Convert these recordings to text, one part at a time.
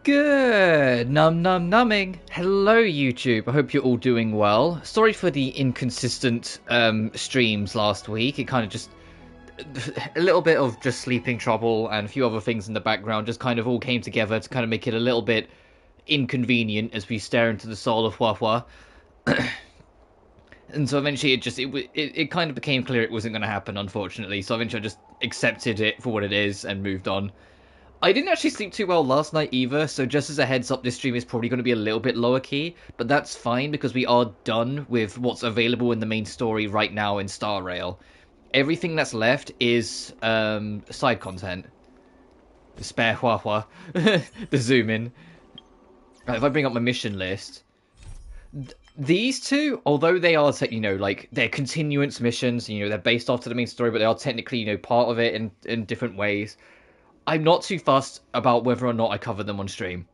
Good numbing. Hello YouTube, I hope you're all doing well. Sorry for the inconsistent streams last week. It kind of just a little bit of just sleeping trouble and a few other things in the background just kind of all came together to kind of make it a little bit inconvenient as we stare into the soul of Huahua. And so eventually it kind of became clear it wasn't going to happen, unfortunately. So eventually I just accepted it for what it is and moved on. I didn't actually sleep too well last night either, so just as a heads up, this stream is probably going to be a little bit lower key, but that's fine because we are done with what's available in the main story right now in Star Rail. Everything that's left is side content. The spare Huahua. The zoom in. Right, if I bring up my mission list, these two, although they are, like, they're continuance missions, they're based off to the main story, but they are technically, part of it in different ways. I'm not too fussed about whether or not I cover them on stream.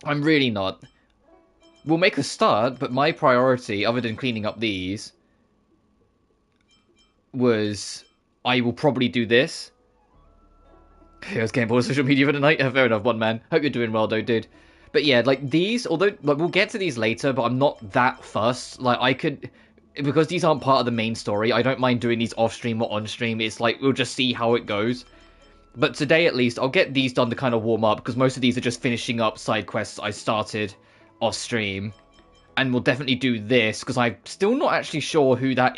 I'm really not. We'll make a start, but my priority, other than cleaning up these, was I will probably do this. I was getting bored of social media for the night. Fair enough, one man. Hope you're doing well, though, dude. But yeah, like these, although like we'll get to these later, but I'm not that fussed. Like I could, because these aren't part of the main story, I don't mind doing these off stream or on stream. It's like we'll just see how it goes. But today, at least, I'll get these done to kind of warm up, because most of these are just finishing up side quests I started off stream. And we'll definitely do this, because I'm still not actually sure who that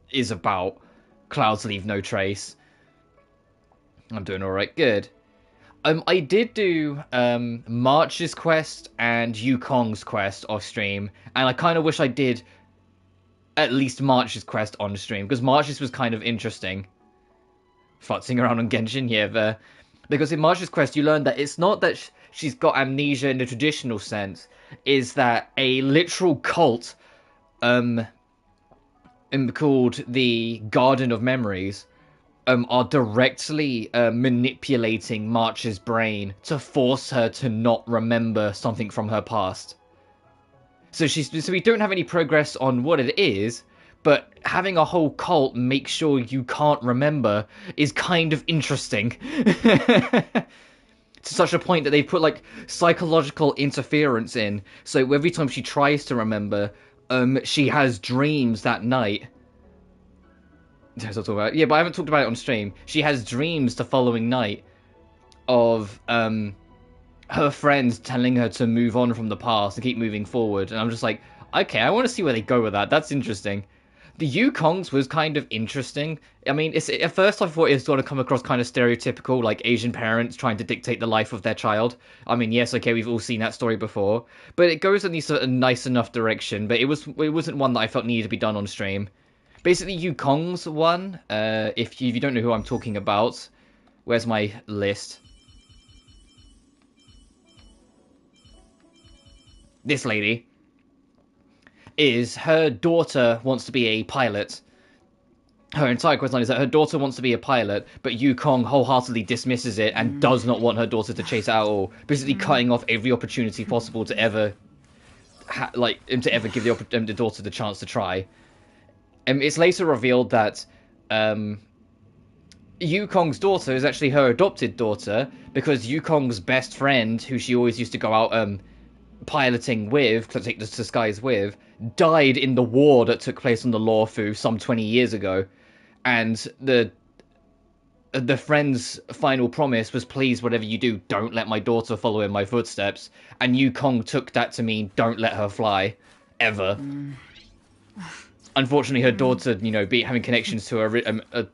is about. Clouds leave no trace. I'm doing alright, good. I did do March's quest and Yukong's quest off stream, and I kind of wish I did at least March's quest on stream, because March's was kind of interesting. Futzing around on Genshin, yeah, because in March's quest you learn that it's not that she's got amnesia in the traditional sense, is that a literal cult called the Garden of Memories are directly manipulating March's brain to force her to not remember something from her past. So we don't have any progress on what it is, but having a whole cult make sure you can't remember is kind of interesting. To such a point that they put like psychological interference in, so every time she tries to remember, she has dreams that night. That's what I'm talking about. Yeah, but I haven't talked about it on stream. She has dreams the following night of her friends telling her to move on from the past and keep moving forward. And I'm just like, okay, I want to see where they go with that. That's interesting. The Yukong's was kind of interesting. I mean, at first I thought it was going to come across kind of stereotypical, like Asian parents trying to dictate the life of their child. I mean, yes, okay, we've all seen that story before. But it goes in this sort of nice enough direction, but it wasn't one that I felt needed to be done on stream. Basically, Yukong's one, if you don't know who I'm talking about, where's my list? This lady is her daughter wants to be a pilot. Her entire quest line is that her daughter wants to be a pilot, but Yukong wholeheartedly dismisses it and does not want her daughter to chase it at all, basically cutting off every opportunity possible to ever give the daughter the chance to try. It's later revealed that Yukong's daughter is actually her adopted daughter, because Yukong's best friend, who she always used to go out piloting with, to take the skies with, died in the war that took place on the Luofu some 20 years ago. And the friend's final promise was, please, whatever you do, don't let my daughter follow in my footsteps. And Yukong took that to mean, don't let her fly. Ever. Unfortunately, her daughter, having connections to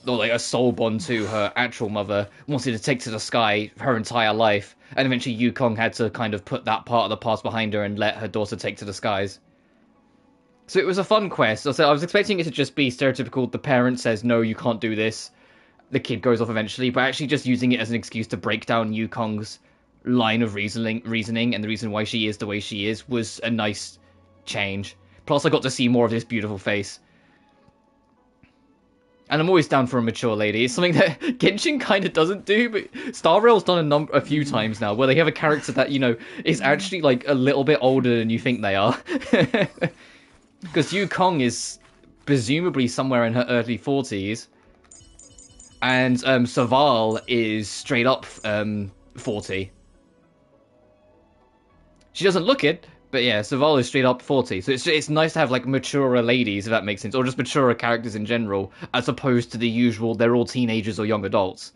a soul bond to her actual mother, wanted to take to the sky her entire life, and eventually Yukong had to kind of put that part of the past behind her and let her daughter take to the skies. So it was a fun quest. I was expecting it to just be stereotypical, the parent says, no, you can't do this, the kid goes off eventually, but actually just using it as an excuse to break down Yukong's line of reasoning and the reason why she is the way she is was a nice change. Plus I got to see more of this beautiful face. And I'm always down for a mature lady. It's something that Genshin kind of doesn't do, but Star Rail's done a few times now, where they have a character that, is actually, like, a little bit older than you think they are. Because Yukong is presumably somewhere in her early 40s, and Saval is straight up 40. She doesn't look it, but yeah, Zavala is straight up 40. So it's nice to have like maturer ladies, if that makes sense, or just maturer characters in general, as opposed to the usual they're all teenagers or young adults.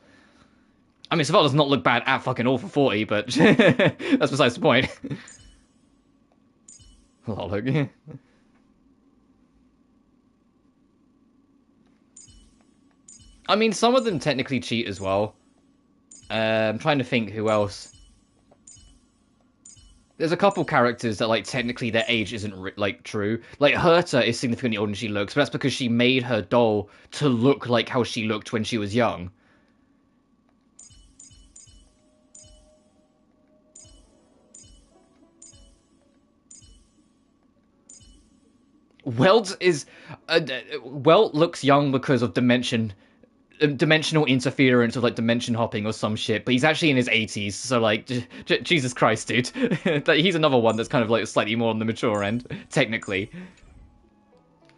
I mean, Zavala does not look bad at fucking all for 40, but that's besides the point. Look. I mean, some of them technically cheat as well. I'm trying to think who else. There's a couple characters that, like, technically their age isn't, like, true. Like, Herta is significantly older than she looks, but that's because she made her doll to look like how she looked when she was young. Welt is... Welt looks young because of dimensional interference of like dimension hopping or some shit, but he's actually in his 80s, so like Jesus Christ, dude. He's another one that's kind of like slightly more on the mature end, technically.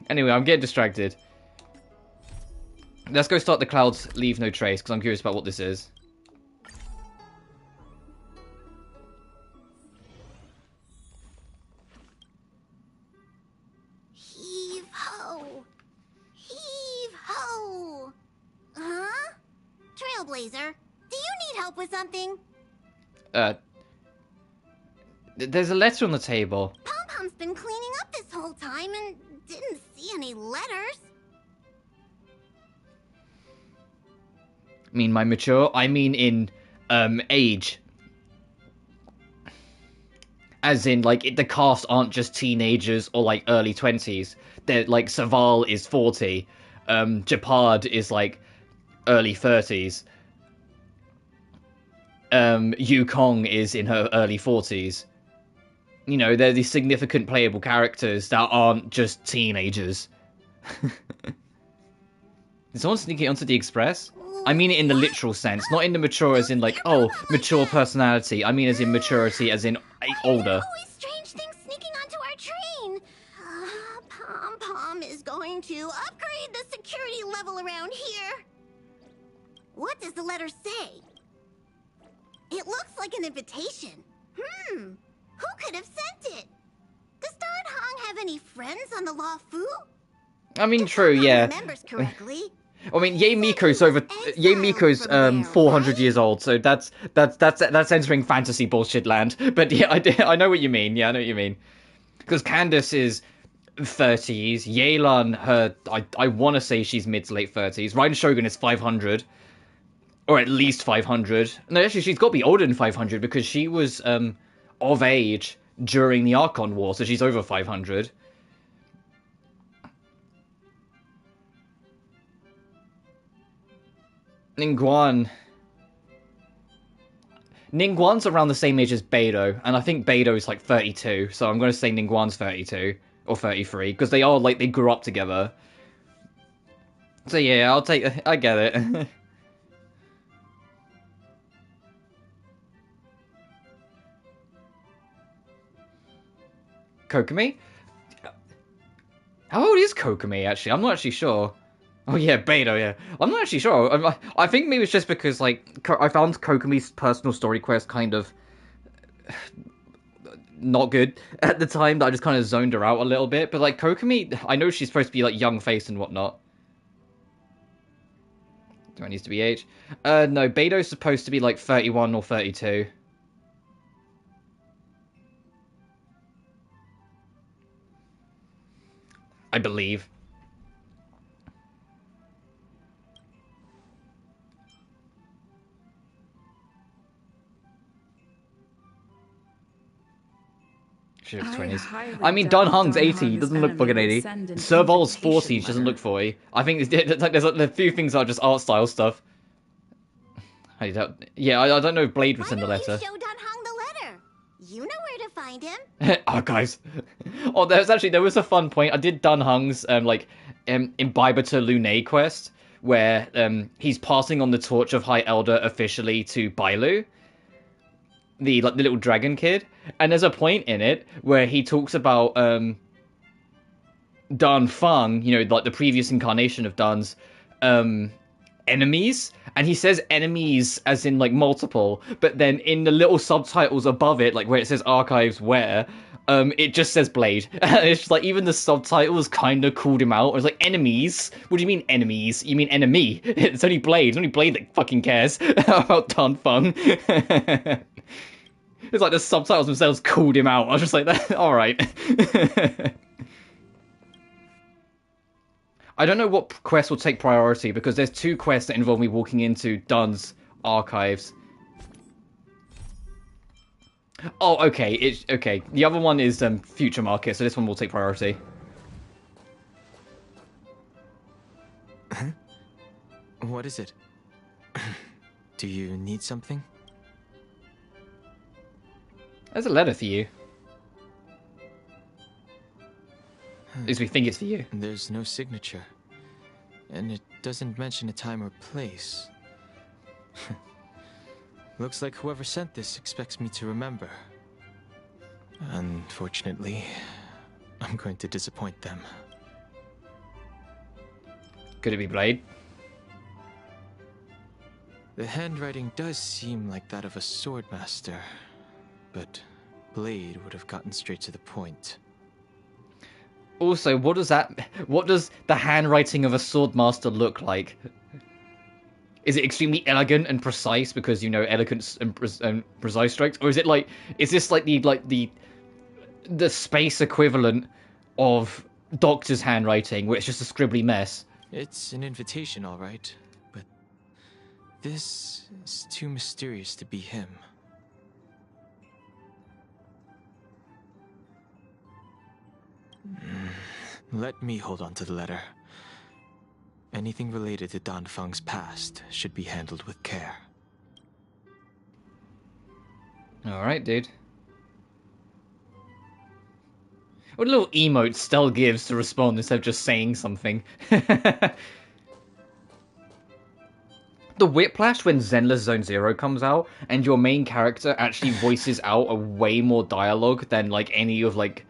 Anyway, I'm getting distracted. Let's go start the Clouds Leave No Trace, because I'm curious about what this is. Heave ho! Heave ho! Huh? Trailblazer, do you need help with something? There's a letter on the table. Pom-Pom's been cleaning up this whole time and didn't see any letters. I mean, my mature? I mean in, age. As in, like, the cast aren't just teenagers or, like, early 20s. They're, like, Saval is 40. Japard is, like, early 30s. Yukong is in her early 40s. You know, they're these significant playable characters that aren't just teenagers. Did someone sneak it onto the Express? I mean it in the literal sense, not in the mature as in like, oh, mature personality. I mean as in maturity as in older. Always strange things sneaking onto our train. Pom-Pom is going to upgrade the security level around here. What does the letter say? It looks like an invitation. Who could have sent it? Does Don Hong have any friends on the Luofu? I mean, true, yeah. Remembers correctly. I mean, Ye Miko's 400 years old, so that's entering fantasy bullshit land. But yeah, I know what you mean. Yeah, I know what you mean. Because Candace is 30s. Yelan, I want to say she's mid to late 30s. Raiden Shogun is 500. Or at least 500. No, actually, she's got to be older than 500 because she was of age during the Archon War, so she's over 500. Ningguan's around the same age as Beidou, and I think Beidou's like 32, so I'm going to say Ningguan's 32 or 33 because they are like they grew up together. So yeah, I get it. Kokumi? How old is Kokumi, actually? I'm not actually sure. Oh yeah, Beidou, yeah. I'm not actually sure. I think maybe it's just because, like, I found Kokumi's personal story quest kind of not good at the time, that I just kind of zoned her out a little bit. But, like, Kokumi, I know she's supposed to be, like, young-faced and whatnot. Do I need to be age? No, Beidou's supposed to be, like, 31 or 32. I believe. She looks 20s. I mean, Don Hong's 80. He doesn't look fucking 80. Serval's 40. She doesn't look 40. I think there's a few things that are just art style stuff. Yeah, I don't know if Blade was in the letter. Why don't you show Don Hong the letter? You know where to find him. Archives. Oh, there was a fun point. I did Dun Hung's Imbiber to Lune quest, where he's passing on the torch of High Elder officially to Bailu, the little dragon kid, and there's a point in it where he talks about Dan Feng, you know, like the previous incarnation of Dun's, enemies, and he says enemies as in like multiple, but then in the little subtitles above it, like where it says archives where, it just says Blade. It's just like even the subtitles kind of called him out. It's like enemies. What do you mean enemies? You mean enemy? It's only Blade. It's only Blade that fucking cares about Dan Feng. It's like the subtitles themselves called him out. I was just like, all right. I don't know what quest will take priority because there's 2 quests that involve me walking into Dun's archives. Oh, okay. It's okay. The other one is Future Market, so this one will take priority. Huh? What is it? Do you need something? There's a letter for you. At least we think it's for you. There's no signature. And it doesn't mention a time or place. Looks like whoever sent this expects me to remember. Unfortunately, I'm going to disappoint them. Could it be Blade? The handwriting does seem like that of a swordmaster, but Blade would have gotten straight to the point. Also, what does the handwriting of a swordmaster look like? Is it extremely elegant and precise because you know elegant and precise strokes, or is it like this like the space equivalent of Doctor's handwriting, where it's just a scribbly mess? It's an invitation, all right, but this is too mysterious to be him. Let me hold on to the letter. Anything related to Dan Feng's past should be handled with care. Alright, dude. What a little emote Stell gives to respond instead of just saying something. The whiplash when Zenless Zone Zero comes out and your main character actually voices out a way more dialogue than like any of like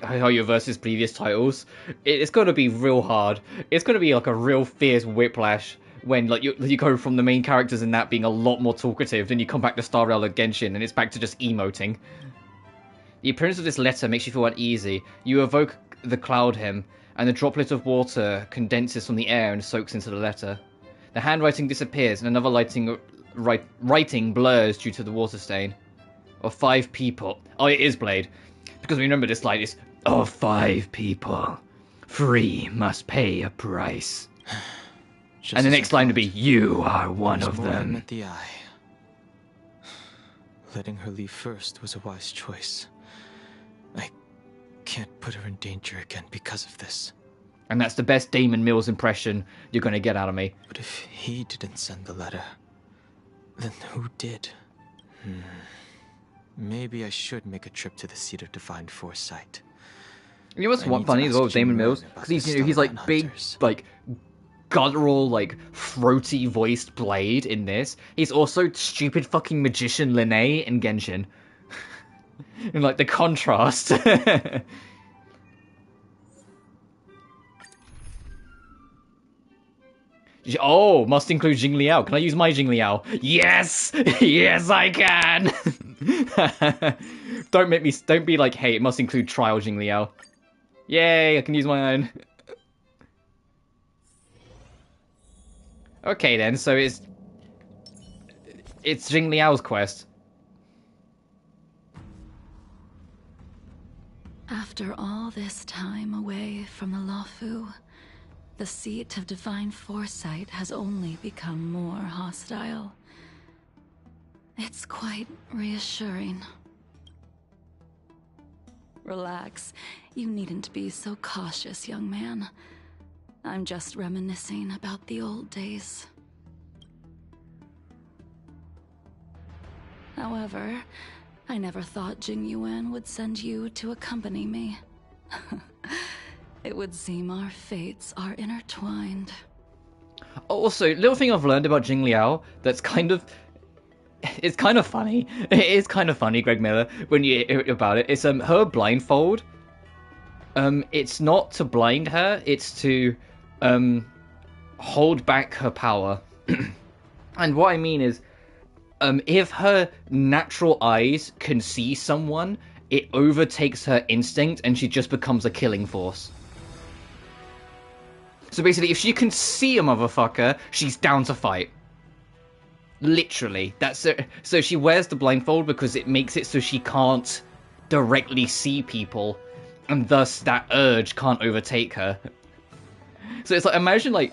how your versus previous titles. It's gonna be real hard. It's gonna be like a real fierce whiplash when like you go from the main characters in that being a lot more talkative, then you come back to Star Rail and Genshin and it's back to just emoting. The appearance of this letter makes you feel uneasy. You evoke the cloud hymn, and the droplet of water condenses from the air and soaks into the letter. The handwriting disappears, and another writing blurs due to the water stain. Of 5 people. Oh, it is Blade. Because remember this line is, of 5 people. 3 must pay a price. And the next line would be, you are one of them. Met the eye. Letting her leave first was a wise choice. I can't put her in danger again because of this. And that's the best Damon Mills impression you're going to get out of me. But if he didn't send the letter, then who did? Maybe I should make a trip to the seat of divine foresight. You know what's funny as well with Damon Mills? Because he's like big, like guttural, like throaty voiced Blade in this. He's also stupid fucking magician Linné in Genshin. And like the contrast. Oh, must include Jingliu. Can I use my Jingliu? Yes! Yes, I can! Don't be like, hey, it must include trial Jingliu. Yay, I can use my own. Okay then, so it's Jingliu's quest. After all this time away from the Luofu, the seat of divine foresight has only become more hostile. It's quite reassuring. Relax. You needn't be so cautious, young man. I'm just reminiscing about the old days. However, I never thought Jingyuan would send you to accompany me. It would seem our fates are intertwined. Also, little thing I've learned about Jingliu that's it's kind of funny. It is kind of funny, Greg Miller, when you hear about it. It's her blindfold. It's not to blind her. It's to hold back her power. And what I mean is, if her natural eyes can see someone, it overtakes her instinct and she just becomes a killing force. So basically, if she can see a motherfucker, she's down to fight. Literally. That's it. So she wears the blindfold because it makes it so she can't directly see people, and thus that urge can't overtake her. So it's like, imagine like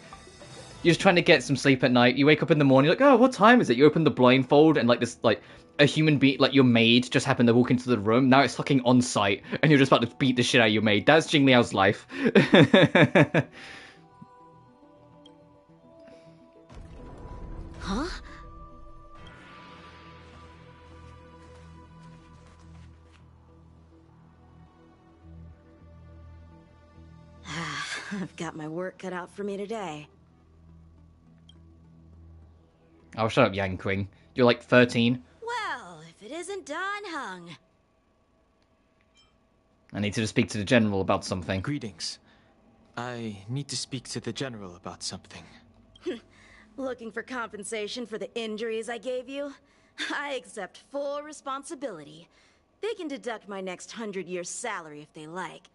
you're just trying to get some sleep at night, you wake up in the morning, you're like, oh, what time is it? You open the blindfold and like this, like a human being, like your maid just happened to walk into the room. Now it's fucking on site and you're just about to beat the shit out of your maid. That's Jingliu's life. Huh? I've got my work cut out for me today. Oh, shut up, Yang Qing. You're like 13. Well, if it isn't Don Hung. I need to speak to the general about something. Greetings. I need to speak to the general about something. Looking for compensation for the injuries I gave you? I accept full responsibility. They can deduct my next 100-year salary if they like.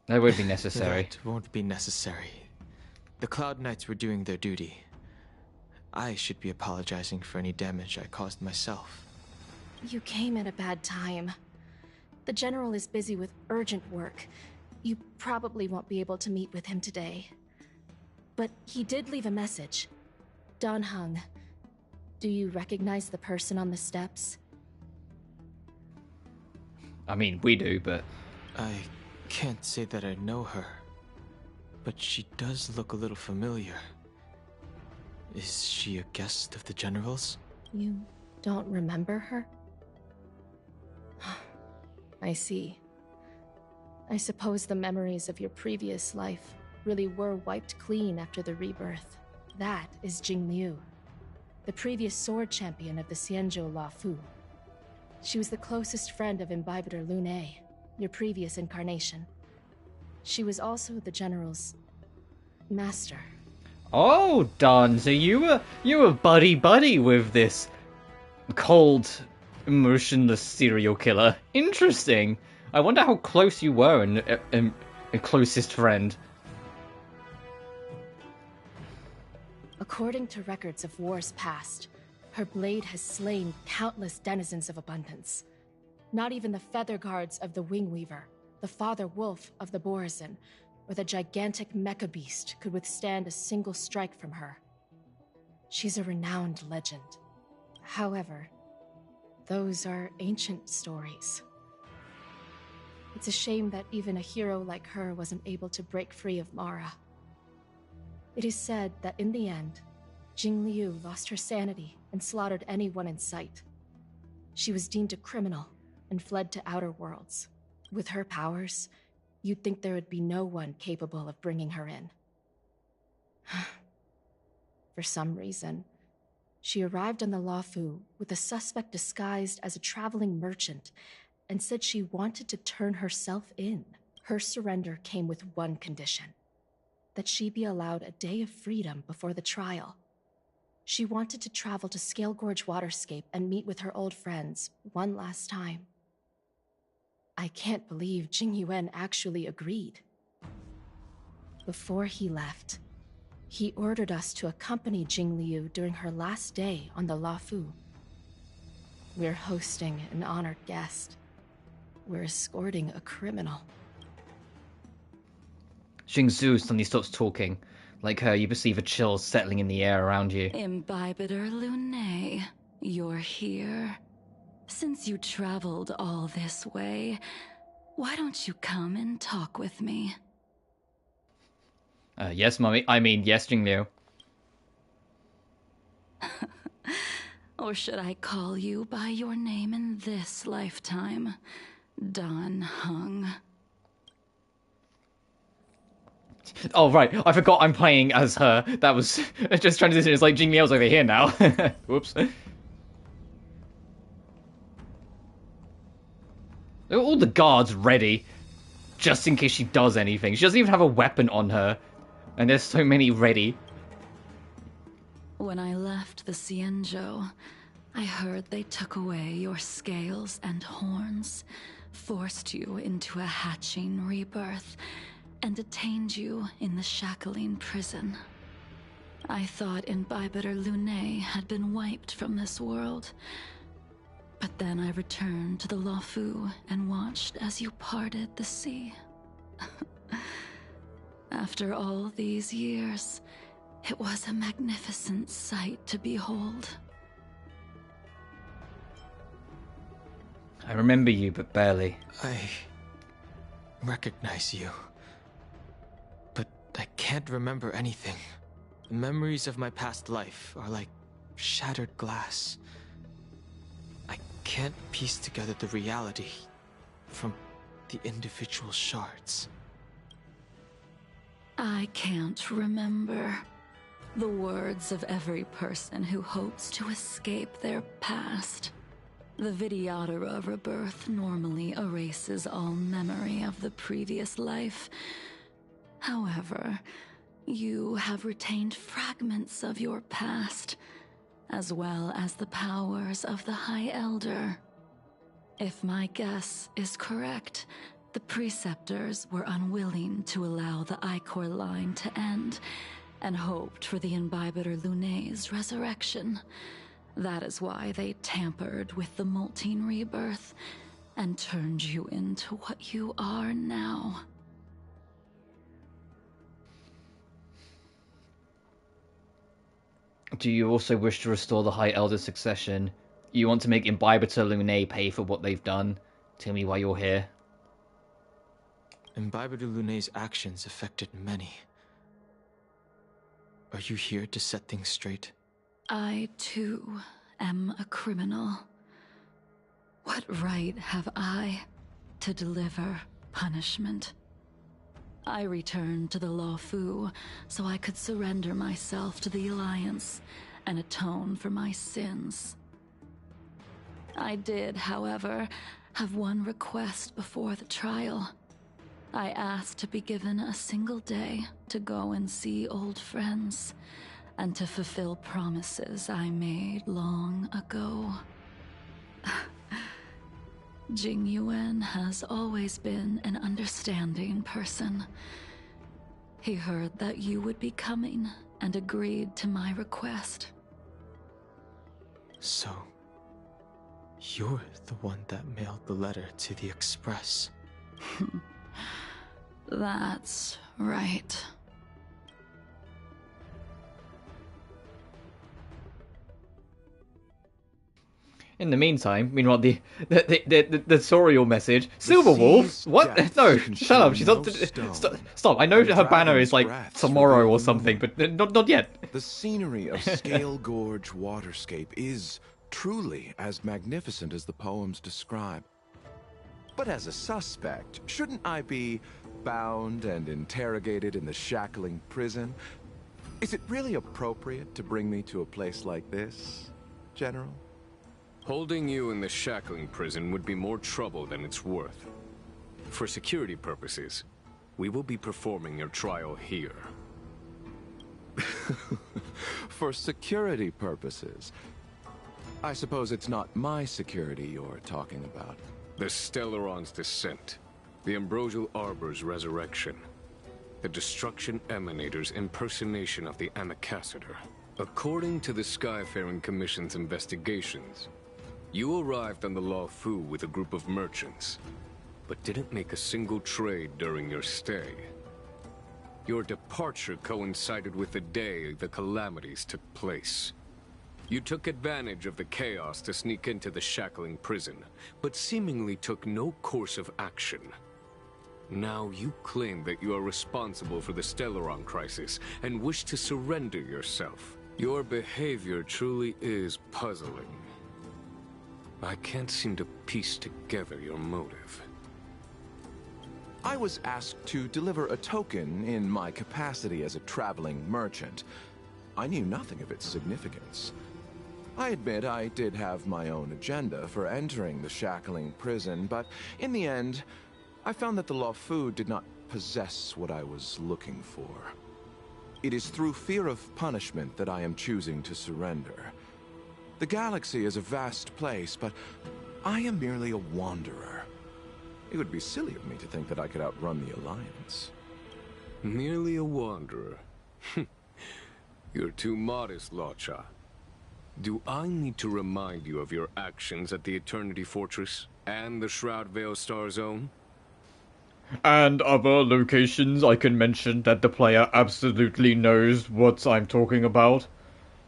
That would be necessary. That won't be necessary. The Cloud Knights were doing their duty. I should be apologizing for any damage I caused myself. You came at a bad time. The General is busy with urgent work. You probably won't be able to meet with him today. But he did leave a message. Don Hung, do you recognize the person on the steps? I mean, we do, but... I can't say that I know her, but she does look a little familiar. Is she a guest of the General's? You don't remember her? I see. I suppose the memories of your previous life really were wiped clean after the rebirth. That is Jingliu, the previous sword champion of the Xianzhou Luofu. She was the closest friend of Imbibitor Lune, your previous incarnation. She was also the General's master. Oh, Don, so you were buddy-buddy with this cold, emotionless serial killer. Interesting. I wonder how close you were and a closest friend. According to records of wars past, her blade has slain countless denizens of abundance. Not even the feather guards of the Wingweaver, the father wolf of the Borazon, or the gigantic mecha beast could withstand a single strike from her. She's a renowned legend. However, those are ancient stories. It's a shame that even a hero like her wasn't able to break free of Mara. It is said that in the end, Jingliu lost her sanity and slaughtered anyone in sight. She was deemed a criminal and fled to outer worlds. With her powers, you'd think there would be no one capable of bringing her in. For some reason, she arrived on the Luofu with a suspect disguised as a traveling merchant and said she wanted to turn herself in. Her surrender came with one condition: that she be allowed a day of freedom before the trial. She wanted to travel to Scale Gorge Waterscape and meet with her old friends one last time. I can't believe Jing Yuan actually agreed. Before he left, he ordered us to accompany Jingliu during her last day on the Luofu. We're hosting an honored guest. We're escorting a criminal. Xianzhou suddenly stops talking. Like her, you perceive a chill settling in the air around you. Imbibitor Lune, you're here. Since you traveled all this way, why don't you come and talk with me? Yes, Mummy. I mean, yes, Jingliu. Or should I call you by your name in this lifetime? Don Hung. Oh, right. I forgot I'm playing as her. That was just transition. It's like Jingliu's over here now. Whoops. All the guards ready, just in case she does anything. She doesn't even have a weapon on her. And there's so many ready. When I left the Xianzhou, I heard they took away your scales and horns, forced you into a hatching rebirth, and detained you in the shackling prison. I thought Imbibiter Lunae had been wiped from this world. But then I returned to the Luofu and watched as you parted the sea. After all these years, it was a magnificent sight to behold. I remember you, but barely. I recognize you. But I can't remember anything. The memories of my past life are like shattered glass. I can't piece together the reality from the individual shards. I can't remember the words of every person who hopes to escape their past. The Vidyadhara rebirth normally erases all memory of the previous life. However, you have retained fragments of your past, as well as the powers of the High Elder. If my guess is correct, the Preceptors were unwilling to allow the Ichor line to end, and hoped for the Imbibiter Lunae's resurrection. That is why they tampered with the molting rebirth, and turned you into what you are now. Do you also wish to restore the High Elder succession? You want to make Imbibiter Lunae pay for what they've done? Tell me why you're here. Imbibiter Lunae's actions affected many. Are you here to set things straight? I, too, am a criminal. What right have I to deliver punishment? I returned to the Luofu so I could surrender myself to the Alliance and atone for my sins. I did, however, have one request before the trial. I asked to be given a single day to go and see old friends, and to fulfill promises I made long ago. Jingliu has always been an understanding person. He heard that you would be coming and agreed to my request. So, you're the one that mailed the letter to the Express. That's right. In the meantime, meanwhile, the tutorial message, Silver Wolf. What? No, shut up. She's not. Stop. I know her banner is like tomorrow or something, but not yet. The scenery of Scale Gorge Waterscape is truly as magnificent as the poems describe. But as a suspect, shouldn't I be bound and interrogated in the shackling prison? Is it really appropriate to bring me to a place like this, General? Holding you in the shackling prison would be more trouble than it's worth. For security purposes, we will be performing your trial here. For security purposes? I suppose it's not my security you're talking about. The Stellaron's descent, the Ambrosial Arbor's resurrection, the Destruction Emanator's impersonation of the Amicassator. According to the Skyfaring Commission's investigations, you arrived on the Luofu with a group of merchants, but didn't make a single trade during your stay. Your departure coincided with the day the calamities took place. You took advantage of the chaos to sneak into the shackling prison, but seemingly took no course of action. Now you claim that you are responsible for the Stellaron crisis and wish to surrender yourself. Your behavior truly is puzzling. I can't seem to piece together your motive. I was asked to deliver a token in my capacity as a traveling merchant. I knew nothing of its significance. I admit I did have my own agenda for entering the shackling prison, but in the end, I found that the Luofu did not possess what I was looking for. it is through fear of punishment that I am choosing to surrender. The galaxy is a vast place, but I am merely a wanderer. It would be silly of me to think that I could outrun the Alliance. Merely a wanderer? You're too modest, Locha. Do I need to remind you of your actions at the Eternity Fortress and the Shroud Veil Star Zone? And other locations I can mention that the player absolutely knows what I'm talking about.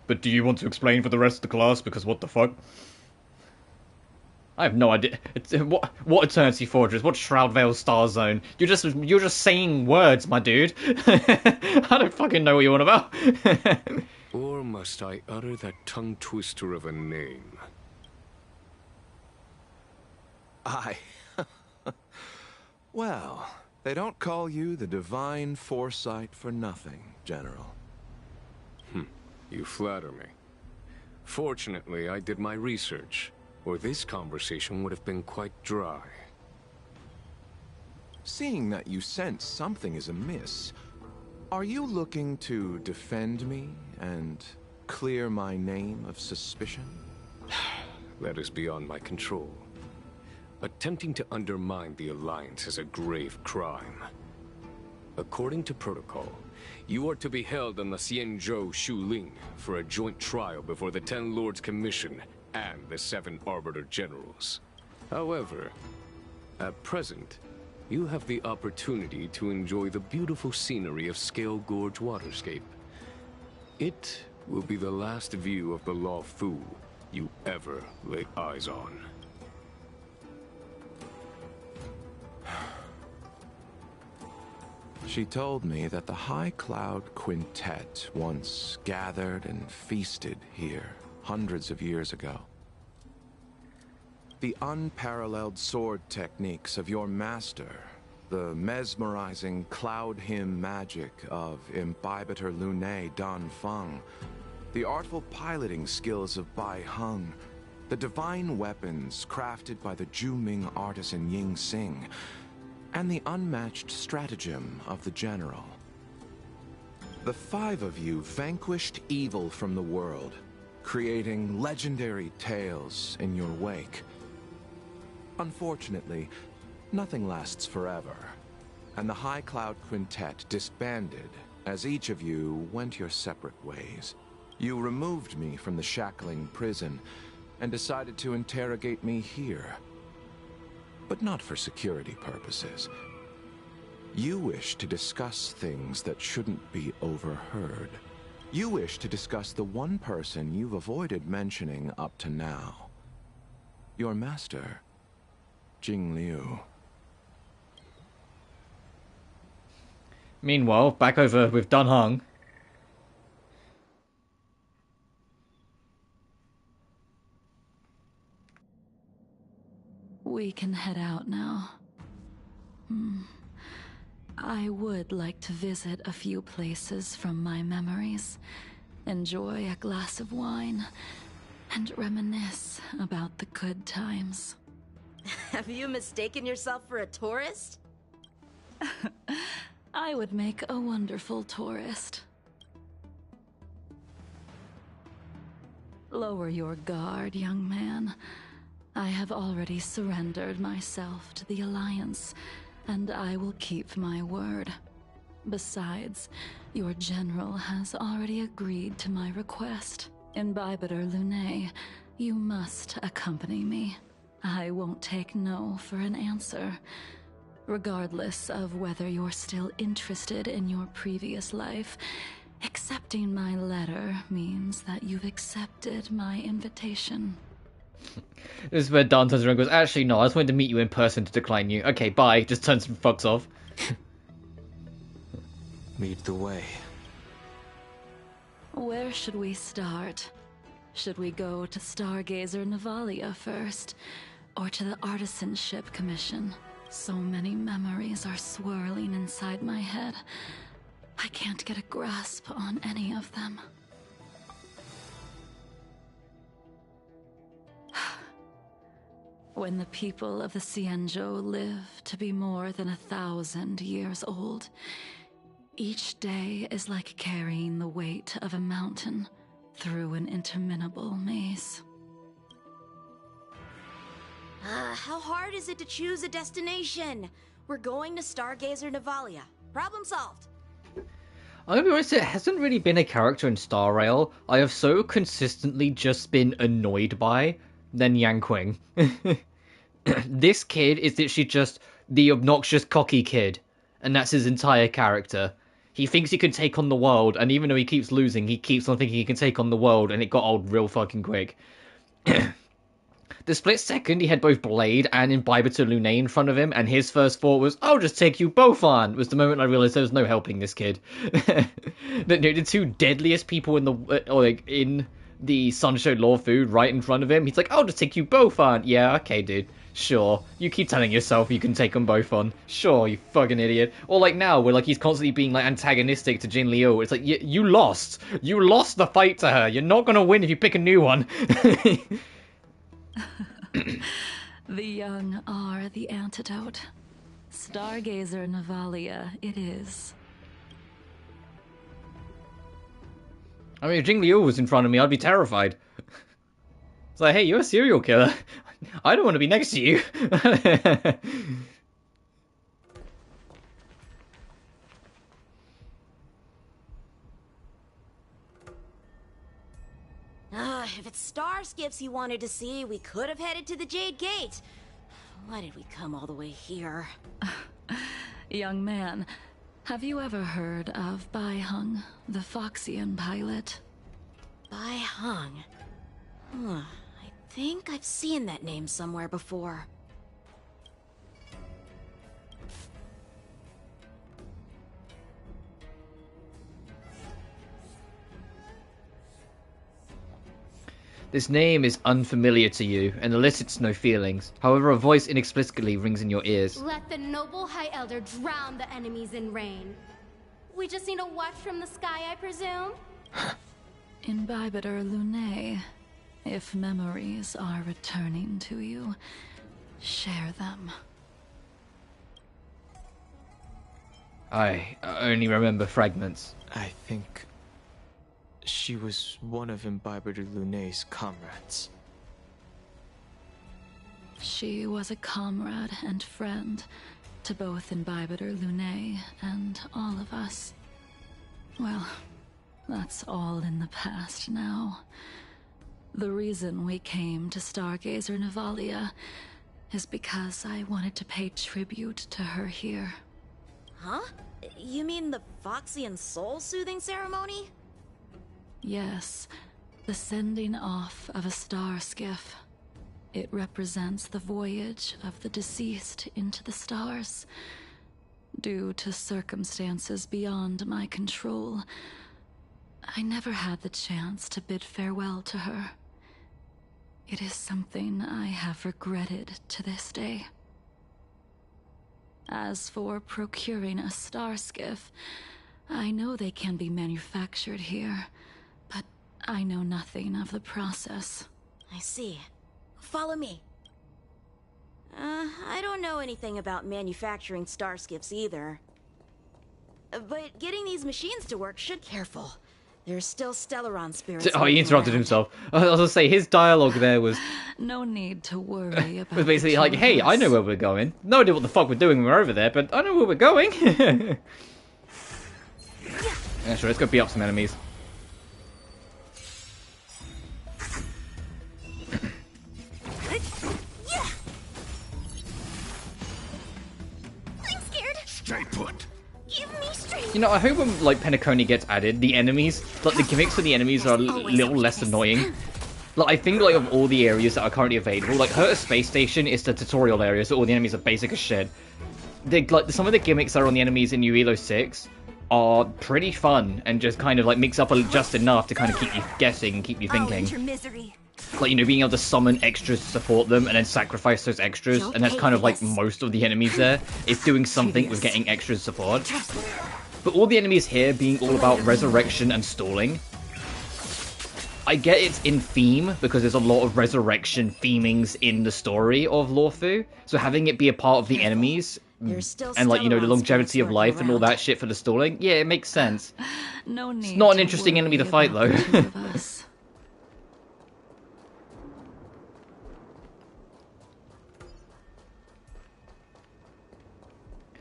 But do you want to explain for the rest of the class? Because what the fuck? I have no idea. What Eternity Fortress? What Shroud Veil Star Zone? You're just saying words, my dude. I don't fucking know what you want about. Or must I utter that tongue twister of a name? Well, they don't call you the Divine Foresight for nothing, General. You flatter me. Fortunately, I did my research, or this conversation would have been quite dry. Seeing that you sense something is amiss, are you looking to defend me and clear my name of suspicion? That is beyond my control. Attempting to undermine the Alliance is a grave crime. According to protocol, you are to be held on the Xianzhou Shuling for a joint trial before the 10 Lords Commission and the 7 Arbiter Generals. However, at present, you have the opportunity to enjoy the beautiful scenery of Scale Gorge Waterscape. It will be the last view of the Luofu you ever lay eyes on. She told me that the High Cloud Quintet once gathered and feasted here hundreds of years ago. The unparalleled sword techniques of your master, the mesmerizing cloud hymn magic of Imbibitor Lunae Dan Feng, the artful piloting skills of Bai Heng, the divine weapons crafted by the Juming artisan Ying Xing, and the unmatched stratagem of the General. The 5 of you vanquished evil from the world, creating legendary tales in your wake. Unfortunately, nothing lasts forever, and the High Cloud Quintet disbanded as each of you went your separate ways. You removed me from the shackling prison and decided to interrogate me here. But not for security purposes. You wish to discuss things that shouldn't be overheard. You wish to discuss the one person you've avoided mentioning up to now. Your master, Jingliu. Meanwhile, back over with Dan Heng. We can head out now. I would like to visit a few places from my memories, enjoy a glass of wine, and reminisce about the good times. Have you mistaken yourself for a tourist? I would make a wonderful tourist. Lower your guard, young man. I have already surrendered myself to the Alliance, and I will keep my word. Besides, your general has already agreed to my request. Imbibitor Lunae, you must accompany me. I won't take no for an answer. Regardless of whether you're still interested in your previous life, accepting my letter means that you've accepted my invitation. This is where Dan turns around and goes, actually, no, I just wanted to meet you in person to decline you. Okay, bye. Just turns and fucks off. Lead the way. Where should we start? Should we go to Stargazer Navalia first? Or to the Artisanship Commission? So many memories are swirling inside my head. I can't get a grasp on any of them. When the people of the Xianzhou live to be more than 1,000 years old, Each day is like carrying the weight of a mountain through an interminable maze. How hard is it to choose a destination? We're going to Stargazer Navalia. Problem solved. I'm gonna be honest, it hasn't really been a character in Star Rail I have so consistently just been annoyed by than Yang Qing. This kid is literally just the obnoxious, cocky kid, and that's his entire character. He thinks he can take on the world, and even though he keeps losing, he keeps on thinking he can take on the world, and it got old real fucking quick. The split second, he had both Blade and Imbiber to Lune in front of him, and his first thought was, "I'll just take you both on," was the moment I realised there was no helping this kid. The two deadliest people in the Sunshine Luofu right in front of him, he's like, "I'll just take you both on." Yeah, okay, dude. Sure. You keep telling yourself you can take them both on. Sure, you fucking idiot. Or like now, where like he's constantly being like antagonistic to Jingliu. It's like, you lost. You lost the fight to her. You're not gonna win if you pick a new one. The young are the antidote. Stargazer Navalia it is. I mean, if Jingliu was in front of me, I'd be terrified. It's like, hey, you're a serial killer. I don't want to be next to you. If it's star skips you wanted to see, we could have headed to the Jade Gate. Why did we come all the way here? Young man, have you ever heard of Bai Hung, the Foxian pilot? Bai Hung. I think I've seen that name somewhere before. This name is unfamiliar to you and elicits no feelings. However, a voice inexplicably rings in your ears. Let the noble High Elder drown the enemies in rain. We just need a watch from the sky, I presume? Imbiber Lune, if memories are returning to you, share them. I only remember fragments. I think she was one of Imbiber Lune's comrades. She was a comrade and friend to both Imbiber Lune and all of us. Well, that's all in the past now. The reason we came to Stargazer Navalia is because I wanted to pay tribute to her here. Huh? You mean the Foxian soul-soothing ceremony? Yes, the sending off of a star skiff. It represents the voyage of the deceased into the stars. Due to circumstances beyond my control, I never had the chance to bid farewell to her. It is something I have regretted to this day. As for procuring a star skiff, I know they can be manufactured here, but I know nothing of the process. I see. Follow me. I don't know anything about manufacturing star skiffs either. But getting these machines to work should be careful. There's still Stellaron spirits. Oh, he interrupted himself. I was gonna say, his dialogue there was... No need to worry about was basically like, hey, I know where we're going. No idea what the fuck we're doing when we're over there, but I know where we're going. Yeah, sure, let's go beat up some enemies. I'm scared. Stay put. Give me strength. You know, I hope when, like, Penacony gets added, the enemies, like, the gimmicks for the enemies are a little less annoying. Like, I think, like, of all the areas that are currently available, like, Herta Space Station is the tutorial area, so all the enemies are basic as shit. Like, some of the gimmicks that are on the enemies in New Elo 6 are pretty fun, and just kind of, like, mix up just enough to kind of keep you guessing and keep you thinking. Misery. Like, you know, being able to summon extras to support them, and then sacrifice those extras, and that's kind of, like, most of the enemies there. It's doing something with getting extra support. But all the enemies here being all about resurrection and stalling. I get it's in theme, because there's a lot of resurrection themings in the story of Luofu, so having it be a part of the enemies There's still And like, you know, the stubborn longevity of spirits life lurking and all around. that shit for the stalling. Yeah, it makes sense. No need. It's not an to interesting enemy to worry fight, about though. the two of us.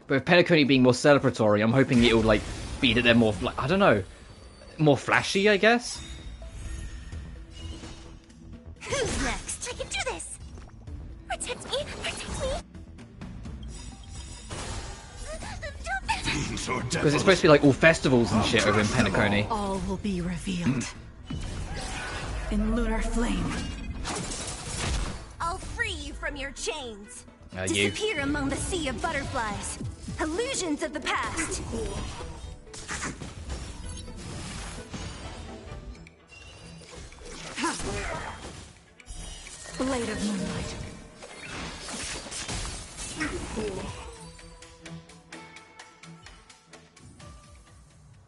But with Penacony being more celebratory, I'm hoping it'll like be that they're more, like, I don't know, more flashy, I guess. Who's next? I can do this! Protect me! Protect me! Because it's supposed to be like all festivals and shit over in Penacony. All will be revealed. In lunar flame. I'll free you from your chains. You. Disappear among the sea of butterflies. Illusions of the past. Blade of moonlight.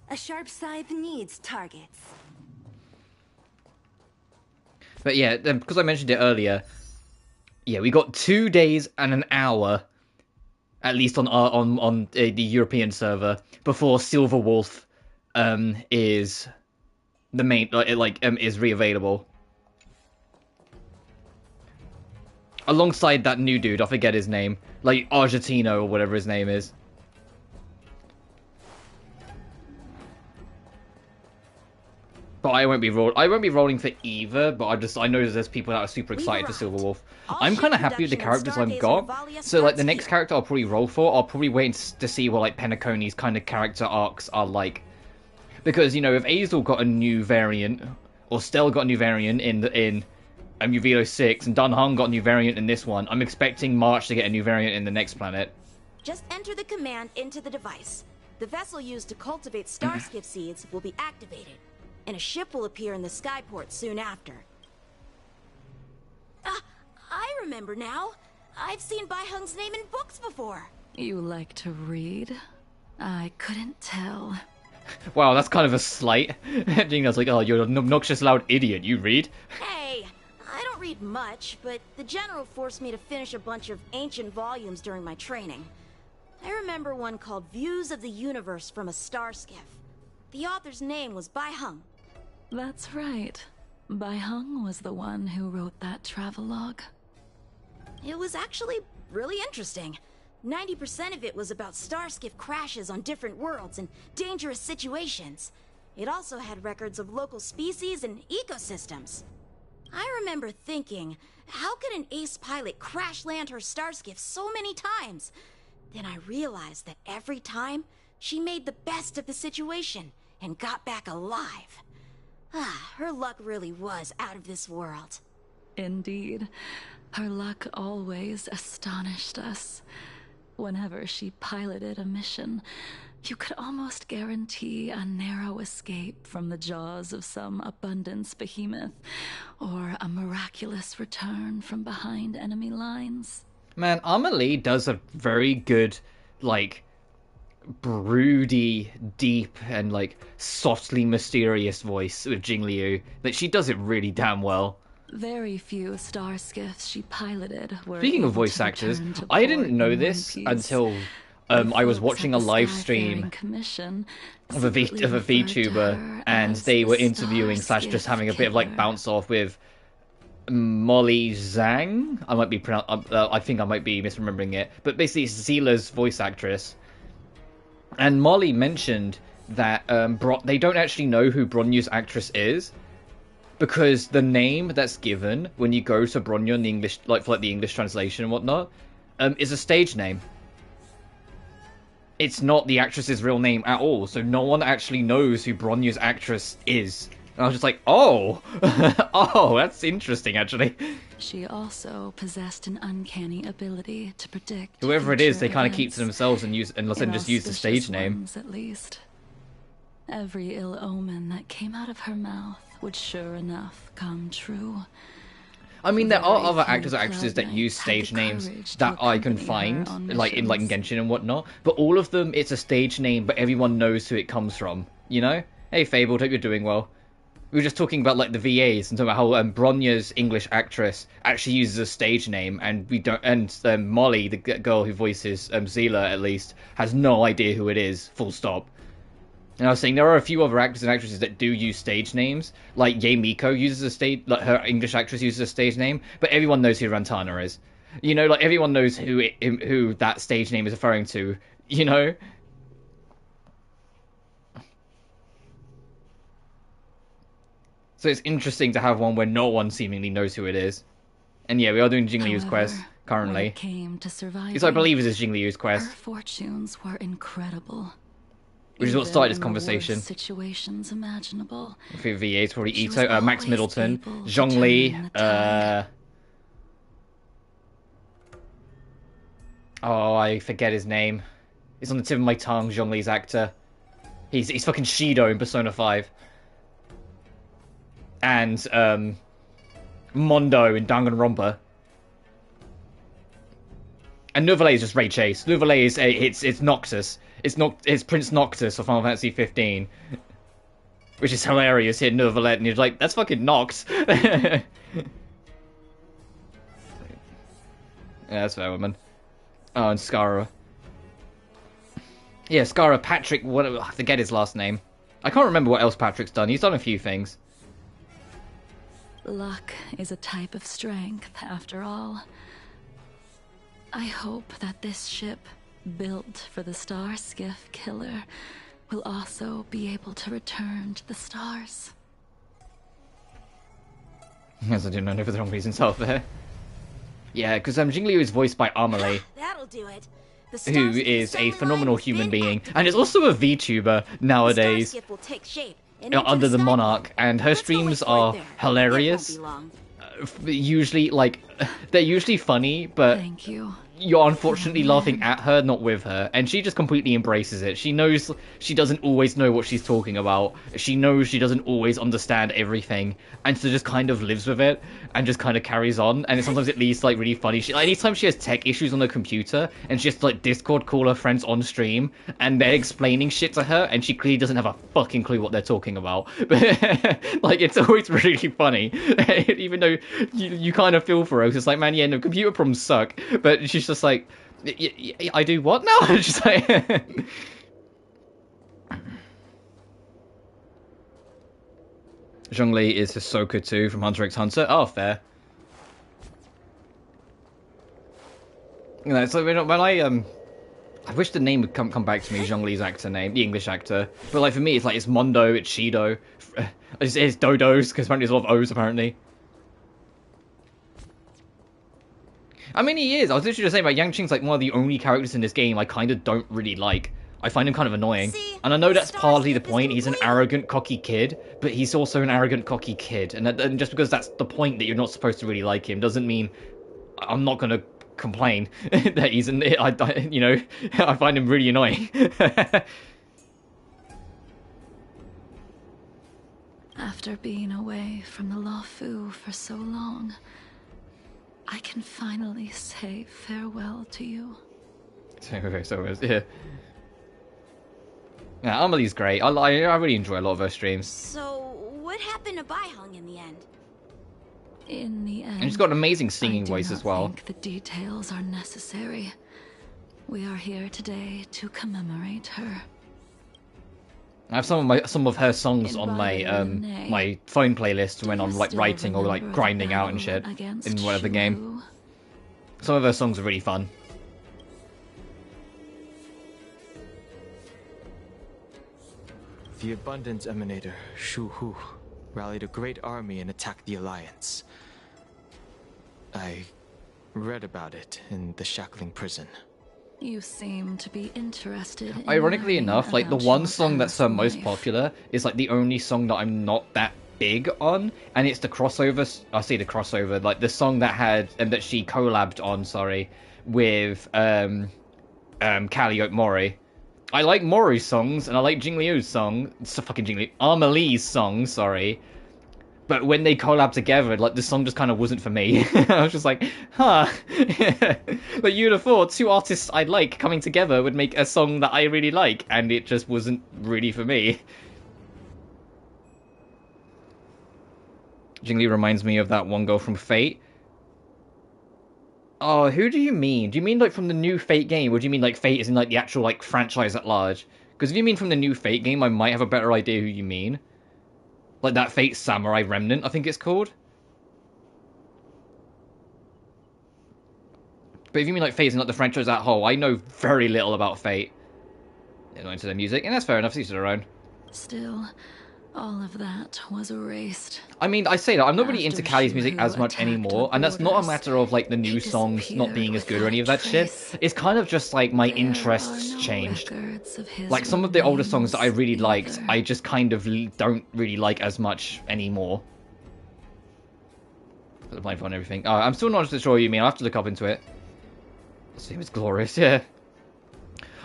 A sharp scythe needs targets. But yeah, because I mentioned it earlier, yeah, we got 2 days and an hour, at least on the European server, before Silver Wolf is the main is re-available. Alongside that new dude, I forget his name, like Argentino or whatever his name is. But I won't be rolling for either. But I know there's people that are super excited for Silver Wolf. I'm kind of happy with the characters I've got. So like the next character I'll probably roll for, I'll probably wait to see what like Penacony's kind of character arcs are like. Because you know, if Azel got a new variant, or Stell got a new variant in Uvilo 6, and Dunhung got a new variant in this one, I'm expecting March to get a new variant in the next planet. Just enter the command into the device. The vessel used to cultivate starskip seeds will be activated, and a ship will appear in the skyport soon after. I remember now. I've seen Baihung's name in books before. You like to read? I couldn't tell. Wow, that's kind of a slight. Gina's like, oh, you're an obnoxious loud idiot. You read? Hey, I don't read much, but the general forced me to finish a bunch of ancient volumes during my training. I remember one called Views of the Universe from a Star Skiff. The author's name was Baihung. That's right. Baihung was the one who wrote that travelogue. It was actually really interesting. 90% of it was about starskiff crashes on different worlds and dangerous situations. It also had records of local species and ecosystems. I remember thinking, how could an ace pilot crash land her starskiff so many times? Then I realized that every time, she made the best of the situation and got back alive. Her luck really was out of this world. Indeed. Her luck always astonished us. Whenever she piloted a mission, you could almost guarantee a narrow escape from the jaws of some abundance behemoth, or a miraculous return from behind enemy lines. Man, Amelie does a very good, like, broody, deep, and, like, softly mysterious voice with Jingliu. Like, she does it really damn well. Very few star skiffs she piloted were. Speaking of able voice to actors, return to I port didn't know in this one piece. until The I was folks watching at a the live Skyfaring stream Commission of a secretly referred to VTuber, her and as they were the interviewing Star / just Skiff having a bit of like Killer. bounce off with Molly Zhang. I might be I think I might be misremembering it, but basically it's Zila's voice actress. And Molly mentioned that they don't actually know who Bronya's actress is, because the name that's given when you go to Bronya in the English, like for like the English translation and whatnot, is a stage name. It's not the actress's real name at all, so no one actually knows who Bronya's actress is. And I was just like, oh, oh, that's interesting, actually. She also possessed an uncanny ability to predict Whoever it is, they future kind of keep to events. themselves and just use the stage Inauspicious name. ones, at least. Every ill omen that came out of her mouth would sure enough come true. I mean, there are Very other few actors or actresses that Cloud use Knights had stage the names courage to that I can accompany her find, on like in missions. Genshin and whatnot. But all of them, it's a stage name, but everyone knows who it comes from. You know? Hey, Fabled, hope you're doing well. we were just talking about like the VAs and talking about how Bronya's English actress actually uses a stage name, and we don't. And Molly, the girl who voices Zila, at least, has no idea who it is. Full stop. And I was saying there are a few other actors and actresses that do use stage names, like Yae Miko uses a stage, like her English actress uses a stage name, but everyone knows who Rantana is. You know, like everyone knows who that stage name is referring to. You know. So it's interesting to have one where no one seemingly knows who it is. And yeah, we are doing Jingliu's quest currently. Came to survive. I believe it is Jingliu's quest. Her fortunes were incredible. Which is what started this conversation. Situations imaginable. For VA's probably Ito, Max Middleton, Zhongli, oh, I forget his name. It's on the tip of my tongue, Zhongli's actor. He's fucking Shido in Persona 5. And, Mondo in Danganronpa. And Nouvelle is just Ray Chase. Nouvelle is it's Noxus. It's Prince Noctis of Final Fantasy 15, which is hilarious here, Nouvelle, and you're like, that's fucking Nox. Yeah, that's fair, woman. Oh, and Skara. Yeah, Skara, Patrick, whatever, I forget his last name. I can't remember what else Patrick's done. He's done a few things. Luck is a type of strength, after all. I hope that this ship, built for the star skiff killer, will also be able to return to the stars. Yes, I do know for the wrong reasons out there. Yeah, because Jingliu is voiced by Amelie. That'll do it. Who is a phenomenal human being, and is also a VTuber nowadays. The will take shape under the Monarch, and her streams are hilarious. Usually, like, they're usually funny, but thank you. You're unfortunately laughing at her, not with her, and she just completely embraces it. She knows she doesn't always know what she's talking about. She knows she doesn't always understand everything, and so just kind of lives with it and just kind of carries on. And sometimes it leads to, like, really funny shit. Like, anytime she has tech issues on her computer and she has to, like, Discord call her friends on stream and they're explaining shit to her and she clearly doesn't have a fucking clue what they're talking about. But like, it's always really funny, even though you kind of feel for her. It's like, man, yeah, no, computer problems suck, but she's just like, I do what now? She's like, Zhongli is Hisoka too from Hunter x Hunter. Oh, fair. You know, so when I wish the name would come back to me, Zhongli's actor name, the English actor. But like for me, it's like it's Mondo, it's Shido, it's Dodos, because apparently there's a lot of O's apparently. I mean, he is. I was literally just saying about Yang Qing's like one of the only characters in this game I kind of don't really like. I find him kind of annoying. And I know that's partly the point. He's an arrogant, cocky kid, but he's also an arrogant, cocky kid. And just because that's the point that you're not supposed to really like him doesn't mean I'm not going to complain that he's an... you know, I find him really annoying. After being away from the Luofu for so long, I can finally say farewell to you. Yeah. Yeah, Amelie's great. I really enjoy a lot of her streams. So, what happened to Baihong in the end? In the end, and she's got an amazing singing voice as well. I think the details are necessary. We are here today to commemorate her. I have some of her songs on my my phone playlist when I'm like writing or like grinding out and shit in whatever game. Some of her songs are really fun. The Abundance Emanator, Shu Hu, rallied a great army and attacked the Alliance. I read about it in the Shackling prison. You seem to be interested in ironically enough, like the one song that's her most popular is like the only song that I'm not that big on, and it's the crossover. I say the crossover, like the song that had and that she collabed on. Sorry, with Calliope Mori. I like Mori's songs and I like Jingliu's song. It's a fucking Jingliu. Amelie's song. Sorry. But when they collab together, like, the song just kind of wasn't for me. I was just like, huh. But you'd have thought two artists I like coming together would make a song that I really like, and it just wasn't really for me. Jingliu reminds me of that one girl from Fate. Oh, who do you mean? Do you mean like from the new Fate game, or do you mean like Fate is in like the actual like franchise at large? Because if you mean from the new Fate game, I might have a better idea who you mean. Like that Fate Samurai Remnant, I think it's called. But if you mean like Fate is in like the franchise as a whole, I know very little about Fate. They're not into their music, and that's fair enough, to each their own. Still, all of that was erased. I mean, I say that, I'm not really After into Callie's music Xianzhou as much attacked anymore, the and that's not a borders, matter of, like, the new he songs not being as good or any of that shit. disappeared It's kind of just, like, my There interests are no changed. records of his Like, some of the older songs that I really remains liked, either. I just kind of don't really like as much anymore. The blind and everything. Oh, I'm still not sure what you mean, I'll have to look up into it. This game is glorious, yeah.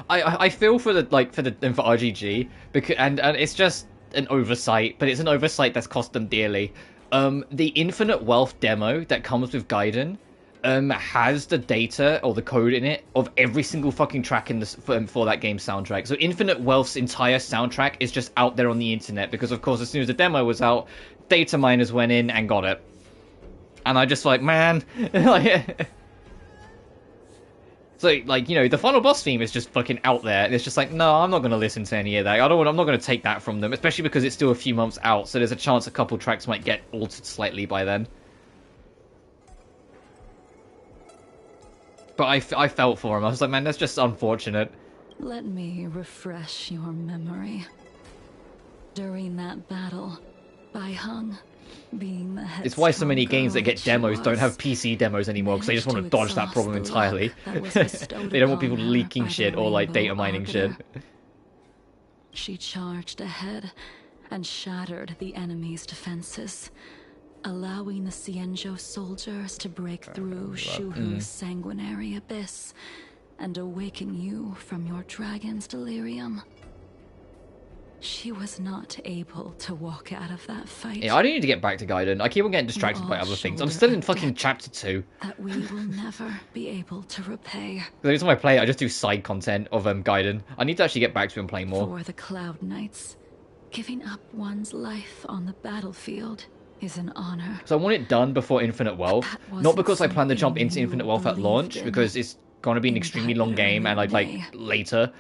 I feel for the for RGG because and it's just an oversight, but it's an oversight that's cost them dearly. The Infinite Wealth demo that comes with Gaiden has the data or the code in it of every single fucking track in this for that game's soundtrack. So Infinite Wealth's entire soundtrack is just out there on the internet because of course as soon as the demo was out, data miners went in and got it. And I just like, man, like so, like, you know, the final boss theme is just fucking out there. And it's just like, no, I'm not going to listen to any of that. I'm not going to take that from them, especially because it's still a few months out. So there's a chance a couple tracks might get altered slightly by then. But I felt for him. I was like, man, that's just unfortunate. Let me refresh your memory. During that battle, Baiheng, being the head It's why so many strong games that girl get demos she don't have was, PC demos anymore, because they just want to managed dodge that exhaust problem the entirely. luck that was bestowed They don't want people upon her leaking by the shit or, like, data Rainbow mining shit. Arbiter. She charged ahead and shattered the enemy's defenses, allowing the Xianzhou soldiers to break through Shuhu's sanguinary abyss and awaken you from your dragon's delirium. She was not able to walk out of that fight. Yeah, I do need to get back to Gaiden. I keep on getting distracted by other things. I'm still in fucking chapter 2. That we will never be able to repay. Every time I play it, I just do side content of Gaiden. I need to actually get back to it and play more. For the Cloud Knights, giving up one's life on the battlefield is an honor. So I want it done before Infinite Wealth. That Not because I plan to wasn't jump into something Infinite you Wealth at launch, believed in because it's going to be an in extremely that long game and I'd like early day. later.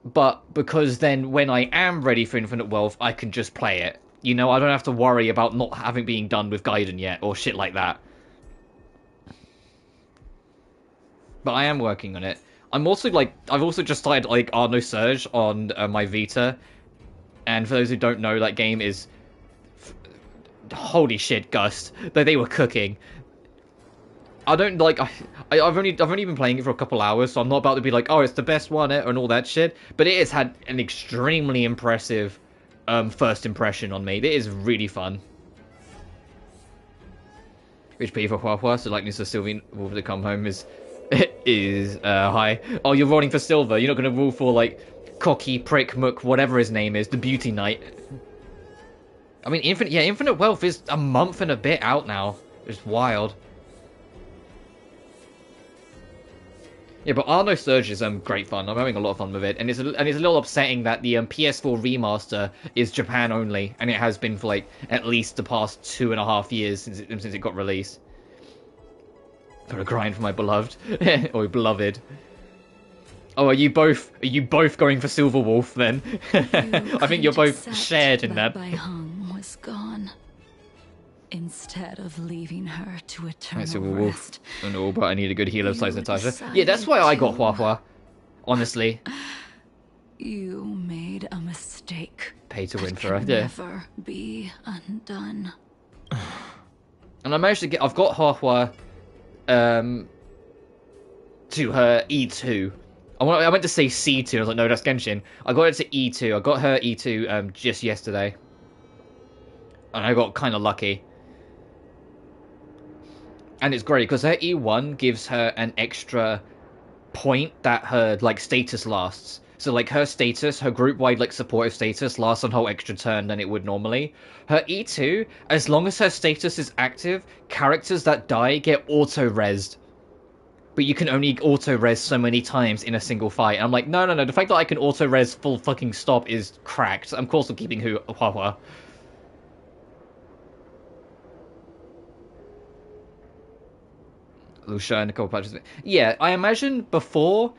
But because then when I am ready for Infinite Wealth, I can just play it. You know, I don't have to worry about not having being done with Gaiden yet or shit like that. But I am working on it. I'm also like, I've also just started like Arno Surge on my Vita. And for those who don't know, that game is holy shit, Gust. They were cooking. I don't like. I've only been playing it for a couple hours, so I'm not about to be like, oh, it's the best one and all that shit. But it has had an extremely impressive first impression on me. It is really fun. HP for Huahua, so likeness of Sylvian Wolf to come home is high. Oh, you're rolling for silver. You're not gonna rule for like Cocky Prick Mook, whatever his name is, the Beauty Knight. I mean, Infinite Wealth is a month and a bit out now. It's wild. Yeah, but Arno Surge is great fun. I'm having a lot of fun with it, and it's a little upsetting that the PS4 remaster is Japan only, and it has been for like at least the past 2.5 years since it got released. Gotta grind for my beloved or beloved. Oh, are you both going for Silver Wolf then? I think you're both shared in that. Baiheng was gone. Instead of leaving her to eternal Silver Wolf. rest. I know, but I need a good healer besides You Natasha. decided Yeah, that's why I got to- Huahua. Honestly, You made a mistake. pay to win that for her. can Yeah. never be undone. And I managed to get. I've got Huahua to her E2. I went to say C2. I was like, no, that's Genshin. I got it to E2. I got her E2 just yesterday, and I got kind of lucky. And it's great because her E1 gives her an extra point that her like status lasts. So like her status, her group-wide like supportive status lasts a whole extra turn than it would normally. Her E2, as long as her status is active, characters that die get auto-resed. But you can only auto-res so many times in a single fight. And I'm like, no. The fact that I can auto-res full fucking stop is cracked. I'm of course keeping Huahua. Lucia and a couple patches. Yeah, I imagine before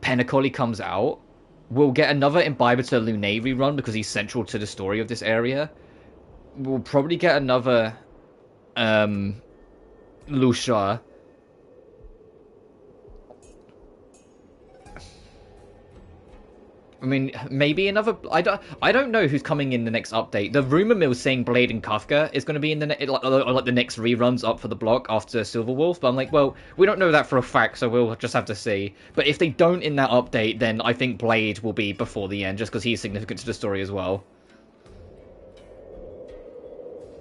Penacoli comes out, we'll get another Imbibitor Lune rerun because he's central to the story of this area. We'll probably get another Lucia. I mean, maybe another. I don't know who's coming in the next update. The rumor mill saying Blade and Kafka is going to be in the like the next reruns up for the block after Silverwolf. But I'm like, well, we don't know that for a fact, so we'll just have to see. But if they don't in that update, then I think Blade will be before the end, just because he's significant to the story as well.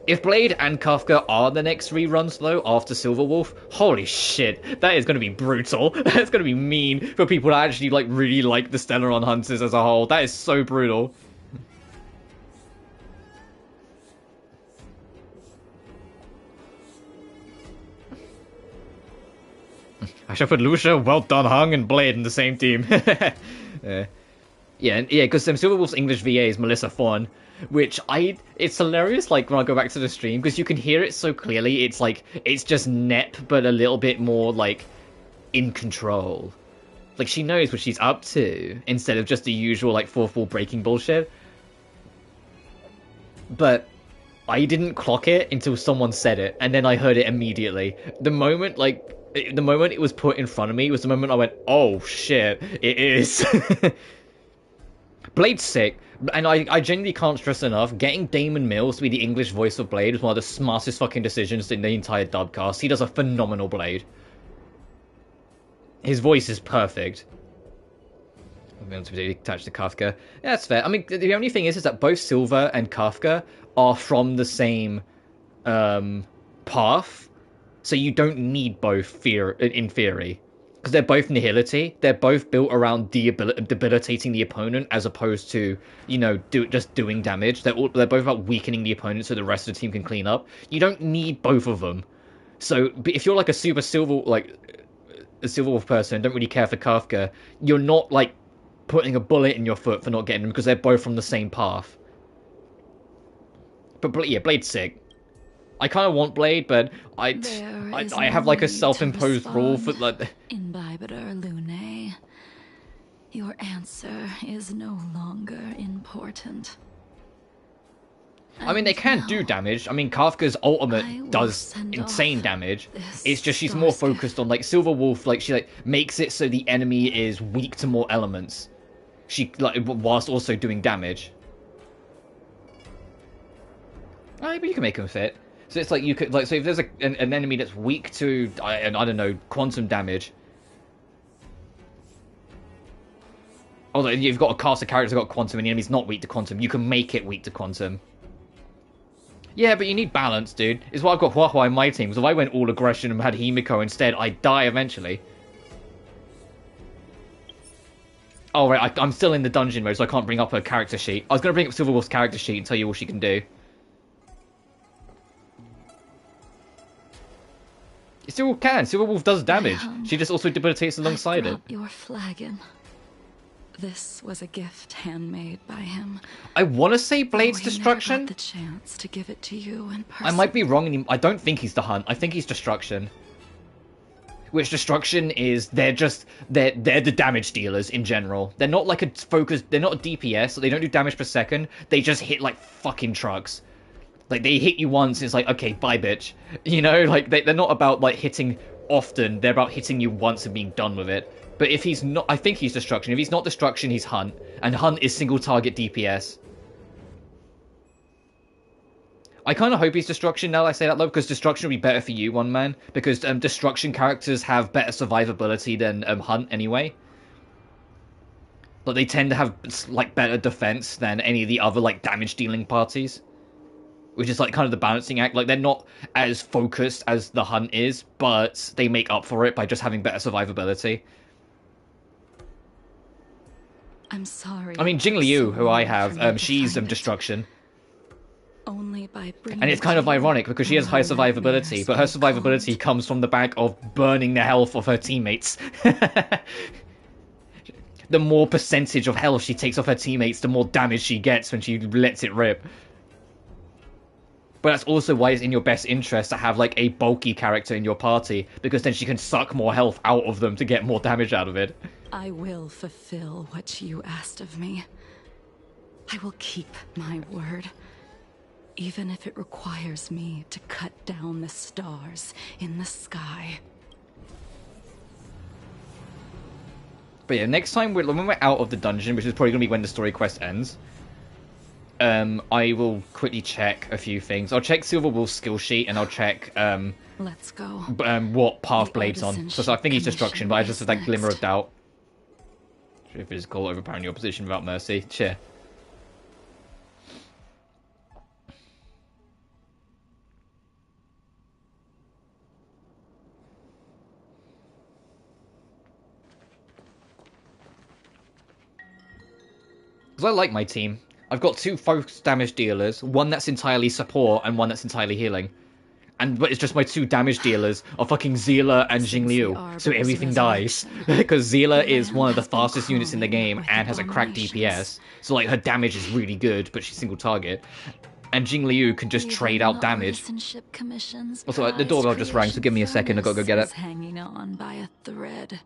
If Blade and Kafka are the next reruns, though, after Silverwolf, holy shit, that is going to be brutal. That's going to be mean for people that actually, like, really like the Stellaron Hunters as a whole. That is so brutal. I shall put Lucia, Well Done Hung, and Blade in the same team. Yeah, because Silverwolf's English VA is Melissa Fawn. Which it's hilarious, like, when I go back to the stream, because you can hear it so clearly. It's like, it's just Nep, but a little bit more, like, in control. Like, she knows what she's up to, instead of just the usual, like, fourth wall breaking bullshit. But I didn't clock it until someone said it, and then I heard it immediately. The moment it was put in front of me was the moment I went, oh shit, it is. Blade's sick. And I genuinely can't stress enough, getting Damon Mills to be the English voice of Blade was one of the smartest fucking decisions in the entire dubcast. He does a phenomenal Blade. His voice is perfect. I'm going to be attached to Kafka. Yeah, that's fair. I mean, the only thing is that both Silver and Kafka are from the same path, so you don't need both in theory. Because they're both nihility, they're both built around debilitating the opponent as opposed to, you know, just doing damage. They're both about weakening the opponent so the rest of the team can clean up. You don't need both of them. So if you're like a super Silverwolf person, don't really care for Kafka, you're not like putting a bullet in your foot for not getting them because they're both from the same path. But yeah, Blade's sick. I kind of want Blade, but I have like a self-imposed rule for like. Imbibitor Lune, your answer is no longer important. I mean, they can do damage. I mean, Kafka's ultimate does insane damage. It's just she's more focused on, like, Silverwolf, like, she, like, makes it so the enemy is weak to more elements. She, like, whilst also doing damage. Alright, but you can make them fit. So it's like, you could, like, so if there's an enemy that's weak to, I don't know, quantum damage. Although you've got a cast of characters that got quantum and the enemy's not weak to quantum, you can make it weak to quantum. Yeah, but you need balance, dude. It's why I've got Huahua in my team. So if I went all aggression and had Himiko instead, I'd die eventually. Oh, right, I'm still in the dungeon mode, so I can't bring up her character sheet. I was going to bring up Silverwolf's character sheet and tell you all she can do. You still can. Silverwolf does damage. She just also debilitates alongside it. Your flagon. This was a gift handmade by him. I want to say Blade's Destruction. Never got the chance to give it to you in person. I might be wrong. I don't think he's the Hunt. I think he's Destruction. Which Destruction is, they're the damage dealers in general. They're not like a focus. They're not a DPS. So they don't do damage per second. They just hit like fucking trucks. Like, they hit you once, it's like, okay, bye, bitch. You know, like, they're not about, like, hitting often. They're about hitting you once and being done with it. But if he's not... I think he's Destruction. If he's not Destruction, he's Hunt. And Hunt is single-target DPS. I kind of hope he's Destruction now that I say that, though, because Destruction would be better for you, one man. Because Destruction characters have better survivability than Hunt, anyway. But they tend to have, like, better defense than any of the other, like, damage-dealing parties. Which is, like, kind of the balancing act. Like, they're not as focused as the Hunt is, but they make up for it by just having better survivability. I'm sorry. I mean, Jingliu, who I have, she's Destruction. Only by bringing and it's kind of ironic, because she has high survivability, but her survivability comes from the back of burning the health of her teammates. The more percentage of health she takes off her teammates, the more damage she gets when she lets it rip. But that's also why it's in your best interest to have, like, a bulky character in your party, because then she can suck more health out of them to get more damage out of it. I will fulfill what you asked of me. I will keep my word, even if it requires me to cut down the stars in the sky. But yeah, next time, when we're out of the dungeon, which is probably going to be when the story quest ends, I will quickly check a few things. I'll check Silver Wolf's skill sheet, and I'll check Let's go. What path Blade's on. So I think he's Destruction, but I just have that glimmer of doubt. If it is called overpowering your position without mercy. Cheer. Because I like my team. I've got 2 focus damage dealers, one that's entirely support and one that's entirely healing. But it's just my 2 damage dealers are fucking Zila and Jingliu, so everything dies. Because Zila is one of the fastest units in the game and has a cracked DPS, so like her damage is really good, but she's single target. And Jingliu can just trade out damage. Also, the doorbell just rang, so give me a second, I gotta go get it. Hanging on by a thread.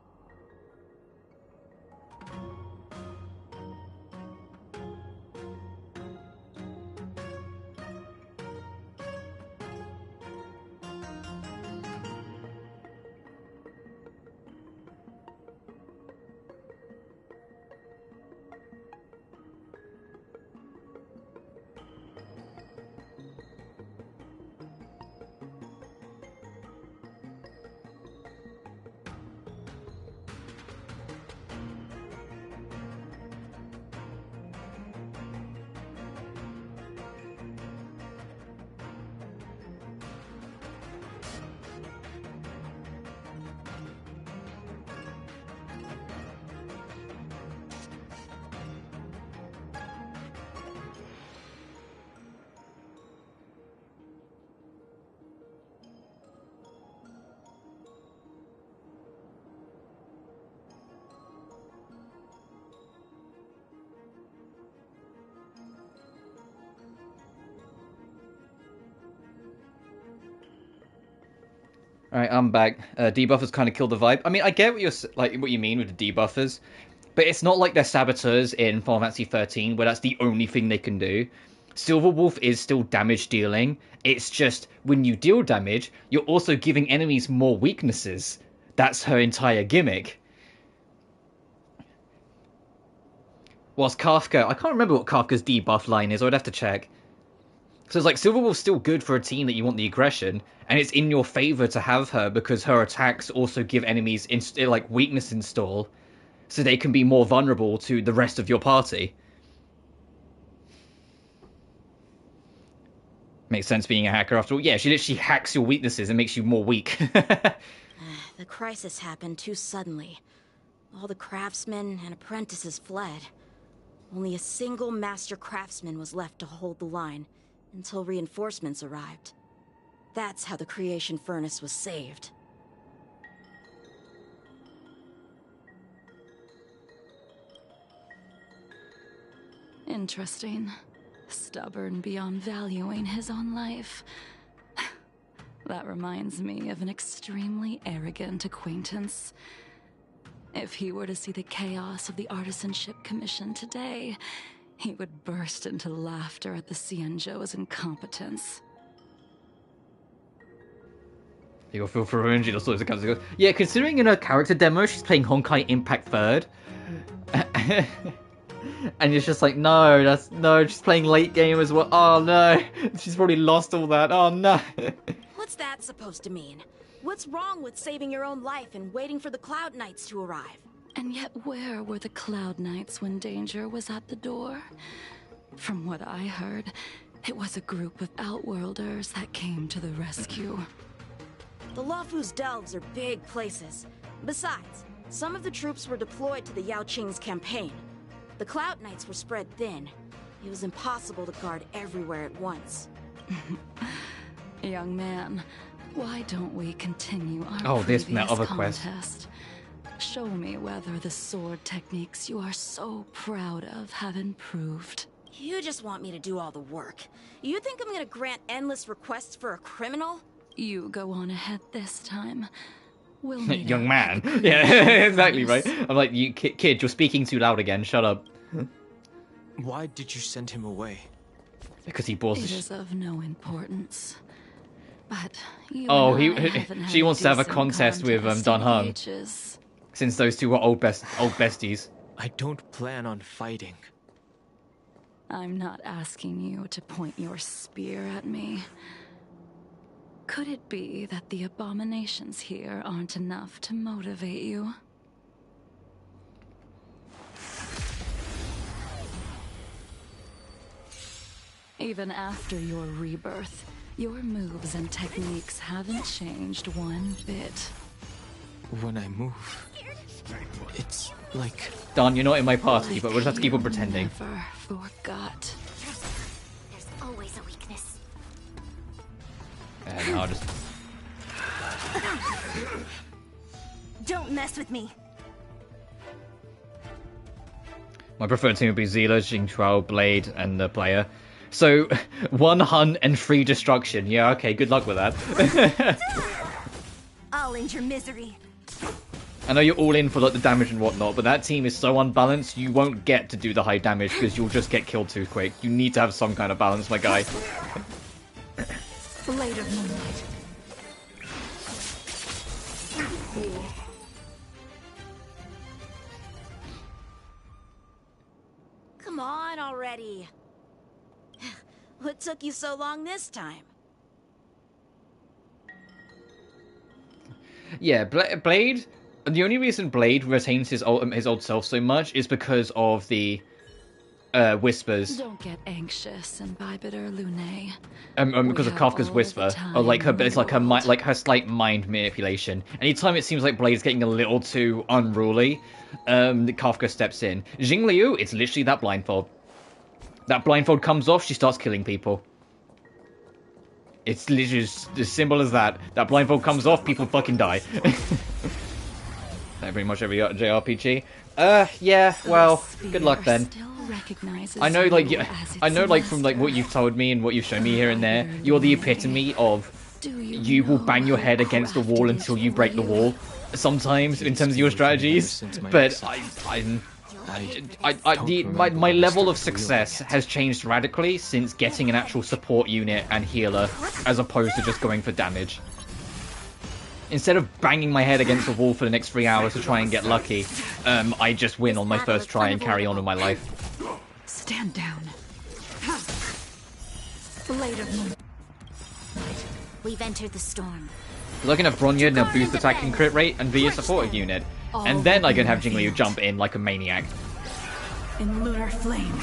Alright, I'm back. Debuffers kind of killed the vibe. I mean, I get what you mean with the debuffers, but it's not like they're saboteurs in Final Fantasy 13, where that's the only thing they can do. Silver Wolf is still damage dealing. It's just, when you deal damage, you're also giving enemies more weaknesses. That's her entire gimmick. Whilst Kafka, I can't remember what Kafka's debuff line is, I would have to check. So it's like, Silver Wolf's still good for a team that you want the aggression, and it's in your favor to have her because her attacks also give enemies like weakness install, so they can be more vulnerable to the rest of your party. Makes sense being a hacker after all. Yeah, she literally hacks your weaknesses and makes you more weak. The crisis happened too suddenly. All the craftsmen and apprentices fled. Only a single master craftsman was left to hold the line until reinforcements arrived. That's how the creation furnace was saved. Interesting. Stubborn beyond valuing his own life. That reminds me of an extremely arrogant acquaintance. If he were to see the chaos of the Artisanship Commission today, he would burst into laughter at the Xianzhou's incompetence. You'll feel for her injury, also goes. Yeah, considering in her character demo she's playing Honkai Impact 3rd. And it's just like, no, she's playing late game as well. Oh no, she's probably lost all that. Oh no. What's that supposed to mean? What's wrong with saving your own life and waiting for the Cloud Knights to arrive? And yet where were the Cloud Knights when danger was at the door? From what I heard, it was a group of Outworlders that came to the rescue. The Luofu's delves are big places. Besides, some of the troops were deployed to the Yao Qing's campaign. The Cloud Knights were spread thin. It was impossible to guard everywhere at once. Young man, why don't we continue our other contest? quest. Show me whether the sword techniques you are so proud of have improved. You just want me to do all the work. You think I'm gonna grant endless requests for a criminal? You go on ahead this time. We'll meet Young up man. at the creek. Yeah, exactly, right? Promise. I'm like, you kid, you're speaking too loud again. Shut up. Why did you send him away? Because he bores It the sh- is of no importance. But you Oh, and I haven't she had wants to have a decent contest with contest Don in Hung, ages. since those two were old besties. I don't plan on fighting. I'm not asking you to point your spear at me. Could it be that the abominations here aren't enough to motivate you? Even after your rebirth, your moves and techniques haven't changed one bit. When I move, it's like... Don, you're not in my party, but we'll just have to keep on pretending. Never forgot. There's always a weakness. And I'll just... Don't mess with me. My preferred team would be Zila, Jingchuo, Blade, and the player. So, 1 hunt and 3 destruction. Yeah, okay, good luck with that. I'll end your misery. I know you're all in for like the damage and whatnot, but that team is so unbalanced, you won't get to do the high damage because you'll just get killed too quick. You need to have some kind of balance, my guy. Blade of Moonlight. Come on already. What took you so long this time? Yeah, Blade... The only reason Blade retains his old self so much is because of the whispers. Don't get anxious, Imbibitor Lune. Because of Kafka's whisper, or like her, it's like her slight mind manipulation. Anytime it seems like Blade's getting a little too unruly, Kafka steps in. Jingliu, it's literally that blindfold. That blindfold comes off, she starts killing people. It's literally just as simple as that. That blindfold comes off, people fucking die. Like pretty much every JRPG. Yeah, well, good luck then. I know, like, from like what you've told me and what you've shown me here and there, you're the epitome of you will bang your head against the wall until you break the wall. Sometimes, in terms of your strategies, but my level of success has changed radically since getting an actual support unit and healer, as opposed to just going for damage. Instead of banging my head against the wall for the next 3 hours to try and get lucky, I just win on my first try and carry on with my life. Stand down. Blade of Moonlight. We've entered the storm. I can have Bronya now boost attack and crit rate and be a supportive unit. And then I can have Jingliu jump in like a maniac. In lunar flame.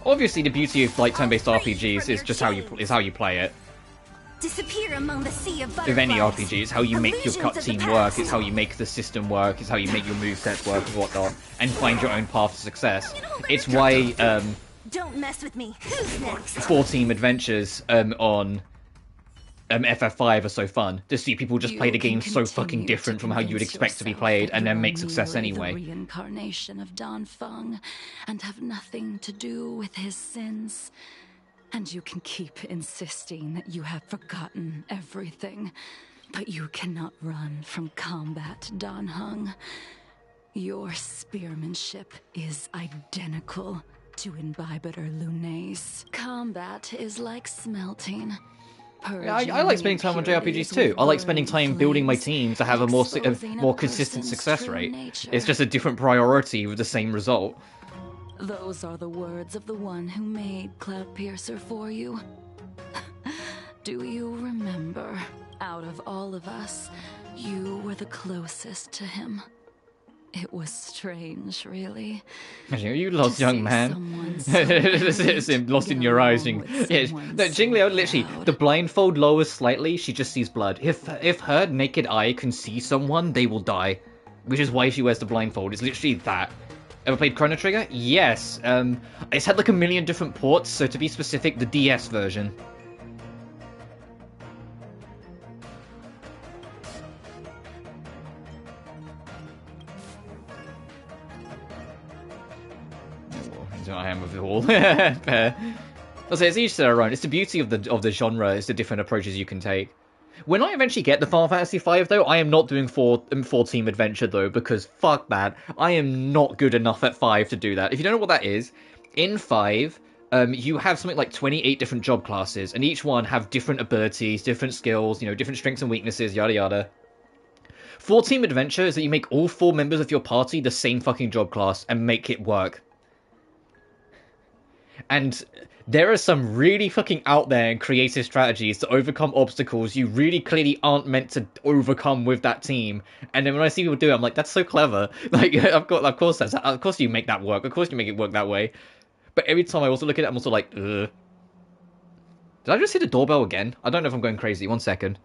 Obviously, the beauty of like turn-based RPGs is just how you play it. Disappear among the sea of With any butterflies. RPG, it's how you make your Illusions of the cutscene work, past. it's how you make the system work, it's how you make your movesets work and whatnot, and find your own path to success. It's why Don't mess with me. Who's next? 4-team adventures on FF5 are so fun. To see people just play the game so fucking different from how you would expect to be played, and then make success anyway. The reincarnation of Dan Feng, and have nothing to do with his sins. And you can keep insisting that you have forgotten everything, but you cannot run from combat, Dan Hung. Your spearmanship is identical to Imbibitor Lune's. Combat is like smelting. I like spending time on JRPGs too. I like spending time building my team to have a more consistent success rate. It's just a different priority with the same result. Those are the words of the one who made Cloudpiercer for you. Do you remember? Out of all of us, you were the closest to him. It was strange, really. You lost, young man. It's him lost in your eyes. Jingliu, literally, the blindfold lowers slightly, she just sees blood. If her naked eye can see someone, they will die. Which is why she wears the blindfold. It's literally that. Ever played Chrono Trigger? Yes. It's had like a million different ports, so to be specific, the DS version. of it all. Fair. I'll say it's each to their own. It's the beauty of the genre. It's the different approaches you can take. When I eventually get the Final Fantasy V, though, I am not doing four team adventure though, because fuck that. I am not good enough at 5 to do that. If you don't know what that is, in 5, you have something like 28 different job classes, and each one have different abilities, different skills, you know, different strengths and weaknesses, yada yada. 4 team adventure is that you make all 4 members of your party the same fucking job class and make it work. And there are some really fucking out there and creative strategies to overcome obstacles you really clearly aren't meant to overcome with that team. And then when I see people do it, I'm like, that's so clever. Like, of course you make that work. Of course you make it work that way. But every time I also look at it, I'm also like, ugh. Did I just hit the doorbell again? I don't know if I'm going crazy. 1 second.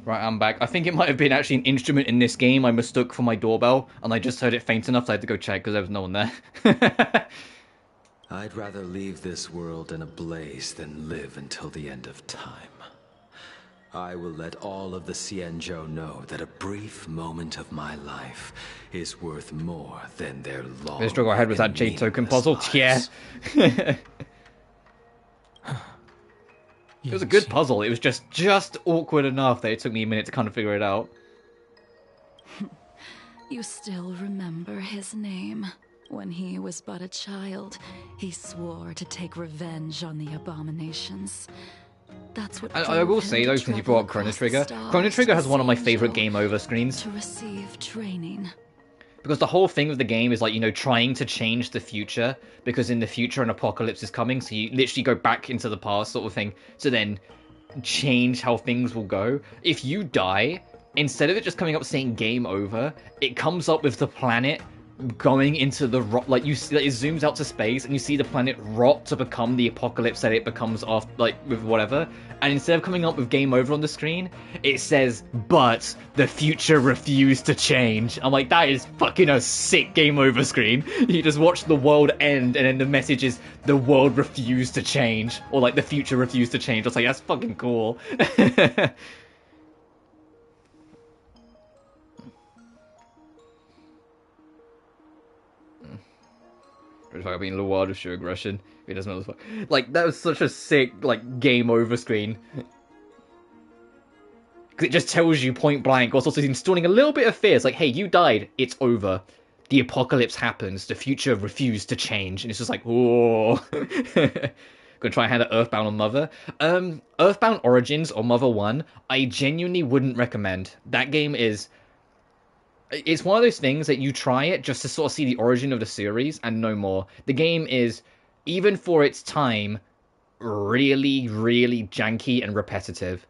Right, I'm back. I think it might have been actually an instrument in this game I mistook for my doorbell, and I just heard it faint enough so I had to go check because there was no one there. I'd rather leave this world in a blaze than live until the end of time. I will let all of the Xianzhou know that a brief moment of my life is worth more than their long. The struggle I had with that Jade token puzzle. Yeah. It was a good puzzle. It was just awkward enough that it took me a minute to kind of figure it out. You still remember his name. When he was but a child, he swore to take revenge on the abominations. That's what I will say though, since you brought up Chrono Trigger, Chrono Trigger has one of my favorite game over screens. To receive training. Because the whole thing of the game is like, you know, trying to change the future, because in the future an apocalypse is coming, so you literally go back into the past sort of thing to then change how things will go. If you die, instead of it just coming up saying game over, it comes up with the planet going into the rot, like you see, like, it zooms out to space and you see the planet rot to become the apocalypse that it becomes off, like with whatever, and instead of coming up with game over on the screen, it says, but the future refused to change. I'm like, that is fucking a sick game over screen. You just watch the world end and then the message is, the world refused to change, or like the future refused to change. I was like, that's fucking cool. Talk about being Luofu with sheer aggression. He doesn't know the fuck. Like, that was such a sick, like, game over screen. Because it just tells you point blank, also installing a little bit of fear. It's like, hey, you died, it's over. The apocalypse happens, the future refused to change. And it's just like, whoa. Gonna try and hand it Earthbound on Mother. Earthbound Origins or Mother 1, I genuinely wouldn't recommend. That game is... It's one of those things that you try it just to sort of see the origin of the series and no more. The game is, even for its time, really, really janky and repetitive.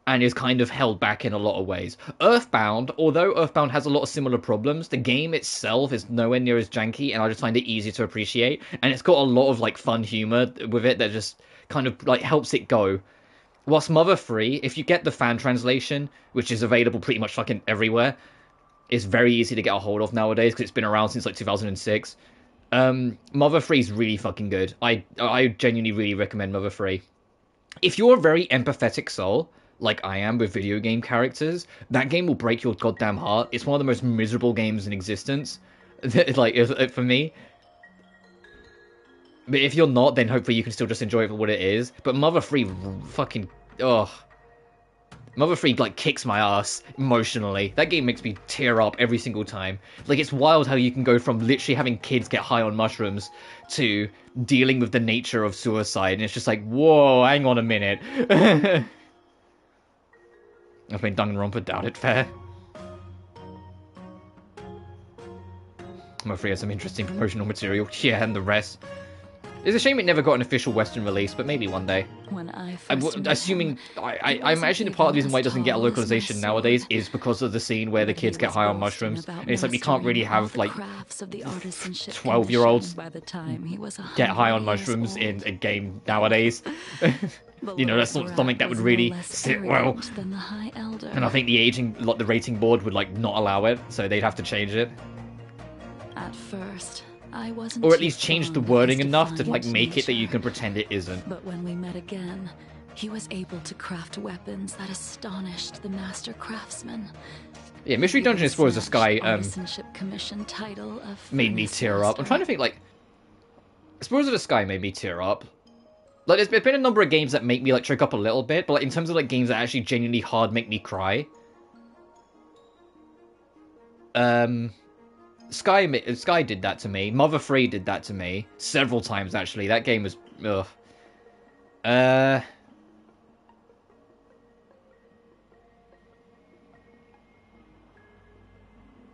And is kind of held back in a lot of ways. Earthbound, although Earthbound has a lot of similar problems, the game itself is nowhere near as janky, and I just find it easy to appreciate. And it's got a lot of like fun humor with it that just kind of like helps it go. Whilst Mother 3, if you get the fan translation, which is available pretty much fucking everywhere, it's very easy to get a hold of nowadays because it's been around since like 2006. Mother 3 is really fucking good. I genuinely really recommend Mother 3. If you're a very empathetic soul, like I am with video game characters, that game will break your goddamn heart. It's one of the most miserable games in existence, like for me. But if you're not, then hopefully you can still just enjoy it for what it is. But Mother 3 fucking... Ugh. Mother 3, like, kicks my ass emotionally. That game makes me tear up every single time. Like, it's wild how you can go from literally having kids get high on mushrooms to dealing with the nature of suicide. And it's just like, whoa, hang on a minute. I've been Danganronpa, doubt it, fair. Mother 3 has some interesting promotional material. Yeah, and the rest. It's a shame it never got an official Western release, but maybe one day. When I first met Assuming, him, I imagine part of the reason why it doesn't get a even as tall as my localization nowadays sword. is because of the scene where the But he kids get was high on boasting mushrooms. about And it's like, we can't really mastering all have, the like, crafts of the artisanship 12-year-olds commission by the time he was get high on 100 years mushrooms old. in a game nowadays. The You know, that's Lord not something that Rat would was no really less sit well. arrogant than the High Elder. And I think the aging, like, the rating board would, like, not allow it, so they'd have to change it. At first, I wasn't Or at too least change the fond of wording his enough to, like, defiant make it that you nature. can pretend it isn't. But when we met again, he was able to craft weapons that astonished the master craftsman. Yeah, Mystery He Dungeon would Explorers of snatch Sky, Artisanship Commission title of made me Furnace tear up. I'm Master. trying to think, like, Explorers of the Sky made me tear up. Like, there's been a number of games that make me, like, choke up a little bit, but, like, in terms of, like, games that actually genuinely hard make me cry, Sky did that to me. Mother 3 did that to me several times, actually. That game was, ugh.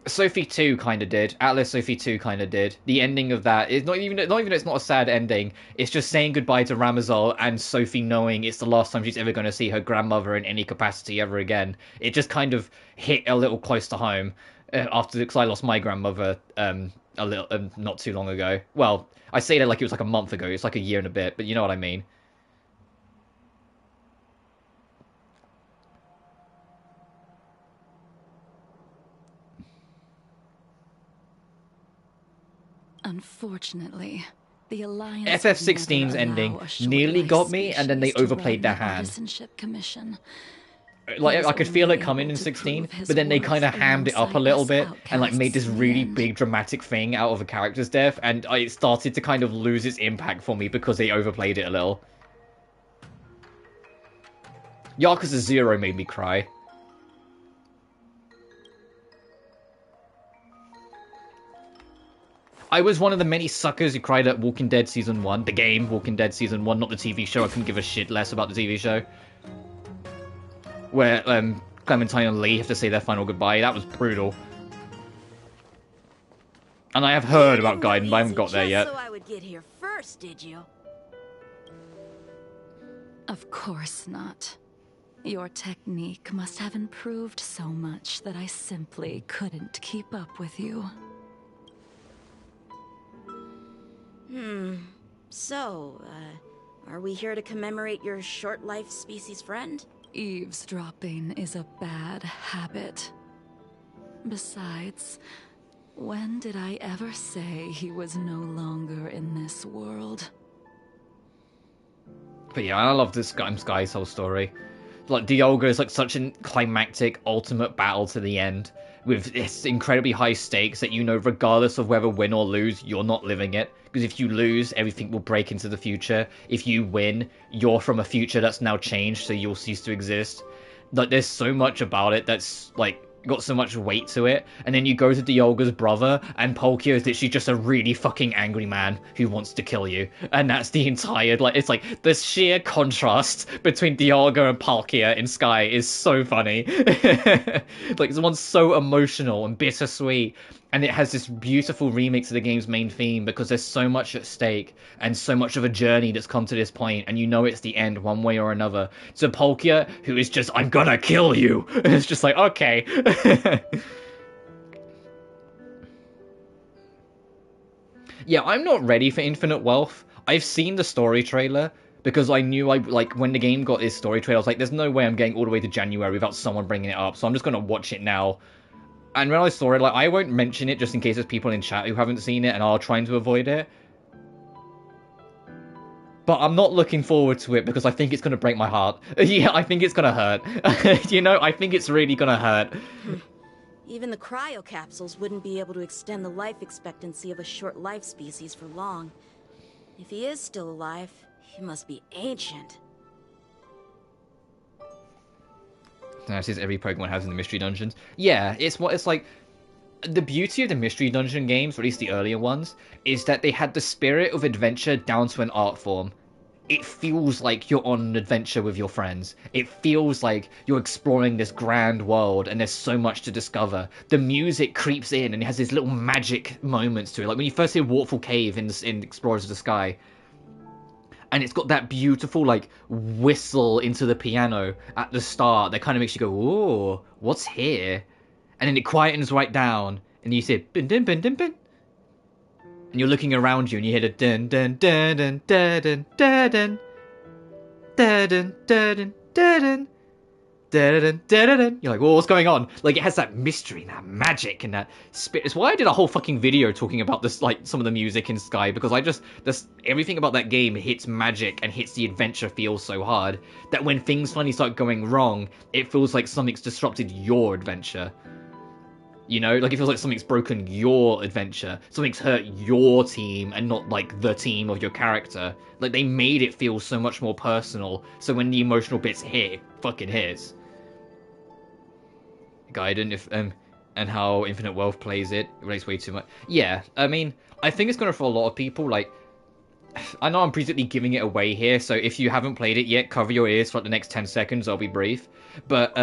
Sophie 2 kind of did. Atlas Sophie 2 kind of did. The ending of that is not even it's not a sad ending. It's just saying goodbye to Ramazal and Sophie knowing it's the last time she's ever going to see her grandmother in any capacity ever again. It just kind of hit a little close to home because I lost my grandmother a little not too long ago. Well, I say that like it was like a month ago. It's like a year and a bit, but you know what I mean. Unfortunately, the Alliance FF16's ending nearly got me, and then they overplayed their hand. Artisanship Commission. Like, I could feel it coming in 16, but then they kind of hammed it up a little bit and like made this really big dramatic thing out of a character's death, and it started to kind of lose its impact for me because they overplayed it a little. Yakuza 0 made me cry. I was one of the many suckers who cried at Walking Dead Season 1. The game, Walking Dead Season 1, not the TV show. I couldn't give a shit less about the TV show. Where Clementine and Lee have to say their final goodbye. That was brutal. And I have heard about Gaiden, but I haven't got there yet. So I would get here first, did you? Of course not. Your technique must have improved so much that I simply couldn't keep up with you. So, are we here to commemorate your short-life species friend? Eavesdropping is a bad habit. Besides, when did I ever say he was no longer in this world? But yeah, I love this Sky's whole story. Like, Dialga is like such a climactic, ultimate battle to the end, with its incredibly high stakes that you know, regardless of whether win or lose, you're not living it. Because if you lose, everything will break into the future. If you win, you're from a future that's now changed, so you'll cease to exist. Like, there's so much about it that's, like, got so much weight to it. And then you go to Dialga's brother, and Palkia is literally just a really fucking angry man who wants to kill you. And that's the entire, like, it's like, the sheer contrast between Dialga and Palkia in Sky is so funny. Like, the one's so emotional and bittersweet, and it has this beautiful remix of the game's main theme because there's so much at stake and so much of a journey that's come to this point, and you know it's the end one way or another. So Palkia, who is just, I'm gonna kill you, and it's just like, okay. Yeah, I'm not ready for Infinite Wealth. I've seen the story trailer because I knew when the game got its story trailer, I was like, there's no way I'm getting all the way to January without someone bringing it up, so I'm just gonna watch it now. And when I saw it, like, I won't mention it just in case there's people in chat who haven't seen it and are trying to avoid it. But I'm not looking forward to it because I think it's going to break my heart. Yeah, I think it's going to hurt. You know, I think it's really going to hurt. Even the cryocapsules wouldn't be able to extend the life expectancy of a short-life species for long. If he is still alive, he must be ancient. That's just every Pokemon has in the Mystery Dungeons. Yeah, it's like... The beauty of the Mystery Dungeon games, or at least the earlier ones, is that they had the spirit of adventure down to an art form. It feels like you're on an adventure with your friends. It feels like you're exploring this grand world and there's so much to discover. The music creeps in and it has these little magic moments to it. Like when you first hear Waterfall Cave in Explorers of the Sky, and it's got that beautiful like whistle into the piano at the start that kind of makes you go, "Ooh, what's here?" And then it quietens right down, and you say, "Bin din bin din bin," and you're looking around you, and you hear the dun dun dun dun dun dun dun dun dun dun dun dun. You're like, "Well, what's going on?" Like, it has that mystery and that magic and that spirit. It's why I did a whole fucking video talking about this, like some of the music in Sky, because everything about that game hits magic and hits the adventure feel so hard that when things finally start going wrong, it feels like something's disrupted your adventure. You know, like it feels like something's broken your adventure, something's hurt your team and not like the team of your character. Like they made it feel so much more personal, so when the emotional bits hit, it fucking hits. Gaiden, and how Infinite Wealth plays it relates way too much. Yeah, I mean, I think it's gonna for a lot of people. Like, I know I'm presently giving it away here, so if you haven't played it yet, cover your ears for like the next 10 seconds. I'll be brief, but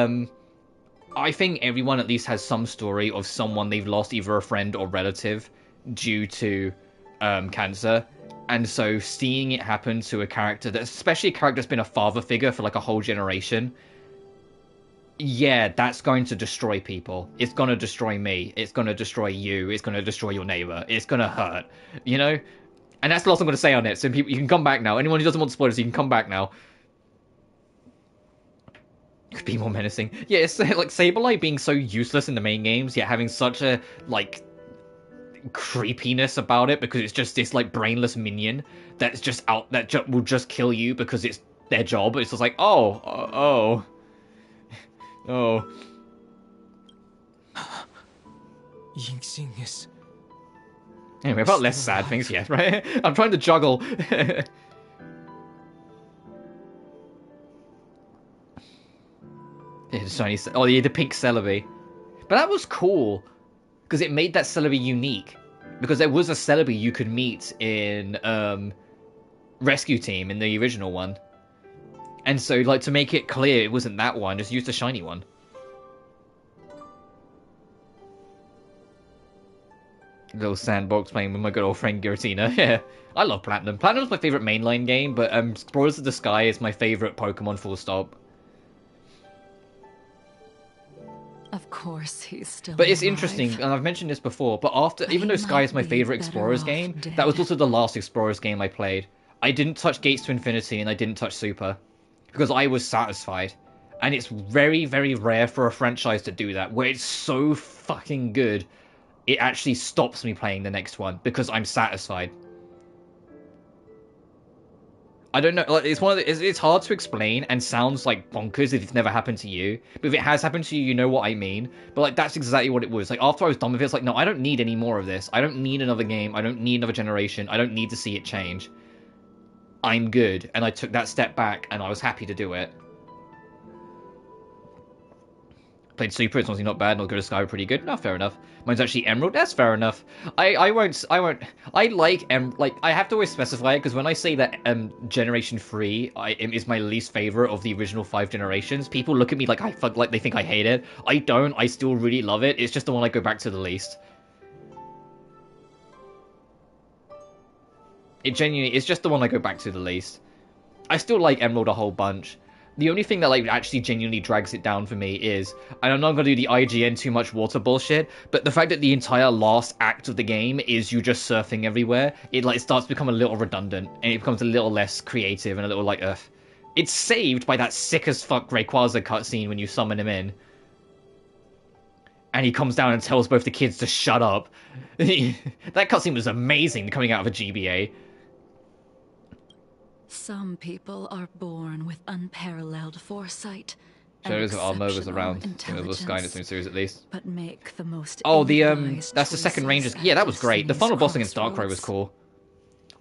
I think everyone at least has some story of someone they've lost, either a friend or relative, due to cancer. And so seeing it happen to a character, especially a character that's been a father figure for like a whole generation, yeah, that's going to destroy people. It's going to destroy me. It's going to destroy you. It's going to destroy your neighbor. It's going to hurt, you know? And that's the last I'm going to say on it. So people, you can come back now. Anyone who doesn't want spoilers, you can come back now. Could be more menacing. Yeah, it's like Sableye being so useless in the main games, yet having such a like creepiness about it because it's just this like brainless minion that's just out that will just kill you because it's their job. It's just like, oh. Yingxing is... Anyway, about less sad things, yeah, right? I'm trying to juggle. The shiny, the pink Celebi. But that was cool, because it made that Celebi unique. Because there was a Celebi you could meet in Rescue Team, in the original one. And so, like, to make it clear it wasn't that one, just use the shiny one. Little sandbox playing with my good old friend Giratina. Yeah, I love Platinum. Platinum's my favourite mainline game, but Explorers of the Sky is my favourite Pokemon full stop. Of course, he's still But it's alive. interesting, and I've mentioned this before, but even though Sky is my favourite Explorers game, that was also the last Explorers game I played. I didn't touch Gates to Infinity, and I didn't touch Super. Because I was satisfied. And it's very, very rare for a franchise to do that, where it's so fucking good, it actually stops me playing the next one, because I'm satisfied. I don't know, like, it's hard to explain and sounds like bonkers if it's never happened to you. But if it has happened to you, you know what I mean. But like, that's exactly what it was. Like, after I was done with it, it's like, no, I don't need any more of this. I don't need another game. I don't need another generation. I don't need to see it change. I'm good. And I took that step back, and I was happy to do it. Played Super, it's honestly not bad. Not good as Sky, pretty good. No, fair enough. Mine's actually Emerald. That's fair enough. I won't. I like I have to always specify it because when I say that Generation 3 is my least favorite of the original 5 generations, people look at me like they think I hate it. I don't. I still really love it. It's just the one I go back to the least. It's just the one I go back to the least. I still like Emerald a whole bunch. The only thing that like actually genuinely drags it down for me is, and I'm not going to do the IGN too much water bullshit, but the fact that the entire last act of the game is you just surfing everywhere, it like starts to become a little redundant, and it becomes a little less creative and a little like, It's saved by that sick as fuck Rayquaza cutscene when you summon him in. And he comes down and tells both the kids to shut up. That cutscene was amazing coming out of a GBA. Some people are born with unparalleled foresight. Shadows of Armor was around in the Skynet series at least. But make the most that's the second Rangers. Yeah, that was great. The final boss against Darkrai was cool.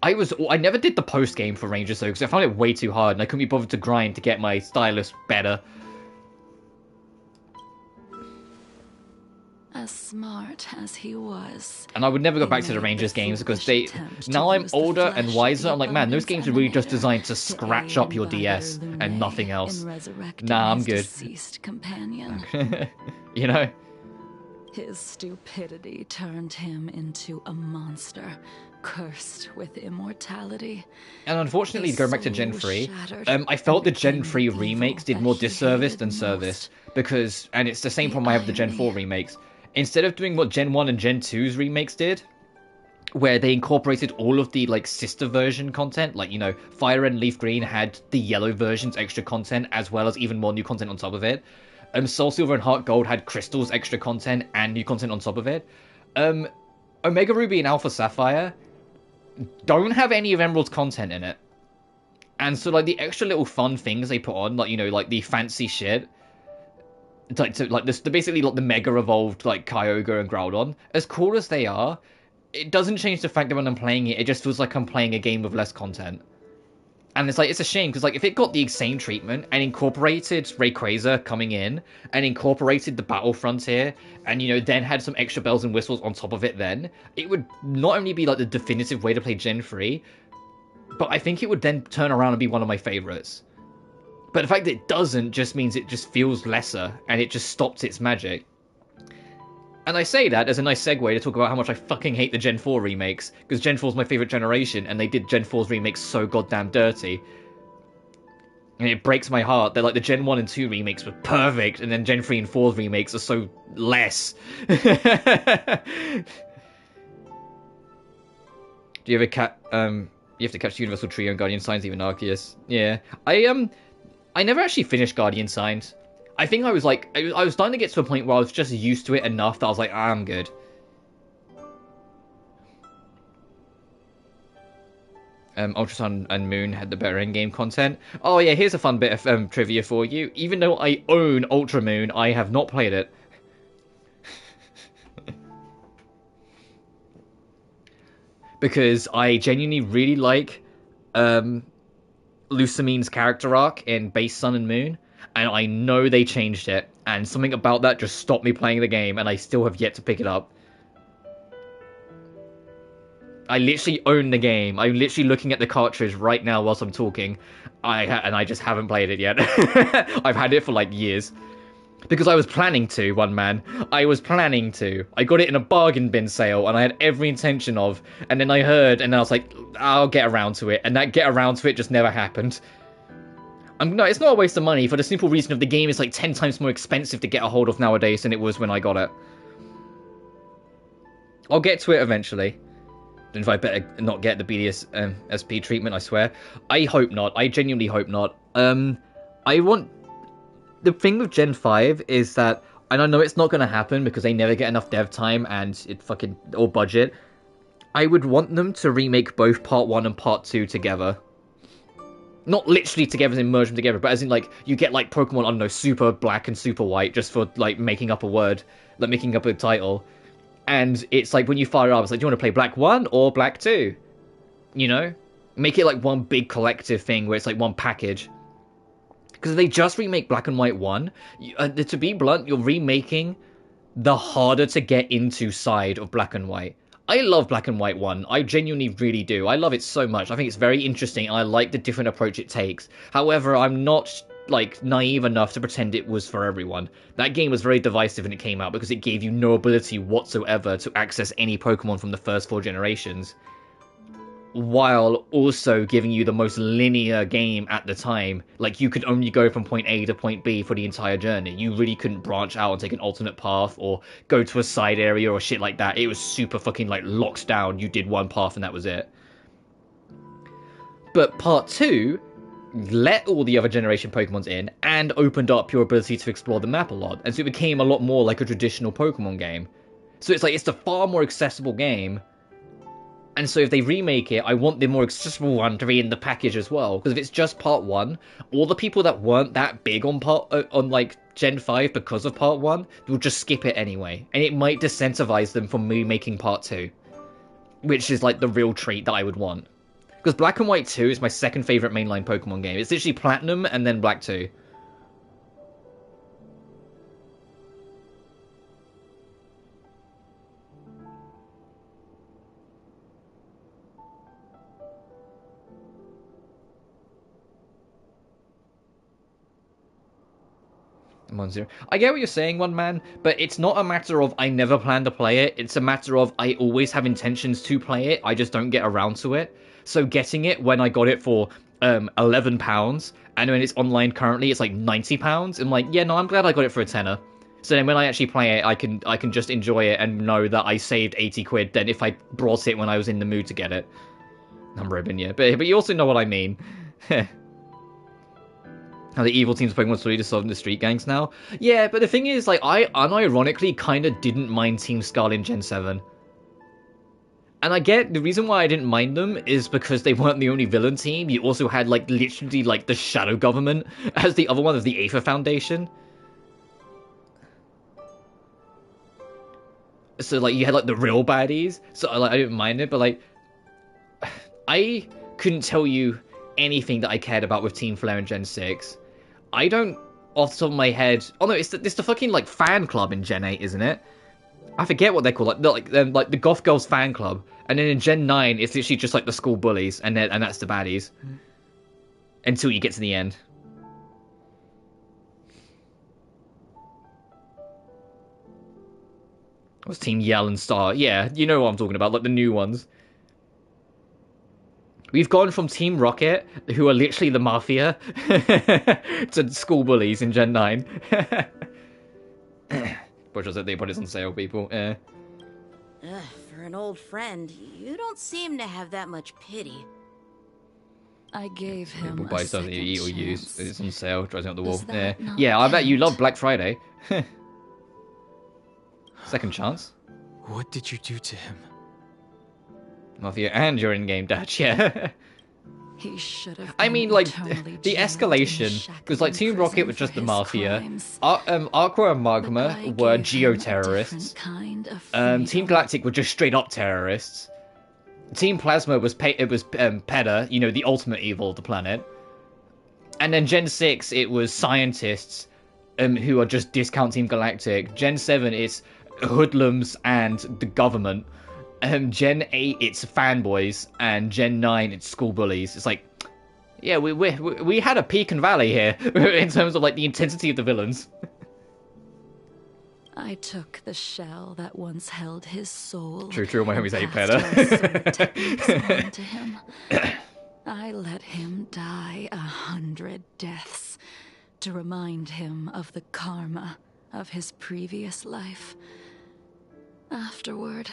I never did the post game for Rangers though because I found it way too hard and I couldn't be bothered to grind to get my stylus better. As smart as he was. And I would never go back to the Rangers games because now I'm older and wiser. I'm like, man, those games are really just designed to scratch up your DS and nothing else. Nah, I'm good. Companion. You know? His stupidity turned him into a monster, cursed with immortality. And unfortunately, His going back to soul Gen was 3, shattered I felt the and became Gen 3 the remakes evil did that more he disservice hated than most. service. Because, and it's the same The problem I have with the Gen 4 irony. remakes. Instead of doing what Gen 1 and Gen 2's remakes did, where they incorporated all of the like sister version content, like, you know, Fire Red and Leaf Green had the yellow version's extra content as well as even more new content on top of it. Soul Silver and Heart Gold had Crystal's extra content and new content on top of it. Omega Ruby and Alpha Sapphire don't have any of Emerald's content in it. And so like the extra little fun things they put on, like, you know, like the fancy shit, like this, basically like the mega evolved like Kyogre and Groudon, as cool as they are, it doesn't change the fact that when I'm playing it, it just feels like I'm playing a game with less content. And it's like, it's a shame, because like if it got the same treatment and incorporated Rayquaza coming in and incorporated the Battle Frontier and, you know, then had some extra bells and whistles on top of it, then it would not only be like the definitive way to play Gen 3, but I think it would then turn around and be one of my favorites. But the fact that it doesn't just means it just feels lesser and it just stops its magic. And I say that as a nice segue to talk about how much I fucking hate the Gen 4 remakes, because Gen 4 is my favourite generation, and they did Gen 4's remakes so goddamn dirty. And it breaks my heart that like the Gen 1 and 2 remakes were perfect, and then Gen 3 and 4's remakes are so less. Do you ever you have to catch the Universal Trio and Guardian Signs, even Arceus? Yeah. I never actually finished Guardian Signs. I think I was like, I was starting to get to a point where I was just used to it enough that I was like, I'm good. Ultrasun and Moon had the better in-game content. Oh yeah, here's a fun bit of trivia for you. Even though I own Ultra Moon, I have not played it. Because I genuinely really like Lucamine's character arc in Base Sun and Moon. And I know they changed it, and something about that just stopped me playing the game, and I still have yet to pick it up. I literally own the game. I'm literally looking at the cartridge right now whilst I'm talking, and I just haven't played it yet. I've had it for like years. Because I was planning to, one man. I was planning to. I got it in a bargain bin sale, and I had every intention of, and then I heard, and I was like, I'll get around to it, and that get around to it just never happened. No, it's not a waste of money for the simple reason of the game is like 10 times more expensive to get a hold of nowadays than it was when I got it. I'll get to it eventually. Then if I better not get the BDS SP treatment, I swear. I hope not. I genuinely hope not. I want... The thing with Gen 5 is that, and I know it's not going to happen because they never get enough dev time and it fucking... or budget. I would want them to remake both Part 1 and Part 2 together. Not literally together and merge them together, but as in, like, you get, like, Pokemon, I don't know, Super Black and Super White, just for, like, making up a word. Like, making up a title. And it's, like, when you fire it up, it's like, do you want to play Black 1 or Black 2? You know? Make it, like, one big collective thing where it's, like, one package. Because if they just remake Black and White 1, to be blunt, you're remaking the harder to get into side of Black and White. I love Black and White 1. I genuinely really do. I love it so much. I think it's very interesting, and I like the different approach it takes. However, I'm not, like, naive enough to pretend it was for everyone. That game was very divisive when it came out, because it gave you no ability whatsoever to access any Pokemon from the first 4 generations, while also giving you the most linear game at the time. Like, you could only go from point A to point B for the entire journey. You really couldn't branch out and take an alternate path or go to a side area or shit like that. It was super fucking, like, locked down. You did one path and that was it. But Part 2 let all the other generation Pokemons in and opened up your ability to explore the map a lot. And so it became a lot more like a traditional Pokemon game. So it's like, it's a far more accessible game. And so if they remake it, I want the more accessible one to be in the package as well. Because if it's just Part 1, all the people that weren't that big on like Gen 5 because of Part 1 will just skip it anyway. And it might disincentivize them from remaking Part 2. Which is like the real treat that I would want. Because Black and White 2 is my second favourite mainline Pokemon game. It's literally Platinum and then Black 2. I'm on 0. I get what you're saying, One Man, but it's not a matter of I never plan to play it. It's a matter of I always have intentions to play it. I just don't get around to it. So getting it when I got it for £11, and when it's online currently, it's like £90. I'm like, yeah, no, I'm glad I got it for a tenner. So then when I actually play it, I can just enjoy it and know that I saved 80 quid then if I brought it when I was in the mood to get it. I'm ribbing you, but you also know what I mean. How the evil teams Pokemon Sword are solving the street gangs now. Yeah, but the thing is, like, I unironically kind of didn't mind Team Skull in Gen 7. And I get the reason why I didn't mind them is because they weren't the only villain team. You also had, like, literally, like, the Shadow Government as the other one of the Aether Foundation. So, like, you had, like, the real baddies. So, like, I didn't mind it, but, like, I couldn't tell you anything that I cared about with Team Flare in Gen 6. I don't, off the top of my head... Oh, no, it's the fucking, like, fan club in Gen 8, isn't it? I forget what they're called. Like the Goth Girls fan club. And then in Gen 9, it's literally just, like, the school bullies. And that's the baddies. Until you get to the end. What's Team Yell and Star? Yeah, you know what I'm talking about. Like, the new ones. We've gone from Team Rocket, who are literally the Mafia, to school bullies in Gen 9. Which was that they put it on sale, people. For an old friend, you don't seem to have that much pity. I gave him People buy stuff that you eat or use. It's on sale, drives me up the wall. That Yeah, I bet you love Black Friday. Second chance. What did you do to him? Mafia and your in-game dash, yeah. He should have. I mean, like, the escalation, because, like, Team Rocket was just the Mafia. Aqua and Magma were geo-terrorists. Team Galactic were just straight-up terrorists. Team Plasma was Peda, you know, the ultimate evil of the planet. And then Gen 6, it was scientists who are just discount Team Galactic. Gen 7, it's hoodlums and the government. Gen 8, it's fanboys, and Gen 9, it's school bullies. It's like, yeah, we had a peak and valley here in terms of, like, the intensity of the villains. I took the shell that once held his soul. True, my homies ate to him. I let him die 100 deaths to remind him of the karma of his previous life. Afterward,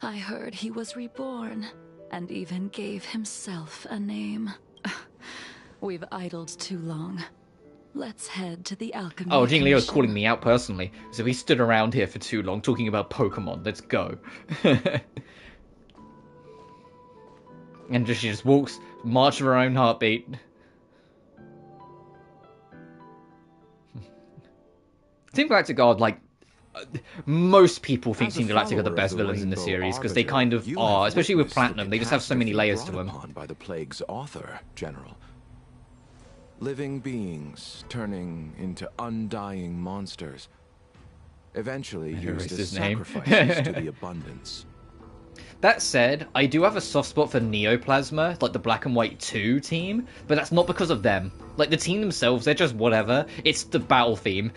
I heard he was reborn, and even gave himself a name. We've idled too long. Let's head to the alchemy. Oh, Jingliu's calling me out personally. So we stood around here for too long talking about Pokemon. Let's go. And she just walks, march of her own heartbeat. Team Galactic are, like, most people think Team Galactic are the best villains in the series because they kind of are, especially with Platinum. They just have so many layers to them. By the plague's author, General. Living beings turning into undying monsters, eventually used as sacrifices to the abundance. That said, I do have a soft spot for Neoplasma, like the Black and White 2 team, but that's not because of them. Like, the team themselves, they're just whatever. It's the battle theme.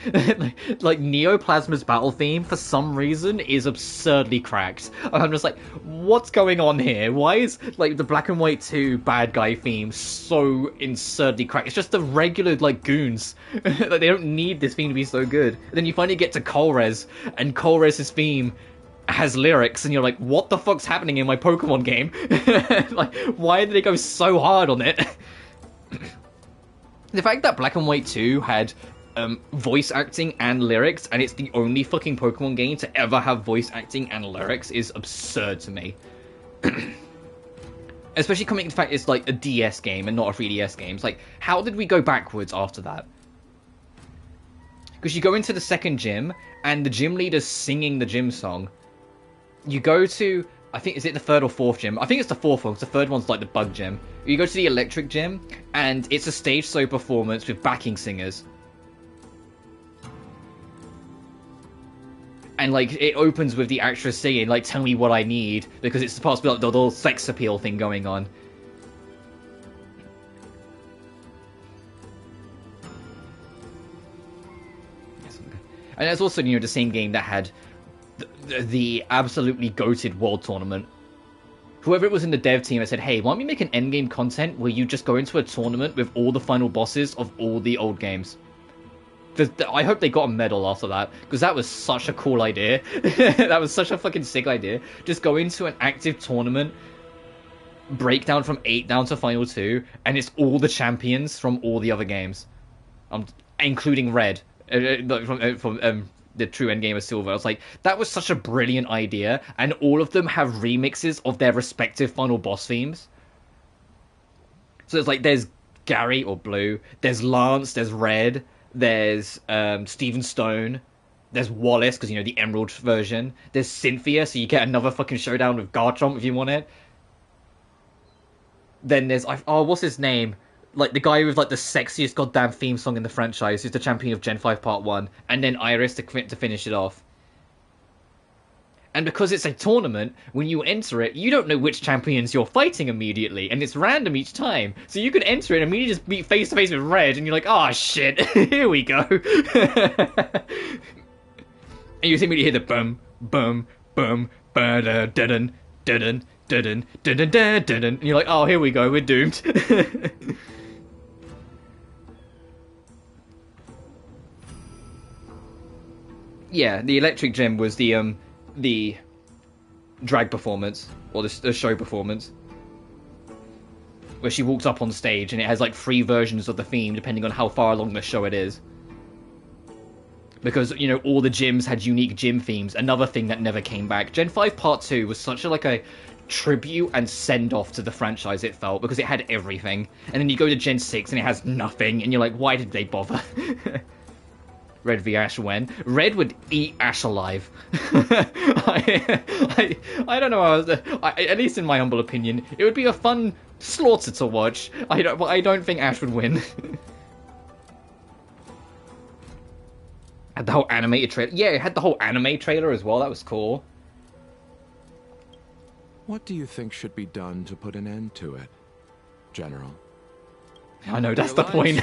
like, Neoplasma's battle theme, for some reason, is absurdly cracked. And I'm just like, what's going on here? Why is, like, the Black and White 2 bad guy theme so absurdly cracked? It's just the regular, like, goons. Like, they don't need this theme to be so good. And then you finally get to Colress, and Colress's theme has lyrics, and you're like, what the fuck's happening in my Pokemon game? Like, why did they go so hard on it? The fact that Black and White 2 had voice acting and lyrics, and it's the only fucking Pokemon game to ever have voice acting and lyrics, is absurd to me. Especially coming to the fact it's like a DS game and not a 3DS game. It's like, how did we go backwards after that? Because you go into the second gym, and the gym leader's singing the gym song. You go to, I think, is it the third or fourth gym? I think it's the fourth one, because the third one's like the bug gym. You go to the electric gym, and it's a stage show performance with backing singers. And, like, it opens with the actress singing, like, tell me what I need, because it's supposed to be like the little sex appeal thing going on. And it's also, you know, the same game that had the absolutely goated world tournament. Whoever it was in the dev team, I said, hey, why don't we make an endgame content where you just go into a tournament with all the final bosses of all the old games? I hope they got a medal after that, because that was such a cool idea. That was such a fucking sick idea. Just go into an active tournament, breakdown from 8 down to final 2, and it's all the champions from all the other games. Including Red, from the true endgame of Silver. I was like, that was such a brilliant idea, and all of them have remixes of their respective final boss themes. So it's like, there's Gary, or Blue, there's Lance, there's Red, there's Steven Stone, there's Wallace, because, you know, the Emerald version, there's Cynthia, so you get another fucking showdown with Garchomp if you want it. Then there's, what's his name? Like, the guy with, like, the sexiest goddamn theme song in the franchise, who's the champion of Gen 5 Part 1, and then Iris to finish it off. And because it's a tournament, when you enter it, you don't know which champions you're fighting immediately, and it's random each time. So you could enter it and immediately just meet face to face with Red, and you're like, oh shit, here we go. And you immediately hear the bum, bum, bum, ba-da-da-dun, dun, dun, dun, dun, dun, dun, and you're like, oh, here we go, we're doomed. Yeah, the Electric Gem was the drag performance, or the show performance, where she walks up on stage and it has like 3 versions of the theme depending on how far along the show it is. Because, you know, all the gyms had unique gym themes, another thing that never came back. Gen 5 Part 2 was such a tribute and send-off to the franchise, it felt, because it had everything. And then you go to Gen 6 and it has nothing, and you're like, why did they bother? Red v Ash when? Red would eat Ash alive. I don't know, at least in my humble opinion, it would be a fun slaughter to watch. I don't think Ash would win. Had the whole animated trailer. Yeah, it had the whole anime trailer as well, that was cool. What do you think should be done to put an end to it, General? I know, that's the point.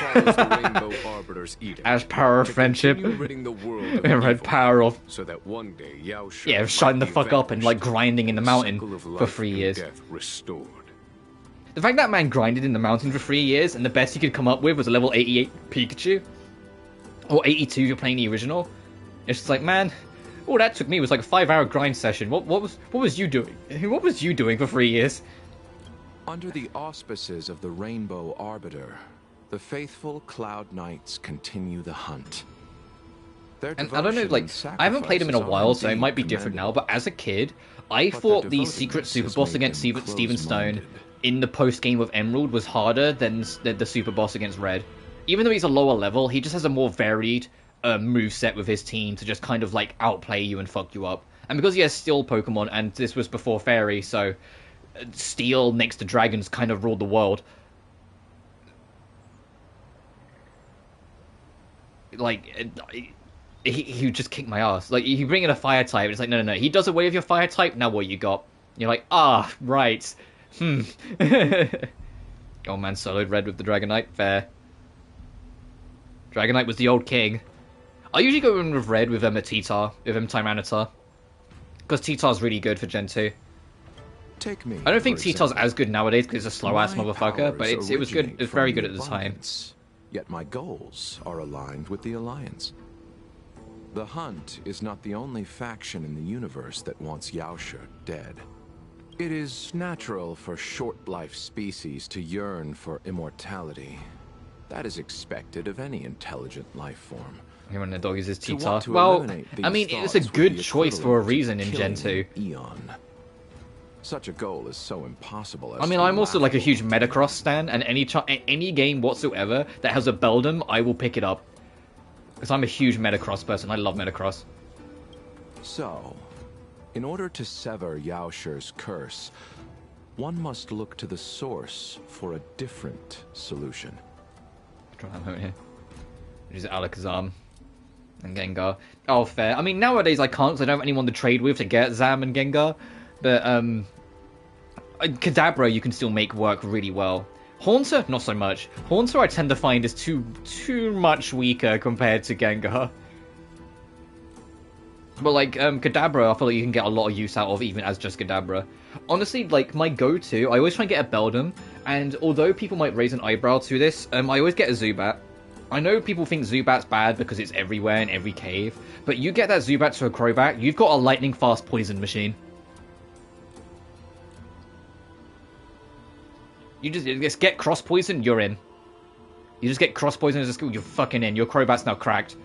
As power of friendship, red power of... So that one day, yeah, shutting the fuck up and, like, grinding in the mountain for 3 years. The fact that man grinded in the mountain for 3 years, and the best he could come up with was a level 88 Pikachu, or 82 if you're playing the original, it's just like, man, all that took me was like a 5-hour grind session. What was you doing? What was you doing for 3 years? Under the auspices of the Rainbow Arbiter, the faithful Cloud Knights continue the hunt. And I don't know, like, I haven't played him in a while, so it might be different now, but as a kid, I thought the secret super boss against Steven Stone in the post-game of Emerald was harder than the super boss against Red. Even though he's a lower level, he just has a more varied moveset with his team to just kind of, like, outplay you and fuck you up. And because he has Steel Pokemon, and this was before Fairy, so Steel next to Dragons kind of ruled the world. Like, he would just kick my ass. Like, you bring in a Fire type, it's like, no, he does away with your Fire type, now what you got? You're like, ah, right. Oh man, soloed Red with the Dragonite, fair. Dragonite was the old king. I usually go in with Red with a Titar, with Tyranitar. Because Titar's really good for Gen 2. Take me, I don't think Titar's as good nowadays because it's a slow-ass motherfucker, but it was good. It was very good at the time. Yet my goals are aligned with the Alliance. The Hunt is not the only faction in the universe that wants Yaoshe dead. It is natural for short-life species to yearn for immortality. That is expected of any intelligent life form. Him and the dog uses Titar. Well, I mean, it's a good choice for a reason in Gen 2. Eon. Such a goal is so impossible. I mean, I'm also like a huge Metacross stan, and any game whatsoever that has a Beldum, I will pick it up. Because I'm a huge Metacross person. I love Metacross. So, in order to sever Yaoshe's curse, one must look to the source for a different solution. Try that moment here. Which is Alakazam and Gengar. Oh, fair. I mean, nowadays I can't because I don't have anyone to trade with to get Zam and Gengar. But, Kadabra you can still make work really well. Haunter, not so much. Haunter I tend to find is too much weaker compared to Gengar. But like Kadabra, I feel like you can get a lot of use out of even as just Kadabra. Honestly, like my go-to, I always try and get a Beldum, and although people might raise an eyebrow to this, I always get a Zubat. I know people think Zubat's bad because it's everywhere in every cave, but you get that Zubat to a Crobat, you've got a lightning-fast poison machine. You just get cross poison, you're in. You just get cross poison as a skill, you're fucking in. Your Crobat's now cracked.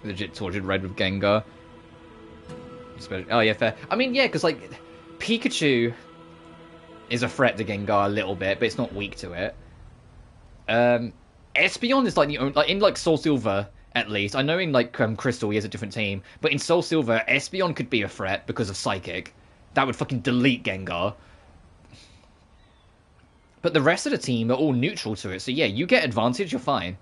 Legit tortured red with Gengar. Oh yeah, fair. I mean, yeah, because like Pikachu is a threat to Gengar a little bit, but it's not weak to it. Espeon is like the only, like in like Soul Silver at least. I know in like Crystal he has a different team, but in Soul Silver Espeon could be a threat because of Psychic. That would fucking delete Gengar. But the rest of the team are all neutral to it, so yeah, you get advantage, you're fine.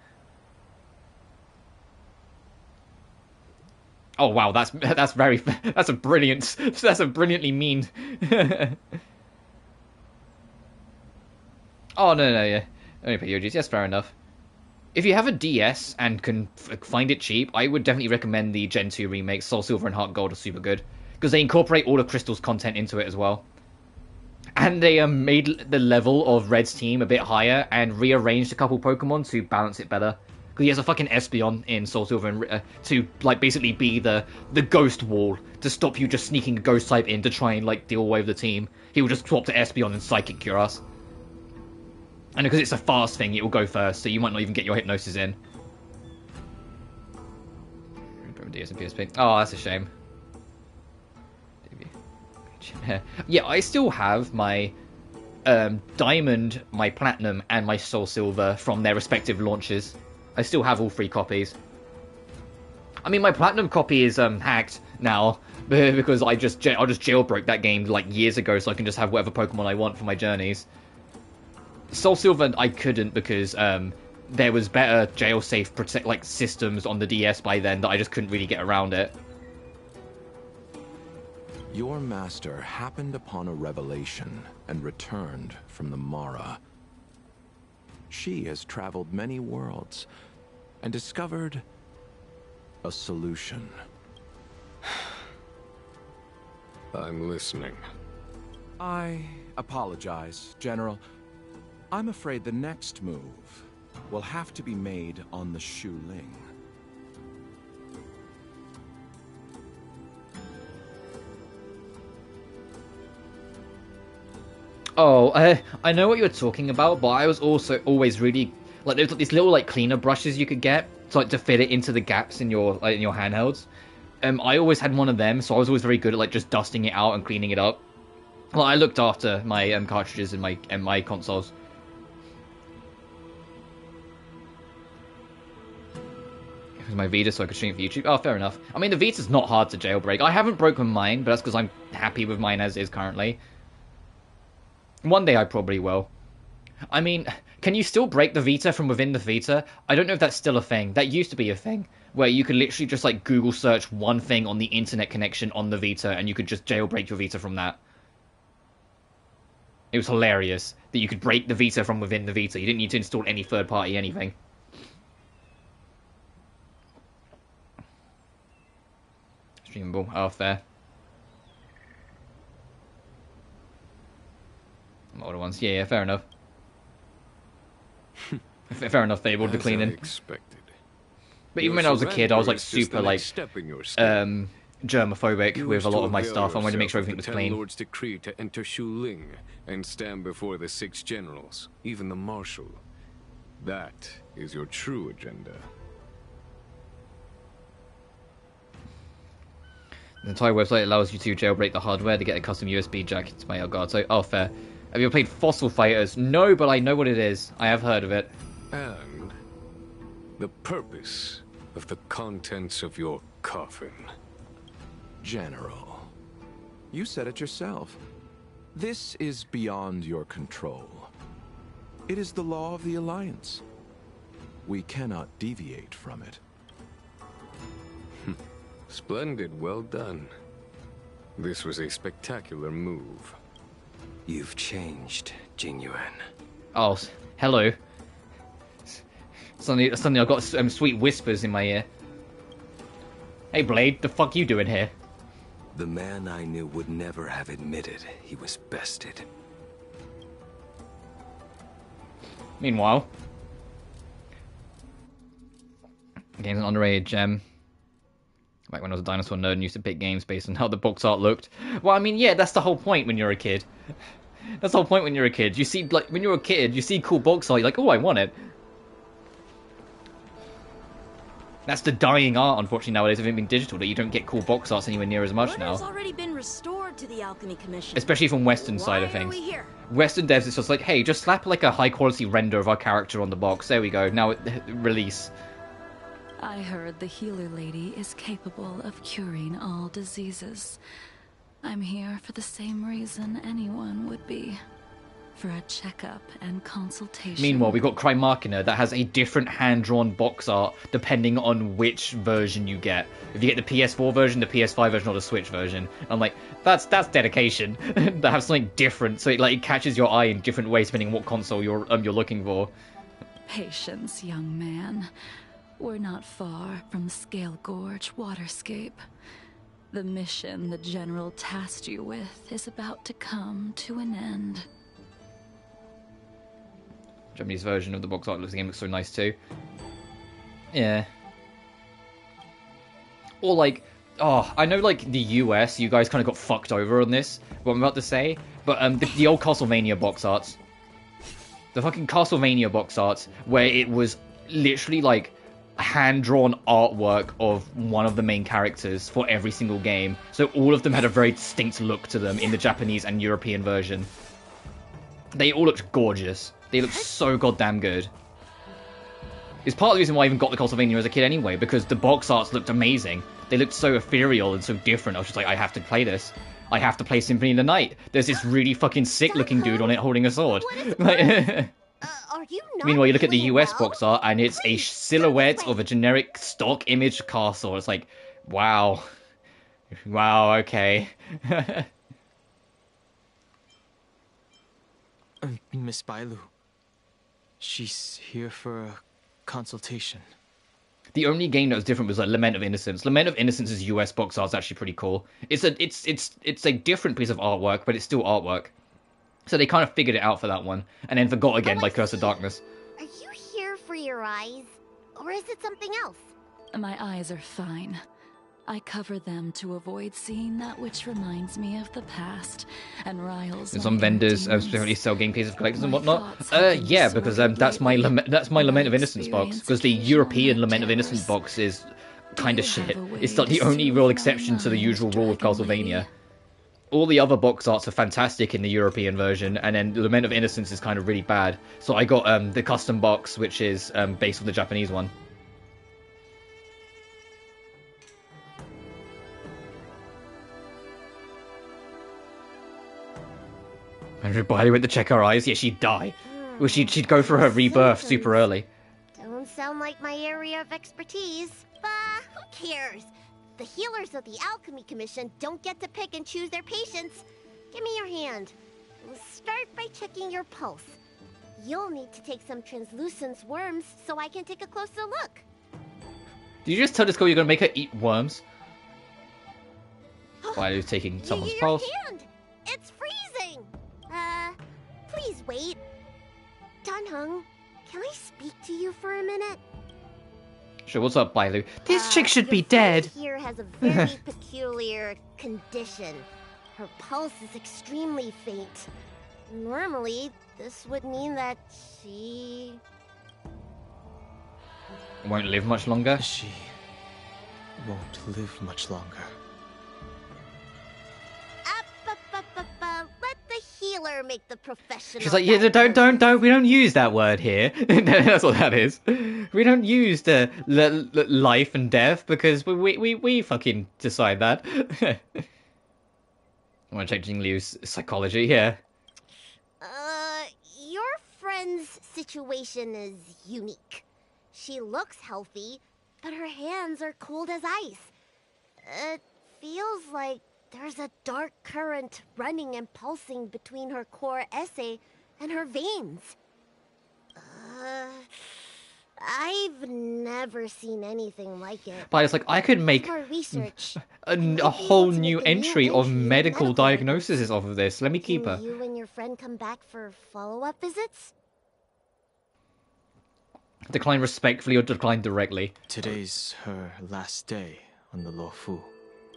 Oh wow, that's a brilliantly mean. Oh no, yeah, only pay UGs. Yes, fair enough. If you have a DS and can find it cheap, I would definitely recommend the Gen 2 remakes. Soul Silver and Heart Gold are super good because they incorporate all of Crystal's content into it as well. And they made the level of Red's team a bit higher and rearranged a couple Pokemon to balance it better. Because he has a fucking Espeon in Soul Silver and, to like basically be the ghost wall to stop you just sneaking a ghost type in to try and like deal away with the team. He will just swap to Espeon and Psychic Cure us. And because it's a fast thing, it will go first, so you might not even get your Hypnosis in. DS and PSP. Oh, that's a shame. Yeah, I still have my Diamond, my Platinum, and my Soul Silver from their respective launches. I still have all 3 copies. I mean, my Platinum copy is hacked now because I'll just jailbroke that game like years ago, so I can just have whatever Pokemon I want for my journeys. Soul Silver I couldn't because there was better jail-safe systems on the DS by then that I just couldn't really get around it. Your master happened upon a revelation and returned from the Mara. She has traveled many worlds and discovered a solution. I'm listening. I apologize, General. I'm afraid the next move will have to be made on the Shu Ling. Oh, I know what you're talking about, but I was also always really like there's these little like cleaner brushes you could get to fit it into the gaps in your handhelds. I always had one of them, so I was always very good at like just dusting it out and cleaning it up. Well, I looked after my cartridges in my consoles. It was my Vita, so I could stream for YouTube. Oh, fair enough. I mean, the Vita's not hard to jailbreak. I haven't broken mine, but that's because I'm happy with mine as is currently. One day I probably will. I mean, can you still break the Vita from within the Vita? I don't know if that's still a thing. That used to be a thing, where you could literally just like Google search one thing on the internet connection on the Vita, and you could just jailbreak your Vita from that. It was hilarious that you could break the Vita from within the Vita. You didn't need to install any third-party anything. Streamable. Oh, fair. Older ones. Yeah, fair enough. Fair enough, they able to clean in. Expected. But even when I was a kid, I was like super like germophobic with a lot of my stuff. I wanted to make sure everything was clean. Lord's decree to enter Shu Ling and stand before the 6 generals, even the marshal. That is your true agenda. The entire website allows you to jailbreak the hardware to get a custom USB jack into my Elgato. So, oh, fair. Have you ever played Fossil Fighters? No, but I know what it is. I have heard of it. And the purpose of the contents of your coffin. General, you said it yourself. This is beyond your control. It is the law of the Alliance. We cannot deviate from it. Splendid, well done. This was a spectacular move. You've changed, Jingliu. Oh, hello. Suddenly I've got sweet whispers in my ear. Hey, Blade, the fuck you doing here? The man I knew would never have admitted he was bested. Meanwhile, game's an underrated gem. Back when I was a dinosaur nerd and used to pick games based on how the box art looked. Well, I mean, yeah, that's the whole point when you're a kid. That's the whole point when you're a kid. You see, like, when you're a kid, you see cool box art, you're like, oh, I want it. That's the dying art, unfortunately, nowadays, of it being digital, that you don't get cool box arts anywhere near as much now. Order's already been restored to the Alchemy Commission. Especially from Western side of things. Why are we here? Western devs, it's just like, hey, just slap like a high-quality render of our character on the box. There we go. Now, release. I heard the healer lady is capable of curing all diseases. I'm here for the same reason anyone would be. For a checkup and consultation. Meanwhile, we've got Cry Machina that has a different hand-drawn box art depending on which version you get. If you get the PS4 version, the PS5 version, or the Switch version. I'm like, that's dedication. To have something different, so it catches your eye in different ways depending on what console you're looking for. Patience, young man. We're not far from Scale Gorge Waterscape. The mission the General tasked you with is about to come to an end. Japanese version of the box art looks so nice too. Yeah. Or like, oh, I know like the US, you guys kind of got fucked over on this, what I'm about to say, but the old Castlevania box arts, the fucking Castlevania box arts, where it was literally like hand-drawn artwork of one of the main characters for every single game, so all of them had a very distinct look to them in the Japanese and European version. They all looked gorgeous. They look so goddamn good. It's part of the reason why I even got the Castlevania as a kid anyway, because the box arts looked amazing. They looked so ethereal and so different. I was just like, I have to play this. I have to play Symphony of the Night. There's this really fucking sick-looking dude on it holding a sword. Are you not Meanwhile, you look at the US well? box art, and it's a silhouette of a generic stock image castle. It's like, wow. Wow, okay. Miss Bailu. She's here for a consultation. The only game that was different was like Lament of Innocence. Lament of Innocence's US box art's actually pretty cool. It's a different piece of artwork, but it's still artwork. So they kind of figured it out for that one, and then forgot again by Curse of Darkness. Are you here for your eyes? Or is it something else? My eyes are fine. I cover them to avoid seeing that which reminds me of the past and riles. And some vendors specifically sell game cases of collectors and whatnot. Yeah, because that's my Lament of Innocence box. Because the European Lament of Innocence box is kind of shit. It's like the only real exception to the usual rule of Castlevania. All the other box arts are fantastic in the European version, and then Lament of Innocence is kind of really bad. So I got the custom box, which is based on the Japanese one. Everybody went to check her eyes. Yeah, she'd die. Well, she'd go for her rebirth super early. Don't sound like my area of expertise. Who cares? The healers of the Alchemy Commission don't get to pick and choose their patients. Give me your hand. We'll start by checking your pulse. You'll need to take some translucence worms so I can take a closer look. Did you just tell this girl you're gonna make her eat worms? While you're taking someone's Your pulse? hand! It's freezing! Please wait. Dunhung, can I speak to you for a minute? Sure, what's up, Bailu? This chick should your be friend dead! Here has a very peculiar condition. Her pulse is extremely faint. Normally, this would mean that she... Won't live much longer? She won't live much longer. Let the healer make the professional. She's like, yeah, don't, we don't use that word here. That's what that is. We don't use the life and death because we fucking decide that. I want to check Jingliu's psychology, yeah. Your friend's situation is unique. She looks healthy, but her hands are cold as ice. It feels like there's a dark current running and pulsing between her core esse and her veins. I've never seen anything like it. But it's like, I could make More research. a whole new entry of medical diagnoses off of this. Let me keep her. Can you and your friend come back for follow-up visits? Decline respectfully or decline directly. Today's her last day on the Luofu.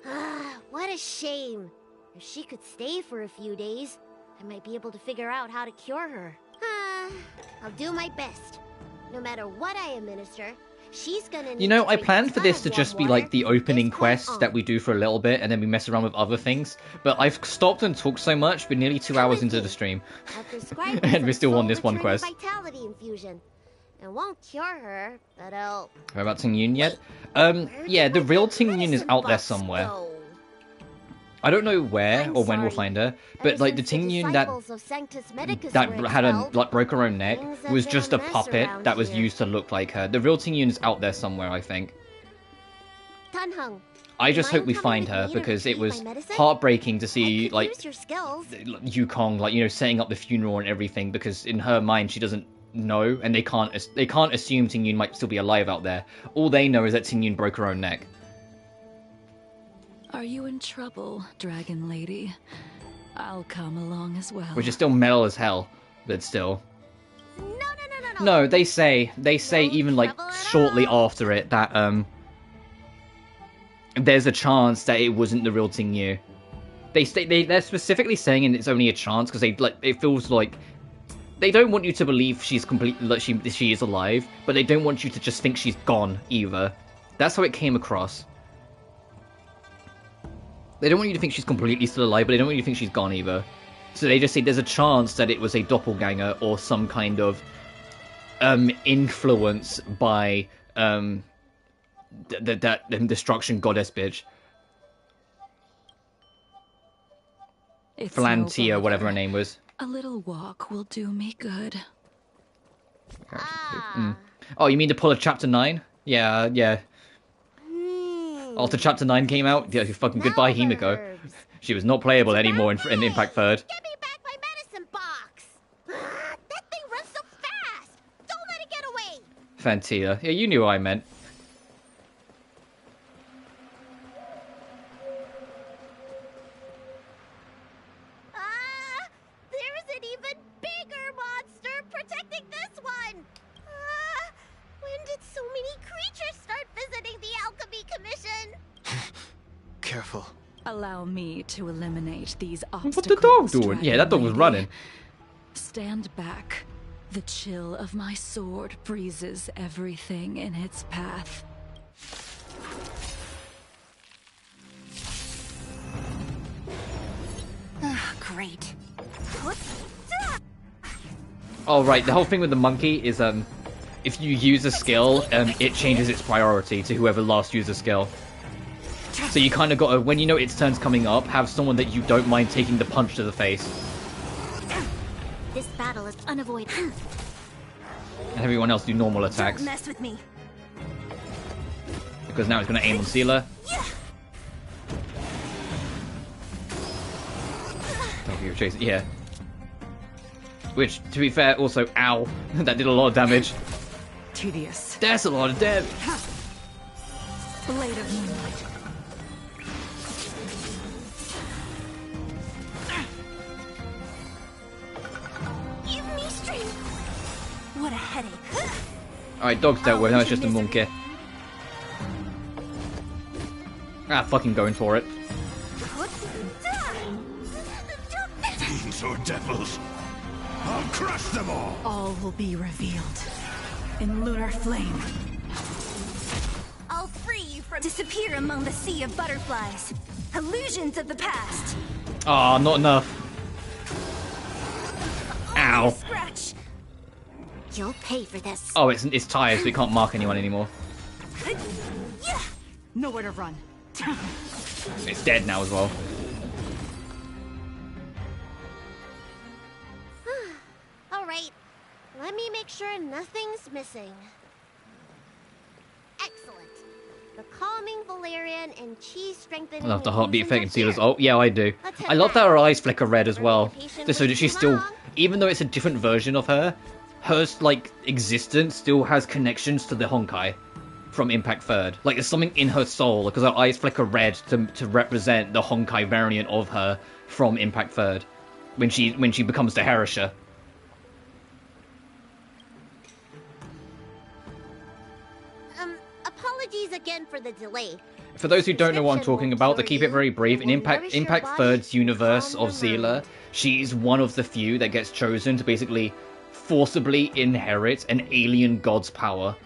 Ah, what a shame. If she could stay for a few days, I might be able to figure out how to cure her. I'll do my best. No matter what I administer, she's gonna need You know, to I drink planned a for ton this of to warm just be water like the opening this quest point that we do for a little bit, and then we mess around with other things. But I've stopped and talked so much, we're nearly 2 hours into the stream. I'll prescribe And we're still some on this one soul-returning quest. Vitality infusion. It won't cure her, but it'll... We're about Ting Yun yet? Yeah, the real Ting Yun is out there somewhere. I don't know where or when we'll find her, but like the Ting Yun that had a like broke her own neck was just a puppet that was used to look like her. The real Ting Yun is out there somewhere, I think. I just hope we find her because it was heartbreaking to see like Yukong, like, you know, setting up the funeral and everything, because in her mind she doesn't know, and they can't assume Ting Yun might still be alive out there. All they know is that Ting Yun broke her own neck. Are you in trouble, Dragon Lady? I'll come along as well. Which is still metal as hell, but still. No, they say even like shortly after it that there's a chance that it wasn't the real Ting Yun. They're specifically saying it's only a chance because it feels like they don't want you to believe she's completely like she is alive, but they don't want you to just think she's gone either. That's how it came across. They don't want you to think she's completely still alive, but they don't want you to think she's gone either. So they just say there's a chance that it was a doppelganger or some kind of influence by that destruction goddess bitch. Flantia, whatever her name was. A little walk will do me good. Oh, you mean to pull a chapter 9? Yeah. After chapter 9 came out, yeah, fucking goodbye Himiko. She was not playable anymore in Impact 3rd. Give me back my medicine box! That thing runs so fast! Don't let it get away! Fantia. Yeah, you knew what I meant. There's an even bigger monster protecting this one! When did so many creatures start visiting the Alchemy Commission? Careful. Allow me to eliminate these obstacles. What's the dog doing? Yeah, that dog was running. Stand back. The chill of my sword freezes everything in its path. Great. Oh, right, the whole thing with the monkey is, if you use a skill, it changes its priority to whoever last used the skill. So you kind of got to, when you know its turn's coming up, have someone that you don't mind taking the punch to the face. This battle is unavoidable. And everyone else do normal attacks. Don't mess with me. Because now it's going to aim on Sealer. Tokyo Chase, yeah. Which, to be fair, also, ow, that did a lot of damage. Tedious. That's a lot of damage. Blade of Moonlight. Give me strength. What a headache. Alright, dog's dealt with, now it's just a monkey. Ah, fucking going for it. Fiends or devils, I'll crush them all! All will be revealed in lunar flame. I'll free you from disappear among the sea of butterflies. Illusions of the past. Ah, not enough. Ow. Scratch. You'll pay for this. Oh, it's tired, so we can't mark anyone anymore. Nowhere to run. It's dead now as well. All right. Let me make sure nothing's missing. Excellent. The calming valerian and chi strengthening. I love the heartbeat effect and infusions Sealer's ult. Yeah, I do. I love that her eyes flicker red as well. Just so that she's still, even though it's a different version of her, her like existence still has connections to the Honkai from Impact Third. Like there's something in her soul because her eyes flicker red to represent the Honkai variant of her from Impact Third when she becomes the Herisher. Apologies again for the delay. For those who don't know what I'm talking about, to keep it very brief, in Impact Third's universe of Zila, she's one of the few that gets chosen to basically forcibly inherit an alien god's power.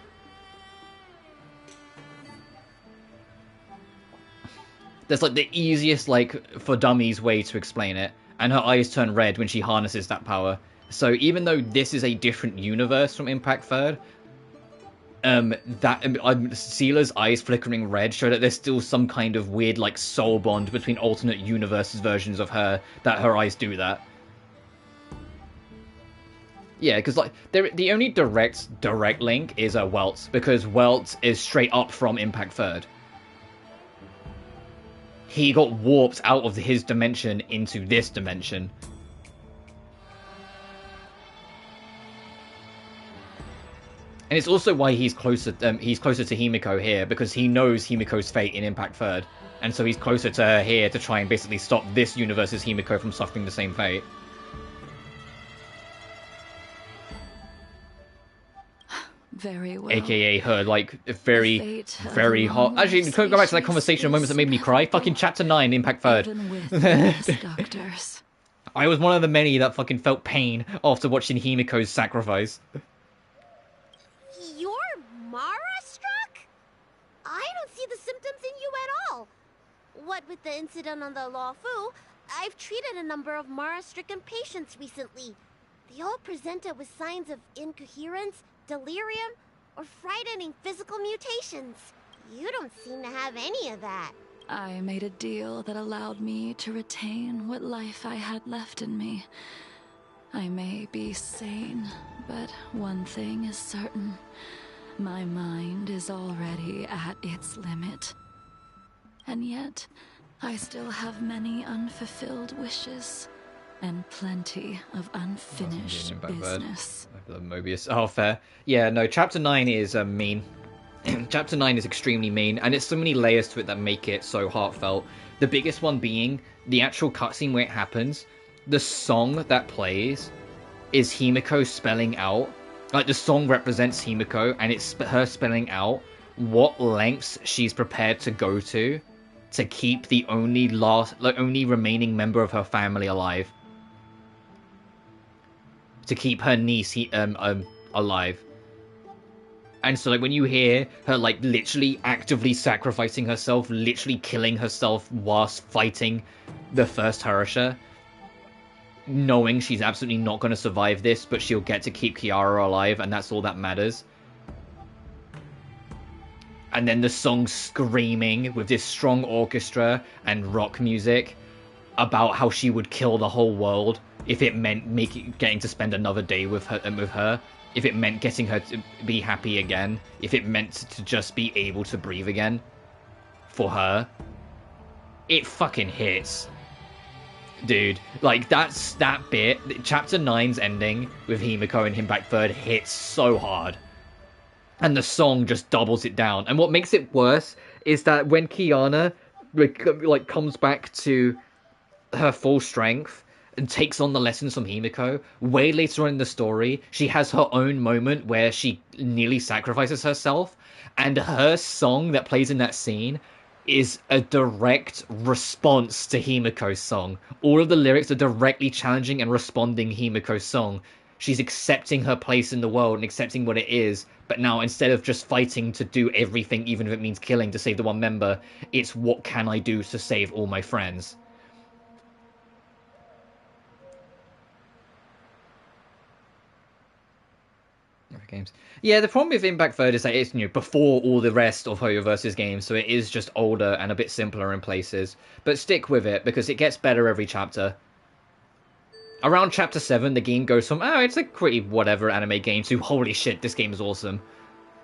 That's like the easiest, like, for dummies way to explain it, and her eyes turn red when she harnesses that power. So even though this is a different universe from Impact Third, Zila's eyes flickering red show that there's still some kind of weird, like, soul bond between alternate universes versions of her, that her eyes do that. Yeah, because, like, the only direct link is Welt, because Welt is straight up from Impact Third. He got warped out of his dimension into this dimension. And it's also why he's closer to Himiko here, because he knows Himiko's fate in Impact Third. And so he's closer to her here to try and basically stop this universe's Himiko from suffering the same fate. Very well. AKA her, like, very hot... Actually, can we go back to that conversation of moments that made me cry? Fucking Chapter 9, Impact Third. Even with the best doctors. I was one of the many that fucking felt pain after watching Himiko's sacrifice. Mara-struck? I don't see the symptoms in you at all. What with the incident on the Luofu, I've treated a number of Mara-stricken patients recently. They all presented with signs of incoherence, delirium, or frightening physical mutations. You don't seem to have any of that. I made a deal that allowed me to retain what life I had left in me. I may be sane, but one thing is certain. My mind is already at its limit. And yet, I still have many unfulfilled wishes, and plenty of unfinished business. The Mobius. Oh, fair. Yeah, no, Chapter 9 is mean. Chapter 9 is extremely mean, and it's so many layers to it that make it so heartfelt. The biggest one being the actual cutscene where it happens. The song that plays is Himiko spelling out. Like, the song represents Himiko, and it's her spelling out what lengths she's prepared to go to keep the only remaining member of her family alive. To keep her niece alive. And so, like, when you hear her, like, literally actively sacrificing herself, literally killing herself whilst fighting the first Herisher, knowing she's absolutely not going to survive this, but she'll get to keep Kiara alive, and that's all that matters. And then the song screaming with this strong orchestra and rock music about how she would kill the whole world if it meant getting to spend another day with her, if it meant getting her to be happy again, if it meant to just be able to breathe again for her. It fucking hits. Dude, like, that bit, Chapter 9's ending with Himiko and him back third hits so hard. And the song just doubles it down. And what makes it worse is that when Kiana, like, comes back to her full strength and takes on the lessons from Himiko, way later on in the story, she has her own moment where she nearly sacrifices herself. And her song that plays in that scene is a direct response to Himiko's song. All of the lyrics are directly challenging and responding Himiko's song. She's accepting her place in the world and accepting what it is, but now instead of just fighting to do everything, even if it means killing to save the one member, it's what can I do to save all my friends. Games. Yeah, the problem with Impact Third is that it's, before all the rest of Hoyo vs. games, so it is just older and a bit simpler in places. But stick with it, because it gets better every chapter. Around Chapter 7, the game goes from, oh, it's a pretty whatever anime game, to, holy shit, this game is awesome.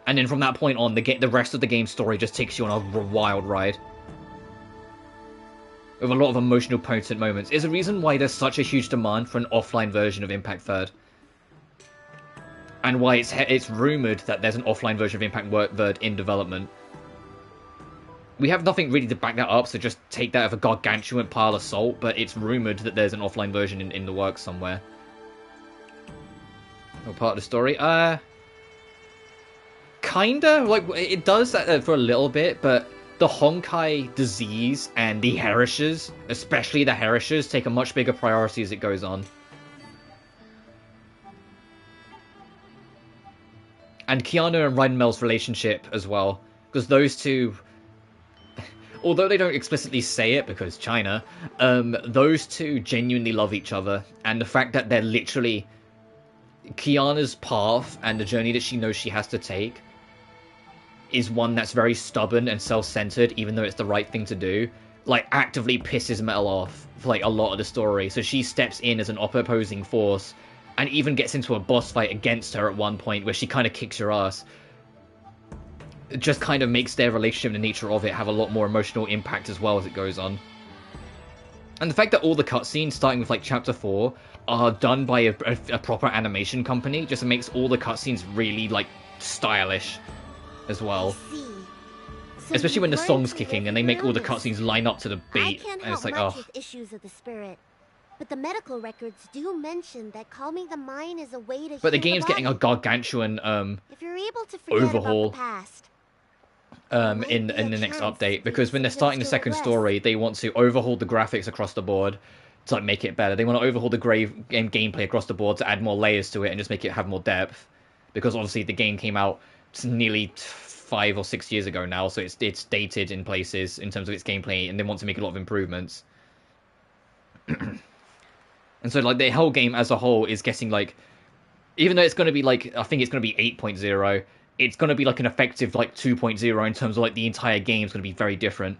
And then from that point on, the rest of the game's story just takes you on a wild ride. With a lot of emotional, potent moments. It's a reason why there's such a huge demand for an offline version of Impact Third. and why it's rumored that there's an offline version of Impact Verd in development. We have nothing really to back that up, so just take that as a gargantuan pile of salt, but it's rumored that there's an offline version in the works somewhere. Or part of the story? Kinda. Like, it does that for a little bit, but the Honkai disease and the Herishers, especially the Herishers, take a much bigger priority as it goes on. And Keanu and Reinmel's relationship as well, because those two, although they don't explicitly say it because China, those two genuinely love each other, and the fact that they're literally Kiana's path and the journey that she knows she has to take is one that's very stubborn and self-centered, even though it's the right thing to do, like actively pisses Metal off for like a lot of the story. So she steps in as an opposing force and even gets into a boss fight against her at one point where she kind of kicks her ass. It just kind of makes their relationship and the nature of it have a lot more emotional impact as well as it goes on. And the fact that all the cutscenes, starting with like chapter 4, are done by a proper animation company just makes all the cutscenes really like stylish as well. Especially when the song's kicking and they make all the cutscenes line up to the beat, and it's like, oh. With issues of the spirit, but the medical records do mention that calming the mind is a way to. But the game's getting a gargantuan if you're able to forget overhaul about the past, in the next update, because when they're starting the second story, they want to overhaul the graphics across the board to like make it better. They want to overhaul the game gameplay across the board to add more layers to it and just make it have more depth, because obviously the game came out nearly 5 or 6 years ago now, so it's dated in places in terms of its gameplay, and they want to make a lot of improvements. And so like the whole game as a whole is getting like, even though it's going to be like, I think it's going to be 8.0, it's going to be like an effective like 2.0 in terms of like the entire game is going to be very different.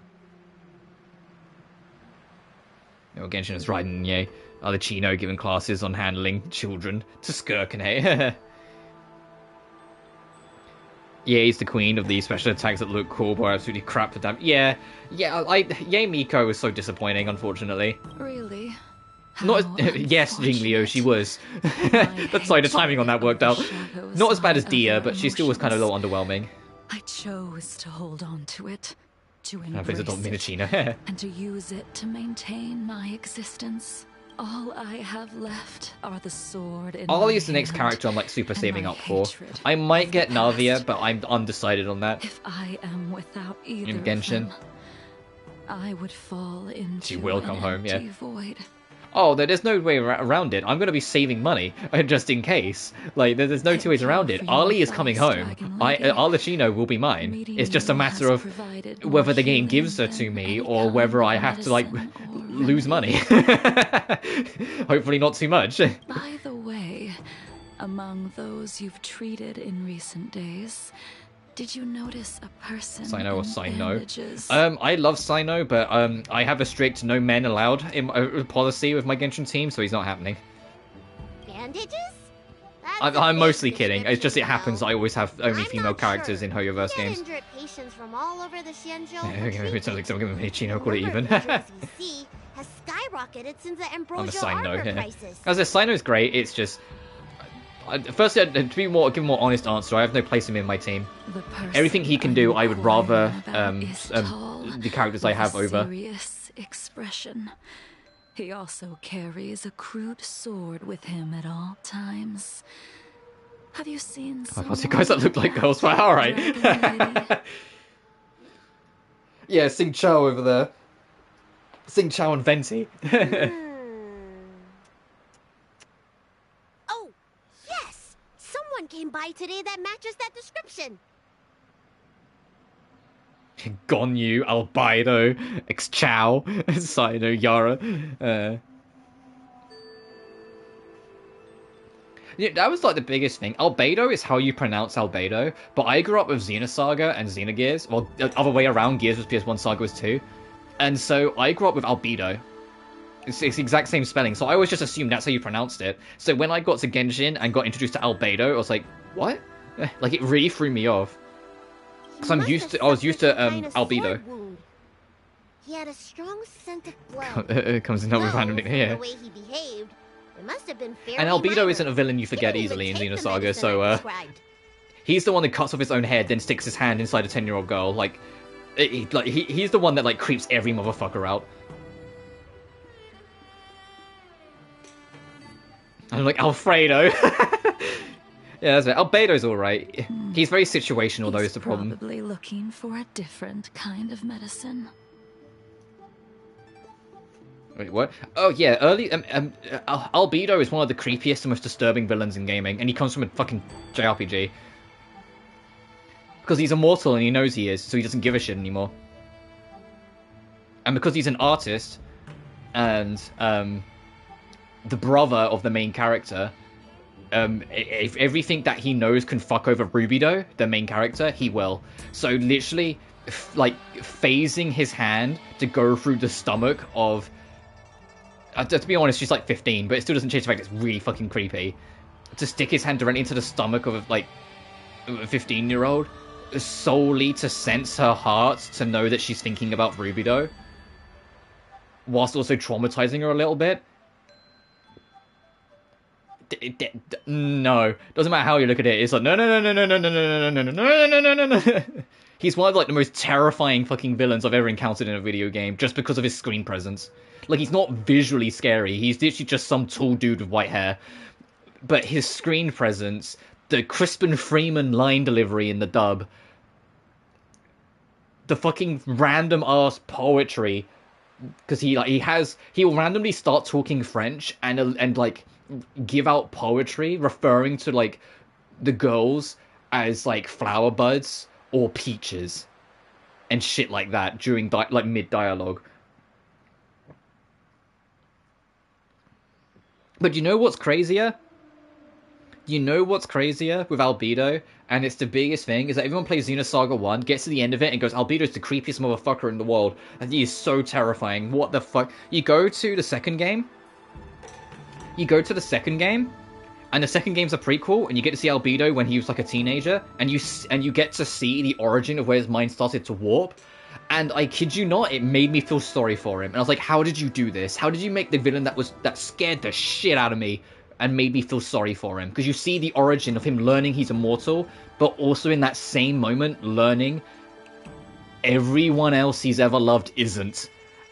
You know, Genshin is riding, yeah, other Chino giving classes on handling children to Skirk and hey. Yeah, he's the queen of the special attacks that look cool, but are absolutely crap for damn. Yeah, Miko was so disappointing, unfortunately. Really? Not as, yes, Jingliu, she was. That's why the timing on that worked out. Not as bad as Dia, but she still was kind of a little underwhelming. I chose to hold on to it, to embrace it, and to use it to maintain my existence. All I have left are the sword in Ollie is the next character I'm like super saving up for. I might get Navia, but I'm undecided on that. If I am without either in Genshin, of them, I would fall into she will come home, yeah. Void. Oh, there's no way around it. I'm going to be saving money just in case. Like, there's no two ways around it. Ali is coming home. Arlecchino will be mine. It's just a matter of whether the game gives her to me or whether I have to, like, lose money. Hopefully not too much. By the way, among those you've treated in recent days, did you notice a person Sino or Sino? Bandages? I love Sino, but I have a strict no men allowed in policy with my Genshin team, so he's not happening. Bandages? I'm mostly kidding. It's just it happens I always have only female characters in Hoyoverse games. Injured patients from all over the Xianzhou. It sounds like someone giving me Chino, call it even. has skyrocketed since the Ambrosial Arbor crisis. As a Sino's great, it's just. Firstly, to give a more honest answer, I have no place him in my team. Everything he can do, I would rather the characters I have over. Serious expression. He also carries a crude sword with him at all times. Have you seen what's the guys that look like girls? All right. Yeah, Sing Chao over there. Sing Chao and Venti. Came by today that matches that description. Gonyu, Albedo, X-Chow, Sino, Yara. Yeah, that was like the biggest thing. Albedo is how you pronounce Albedo, but I grew up with Xenosaga and Xenogears. Well, the other way around, Gears was PS1, Saga was 2. And so I grew up with Albedo. It's the exact same spelling, so I always just assumed that's how you pronounced it. So when I got to Genshin and got introduced to Albedo, I was like, what? Like, it really threw me off. Because I was used to Albedo. He had a strong scent of blood. It comes in with random here. The way he behaved, It must have been fairly And Albedo minor. isn't a villain you forget Didn't easily in even take the Xenosaga, medicine so I prescribed. he's the one that cuts off his own head, then sticks his hand inside a 10-year-old girl. Like, he's the one that like creeps every motherfucker out. I'm like, Alfredo. Yeah, that's right. Albedo's alright. He's very situational, though, is the problem. Probably looking for a different kind of medicine. Wait, what? Oh, yeah, Albedo is one of the creepiest and most disturbing villains in gaming, and he comes from a fucking JRPG. Because he's immortal and he knows he is, so he doesn't give a shit anymore. And because he's an artist, and, the brother of the main character, if everything that he knows can fuck over Rubido, the main character, he will. So literally, like, phasing his hand to go through the stomach of... to be honest, she's like 15, but it still doesn't change the fact it's really fucking creepy. To stick his hand directly into the stomach of, like, a 15-year-old, solely to sense her heart, to know that she's thinking about Rubido, whilst also traumatizing her a little bit. No, doesn't matter how you look at it. It's like no. He's one of like the most terrifying fucking villains I've ever encountered in a video game, just because of his screen presence. Like, he's not visually scary. He's literally just some tall dude with white hair, but his screen presence, the Crispin Freeman line delivery in the dub, the fucking random ass poetry, because he'll randomly start talking French and like give out poetry referring to like the girls as like flower buds or peaches and shit like that during like mid dialogue. But you know what's crazier? You know what's crazier with Albedo, and it's the biggest thing, is that everyone plays Xenosaga 1, gets to the end of it, and goes, Albedo's the creepiest motherfucker in the world, and he is so terrifying. What the fuck? You go to the second game, and the second game's a prequel, and you get to see Albedo when he was like a teenager, and you get to see the origin of where his mind started to warp. And I kid you not, it made me feel sorry for him. And I was like, how did you do this? How did you make the villain that scared the shit out of me and made me feel sorry for him? Because you see the origin of him learning he's immortal, but also in that same moment learning everyone else he's ever loved isn't.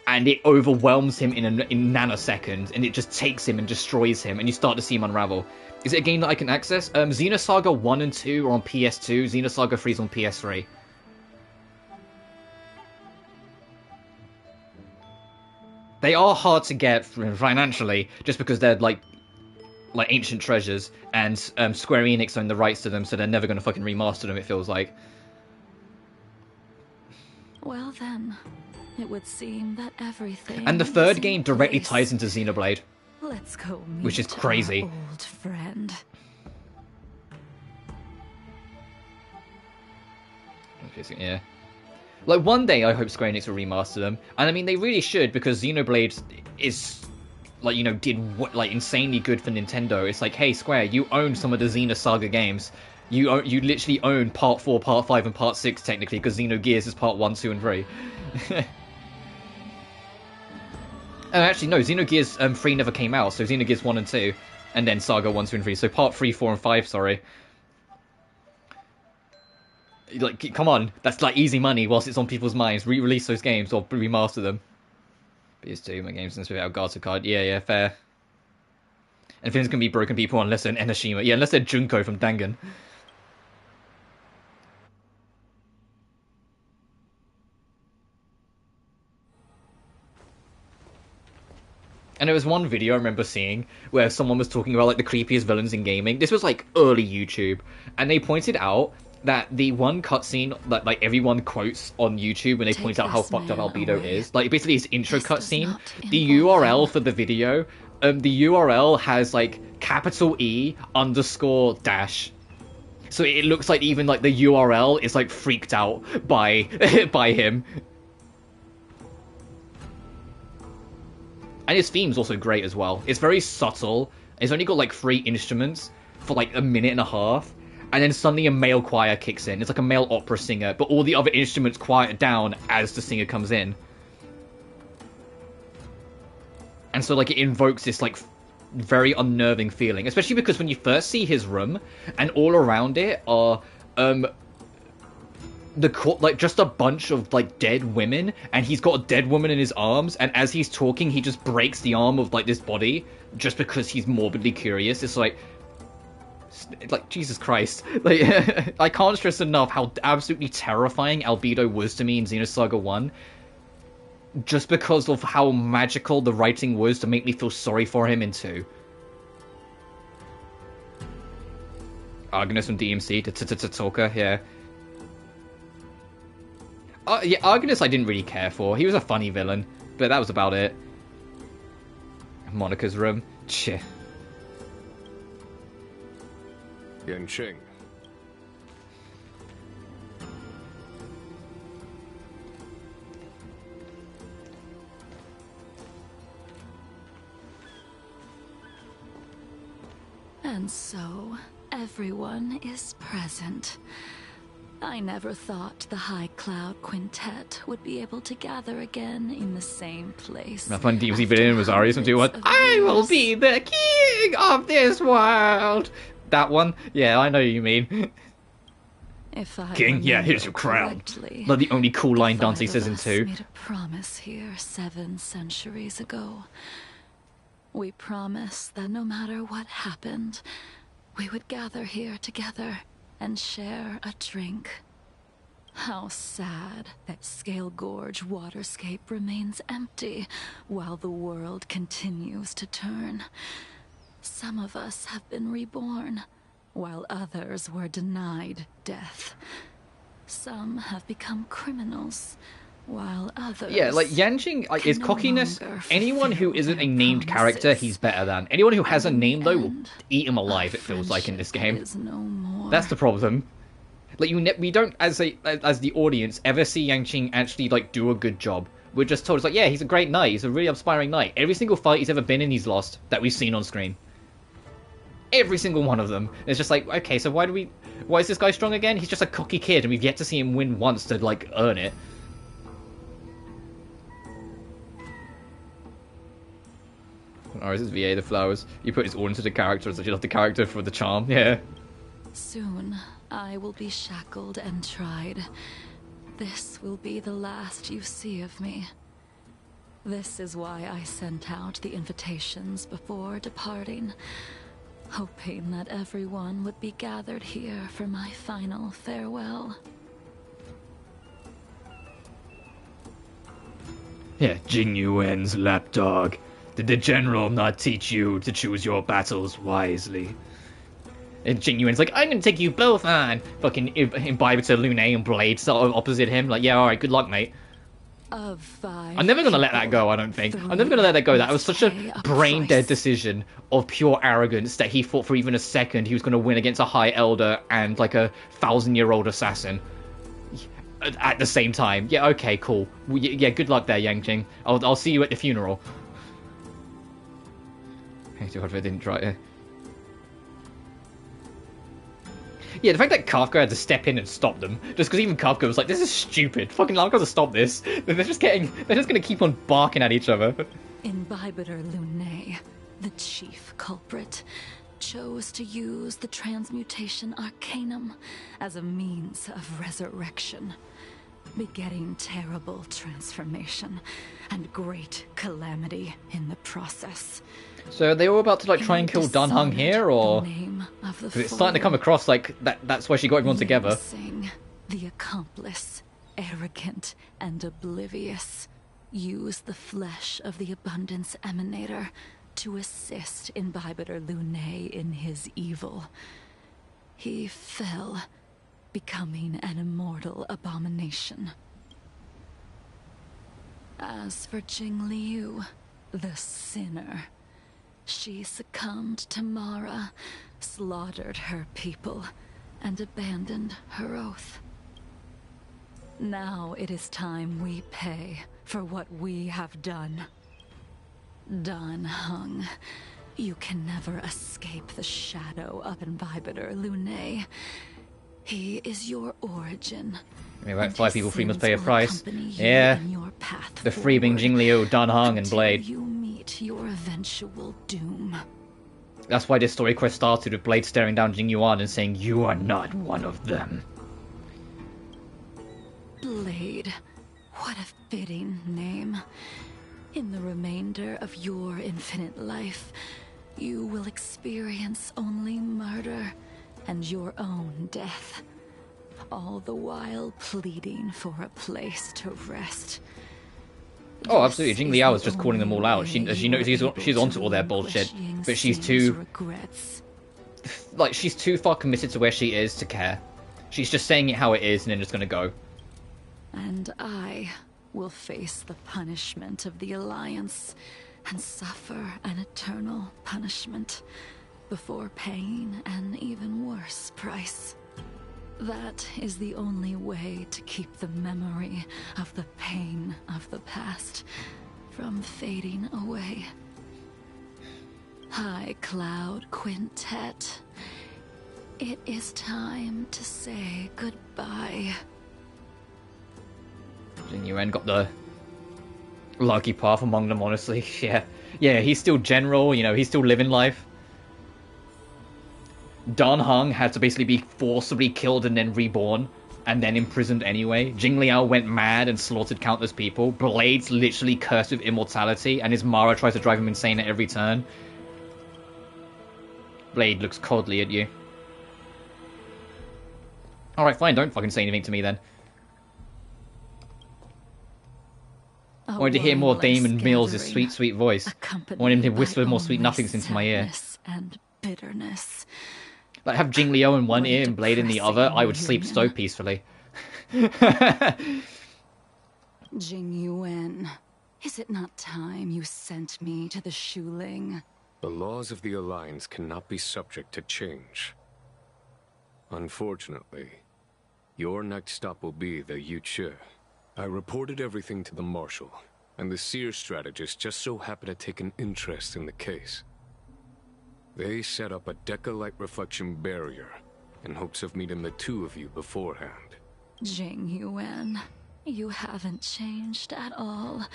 And it overwhelms him in nanoseconds, and it just takes him and destroys him, and you start to see him unravel. Is it a game that I can access? Xenosaga 1 and 2 are on PS2, Xenosaga 3 is on PS3. They are hard to get financially, just because they're like ancient treasures, and Square Enix own the rights to them, so they're never going to fucking remaster them, it feels like. Well then, it would seem that everything. And the third is game in directly place. ties into Xenoblade. Let's go meet Which is crazy. our old friend. Yeah. Like, one day I hope Square Enix will remaster them. And I mean, they really should, because Xenoblade is, like, you know, did what, like, insanely good for Nintendo. It's like, hey, Square, you own some of the Xenosaga games. You literally own Part 4, Part 5, and Part 6, technically, because Xenogears is Part 1, 2, and 3. Oh, actually, no, Xenogears 3 never came out, so Xenogears 1 and 2, and then Saga 1, 2, and 3. So Part 3, 4, and 5, sorry. Like, come on, that's like easy money whilst it's on people's minds. Re-release those games or remaster them. PS2, my games since without Garter card. Yeah, fair. And things can be broken people unless they're an Enoshima. Yeah, unless they're Junko from Dangan. And there was one video I remember seeing where someone was talking about like the creepiest villains in gaming. This was like early YouTube, and they pointed out that the one cutscene that like everyone quotes on YouTube when they point out how fucked up Albedo is, like basically his intro cutscene, the URL for the video, the URL has like capital E _ dash. So it looks like even like the URL is like freaked out by by him. And his theme's also great as well. It's very subtle. It's only got like 3 instruments for like a minute and a half. And then suddenly a male choir kicks in. It's like a male opera singer, but all the other instruments quiet down as the singer comes in. And so like it invokes this like very unnerving feeling, especially because when you first see his room and all around it are like just a bunch of like dead women, and he's got a dead woman in his arms, and as he's talking he just breaks the arm of like this body just because he's morbidly curious. It's like Jesus Christ. Like I can't stress enough how absolutely terrifying Albedo was to me in Xenosaga 1, just because of how magical the writing was to make me feel sorry for him in 2. Argonus from DMC to Talker, yeah. Yeah, Argonus I didn't really care for. He was a funny villain, but that was about it. Monica's room. Cheh. Yanqing. And so, everyone is present. I never thought the High Cloud Quintet would be able to gather again in the same place. That fun DMC villain was Arius from 2-1. I will be the king of this world! That one? Yeah, I know what you mean. If I King? Yeah, here's your crown. Like the only cool line Dante says in 2. Made a promise here 7 centuries ago. We promised that no matter what happened, we would gather here together and share a drink. How sad that Scale Gorge waterscape remains empty while the world continues to turn. Some of us have been reborn, while others were denied death. Some have become criminals, while others... Yeah, like, Yanqing is cockiness. Anyone who isn't a named character, he's better than. Anyone who has a name, though, will eat him alive, it feels like, in this game. That's the problem. Like, we don't, as the audience, ever see Yanqing actually, like, do a good job. We're just told, it's like, yeah, he's a great knight, he's a really aspiring knight. Every single fight he's ever been in, he's lost, that we've seen on screen. Every single one of them. It's just like, okay, so why is this guy strong again? He's just a cocky kid, and we've yet to see him win once to, like, earn it. Or is this VA the flowers? You put his order into the character, so you love the character for the charm, yeah. Soon, I will be shackled and tried. This will be the last you see of me. This is why I sent out the invitations before departing, hoping that everyone would be gathered here for my final farewell. Yeah, Jingliu's lapdog. Did the general not teach you to choose your battles wisely? And Jingliu's like, I'm gonna take you both on! Fucking imbibe to Lune and Blade sort of opposite him. Like, yeah, alright, good luck, mate. I'm never gonna let that go, I don't think. I'm never gonna let that go. That was such a brain-dead decision of pure arrogance that he thought for even a second he was gonna win against a High Elder and, like, a 1,000-year-old assassin. At the same time. Yeah, okay, cool. Yeah, good luck there, Yanqing. I'll see you at the funeral. Too hard if I didn't try it. Yeah, the fact that Kafka had to step in and stop them, just because even Kafka was like, this is stupid. Fucking I'm gonna stop this. They're just gonna keep on barking at each other. Imbibitor Lune, the chief culprit, chose to use the transmutation arcanum as a means of resurrection, begetting terrible transformation and great calamity in the process. So are they all about to like try and kill Dunhung here, or? Because it's starting to come across like that's why she got everyone together. The accomplice, arrogant and oblivious, used the flesh of the Abundance Emanator to assist Imbibitor Lune in his evil. He fell, becoming an immortal abomination. As for Jingliu, the sinner, she succumbed to Mara, slaughtered her people, and abandoned her oath. Now it is time we pay for what we have done. Dunhung, you can never escape the shadow of Imbibitor Lune. He is your origin. I mean, 5 people free must pay a price. Yeah. The freebing Jingliu, Dunhung, and Blade. You meet your eventual doom. That's why this story quest started with Blade staring down Jingliu and saying, "You are not one of them." Blade. What a fitting name. In the remainder of your infinite life, you will experience only murder and your own death, all the while pleading for a place to rest. Oh, absolutely. Jingliu was just calling them all out. She knows she's onto all their bullshit, but she's too... Like, she's too far committed to where she is to care. She's just saying it how it is and then just gonna go. And I will face the punishment of the Alliance and suffer an eternal punishment before paying an even worse price. That is the only way to keep the memory of the pain of the past from fading away. High Cloud Quintet, it is time to say goodbye. Jingliu got the lucky path among them, honestly. Yeah, he's still general, you know, he's still living life. Dan Heng had to basically be forcibly killed and then reborn, and then imprisoned anyway. Jingliu went mad and slaughtered countless people. Blade's literally cursed with immortality, and his Mara tries to drive him insane at every turn. Blade looks coldly at you. Alright, fine, don't fucking say anything to me then. I wanted to hear more Damon Mills' sweet, sweet voice. I want him to whisper more sweet nothings into my ear. And bitterness. Like, have Jingliu in one ear and Blade in the other, I would sleep so peacefully. Jingyuan, is it not time you sent me to the Shuling? The laws of the Alliance cannot be subject to change. Unfortunately, your next stop will be the Yuchi. I reported everything to the Marshal, and the Seer strategist just so happened to take an interest in the case. They set up a Deca-light reflection barrier in hopes of meeting the two of you beforehand. Jingyuan, you haven't changed at all.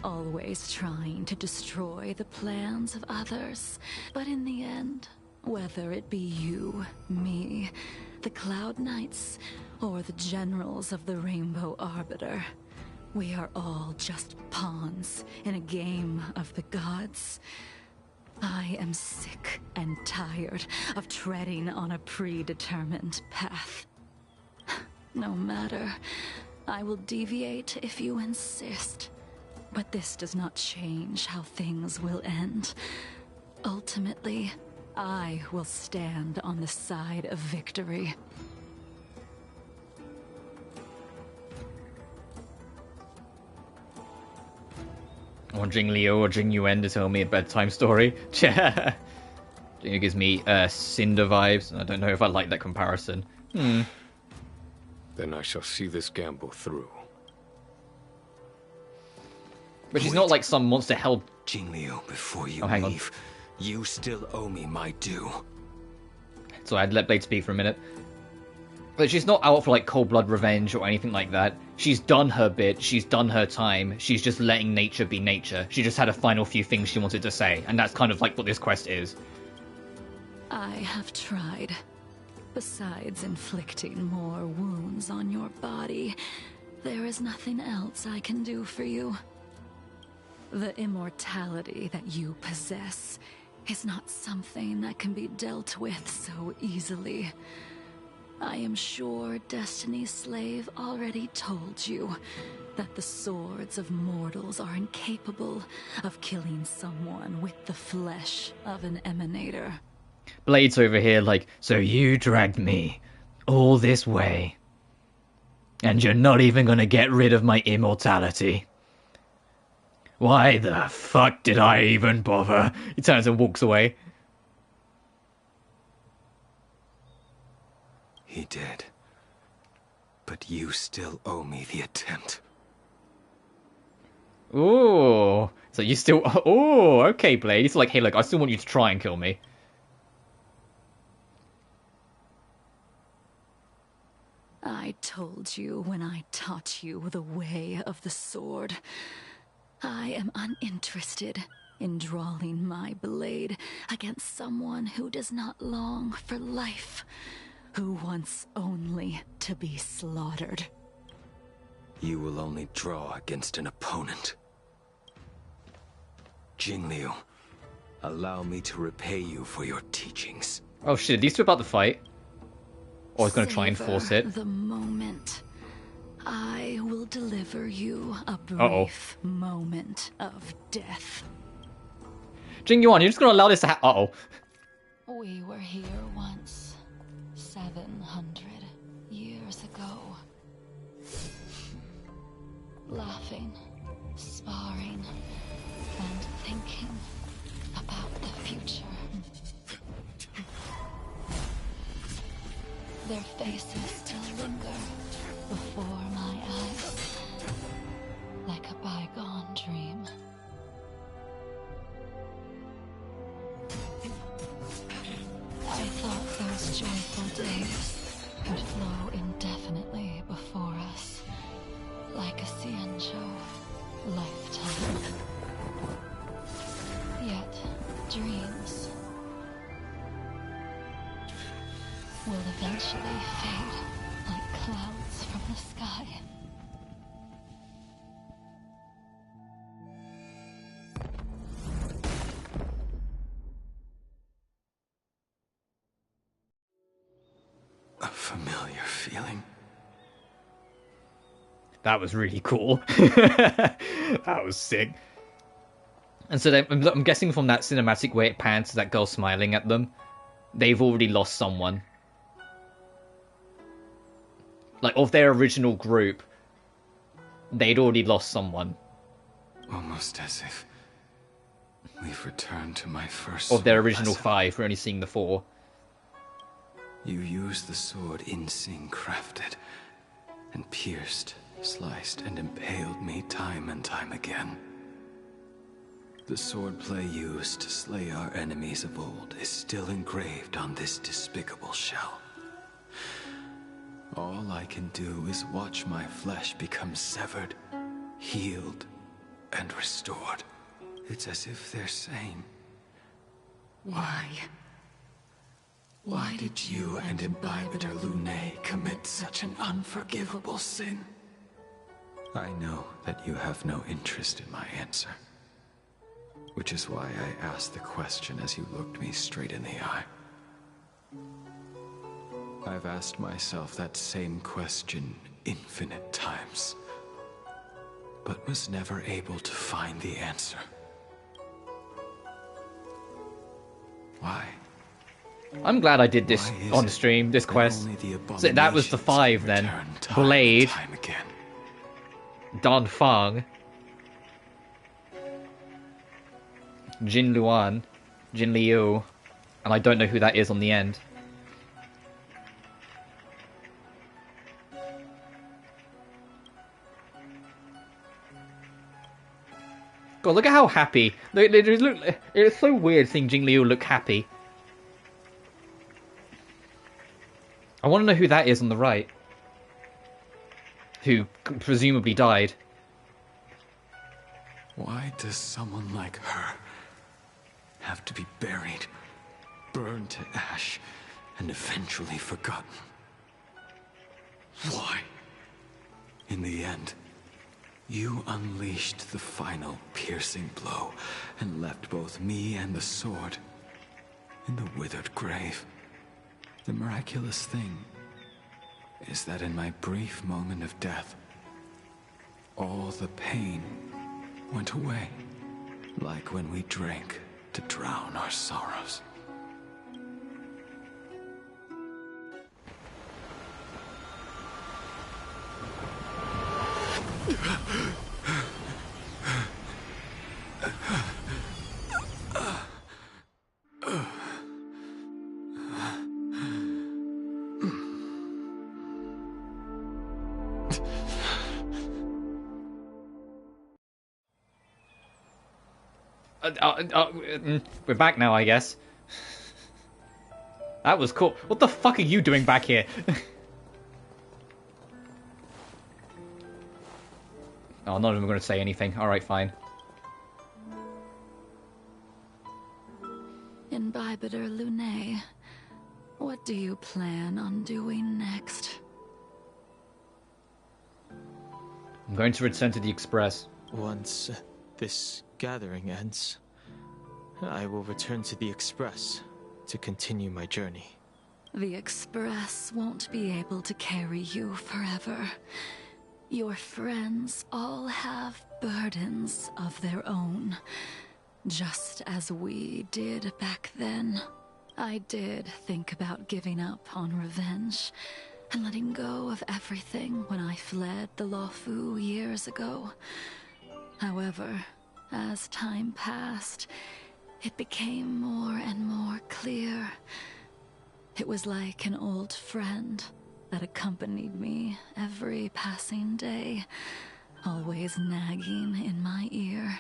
Always trying to destroy the plans of others. But in the end, whether it be you, me, the Cloud Knights, or the generals of the Rainbow Arbiter, we are all just pawns in a game of the gods. I am sick and tired of treading on a predetermined path. No matter, I will deviate if you insist. But this does not change how things will end. Ultimately, I will stand on the side of victory. I want Jingliu or Jingyuan to tell me a bedtime story. Jingliu gives me Cinder vibes. I don't know if I like that comparison. Then I shall see this gamble through. But she's not like some monster hell. Jingliu, before you leave, you still owe me my due. So I'd let Blade speak for a minute. But she's not out for like cold blood revenge or anything like that. She's done her bit, she's done her time, she's just letting nature be nature. She just had a final few things she wanted to say, and that's kind of like what this quest is. I have tried. Besides inflicting more wounds on your body, there is nothing else I can do for you. The immortality that you possess is not something that can be dealt with so easily. I am sure Destiny's Slave already told you that the swords of mortals are incapable of killing someone with the flesh of an emanator. Blade's over here like, so you dragged me all this way, and you're not even gonna get rid of my immortality? Why the fuck did I even bother? He turns and walks away. He did. But you still owe me the attempt. Ooh. So you still... Ooh, okay, Blade. It's like, hey, look, I still want you to try and kill me. I told you when I taught you the way of the sword. I am uninterested enthralling my blade against someone who does not long for life, who wants only to be slaughtered. You will only draw against an opponent. Jingliu, allow me to repay you for your teachings. Oh shit, are these two about to fight? Or he's gonna try and Savor force it? the moment. I will deliver you a brief moment of death. Jingyuan, you're just gonna allow this to happen? Uh-oh. We were here once, 700 years ago. Laughing, sparring, and thinking about the future. Their faces still linger before my eyes, like a bygone dream. I thought those joyful days could flow indefinitely before us, like a Xianzhou lifetime. Yet, dreams will eventually fade like clouds from the sky. A familiar feeling. That was really cool. That was sick. And so I'm guessing from that cinematic where it pans to that girl smiling at them, they've already lost someone. Like, of their original group, they'd already lost someone. Almost as if we've returned to my first. Of their original lesson. 5, we're only seeing the 4. You used the sword Insing crafted, and pierced, sliced, and impaled me time and time again. The swordplay used to slay our enemies of old is still engraved on this despicable shell. All I can do is watch my flesh become severed, healed, and restored. It's as if they're saying, Why? why did you and Imbibitor Lunae commit such an unforgivable sin? I know that you have no interest in my answer, which is why I asked the question as you looked me straight in the eye. I've asked myself that same question infinite times, but was never able to find the answer. Why? I'm glad I did this Why is on it stream, this that quest. only the So that was the abominations 5 then. return time Blade, and time again? Dan Fang, Jinliu, and I don't know who that is on the end. God, look at how happy. They just look. It's so weird seeing Jingliu look happy. I want to know who that is on the right. Who presumably died. Why does someone like her have to be buried, burned to ash, and eventually forgotten? Why? In the end, you unleashed the final piercing blow and left both me and the sword in the withered grave. The miraculous thing is that in my brief moment of death, all the pain went away, like when we drank to drown our sorrows. We're back now, I guess. That was cool. What the fuck are you doing back here? Oh, none of them are going to say anything. Alright, fine. Imbibitor Lunae, what do you plan on doing next? I'm going to return to the Express. Once this gathering ends, I will return to the Express to continue my journey. The Express won't be able to carry you forever. Your friends all have burdens of their own, just as we did back then. I did think about giving up on revenge and letting go of everything when I fled the Luofu years ago. However, as time passed, it became more and more clear. It was like an old friend that accompanied me every passing day, always nagging in my ear.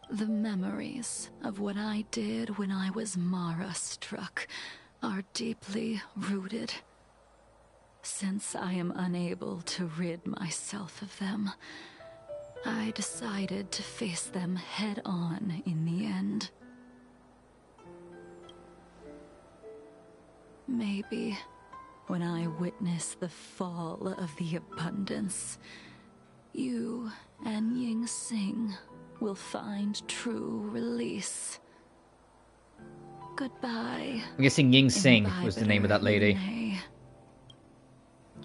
The memories of what I did when I was Mara-struck are deeply rooted. Since I am unable to rid myself of them, I decided to face them head-on in the end. Maybe when I witness the fall of the abundance, you and Ying Sing will find true release. Goodbye. I'm guessing Ying Sing was the name of that lady. Lunae.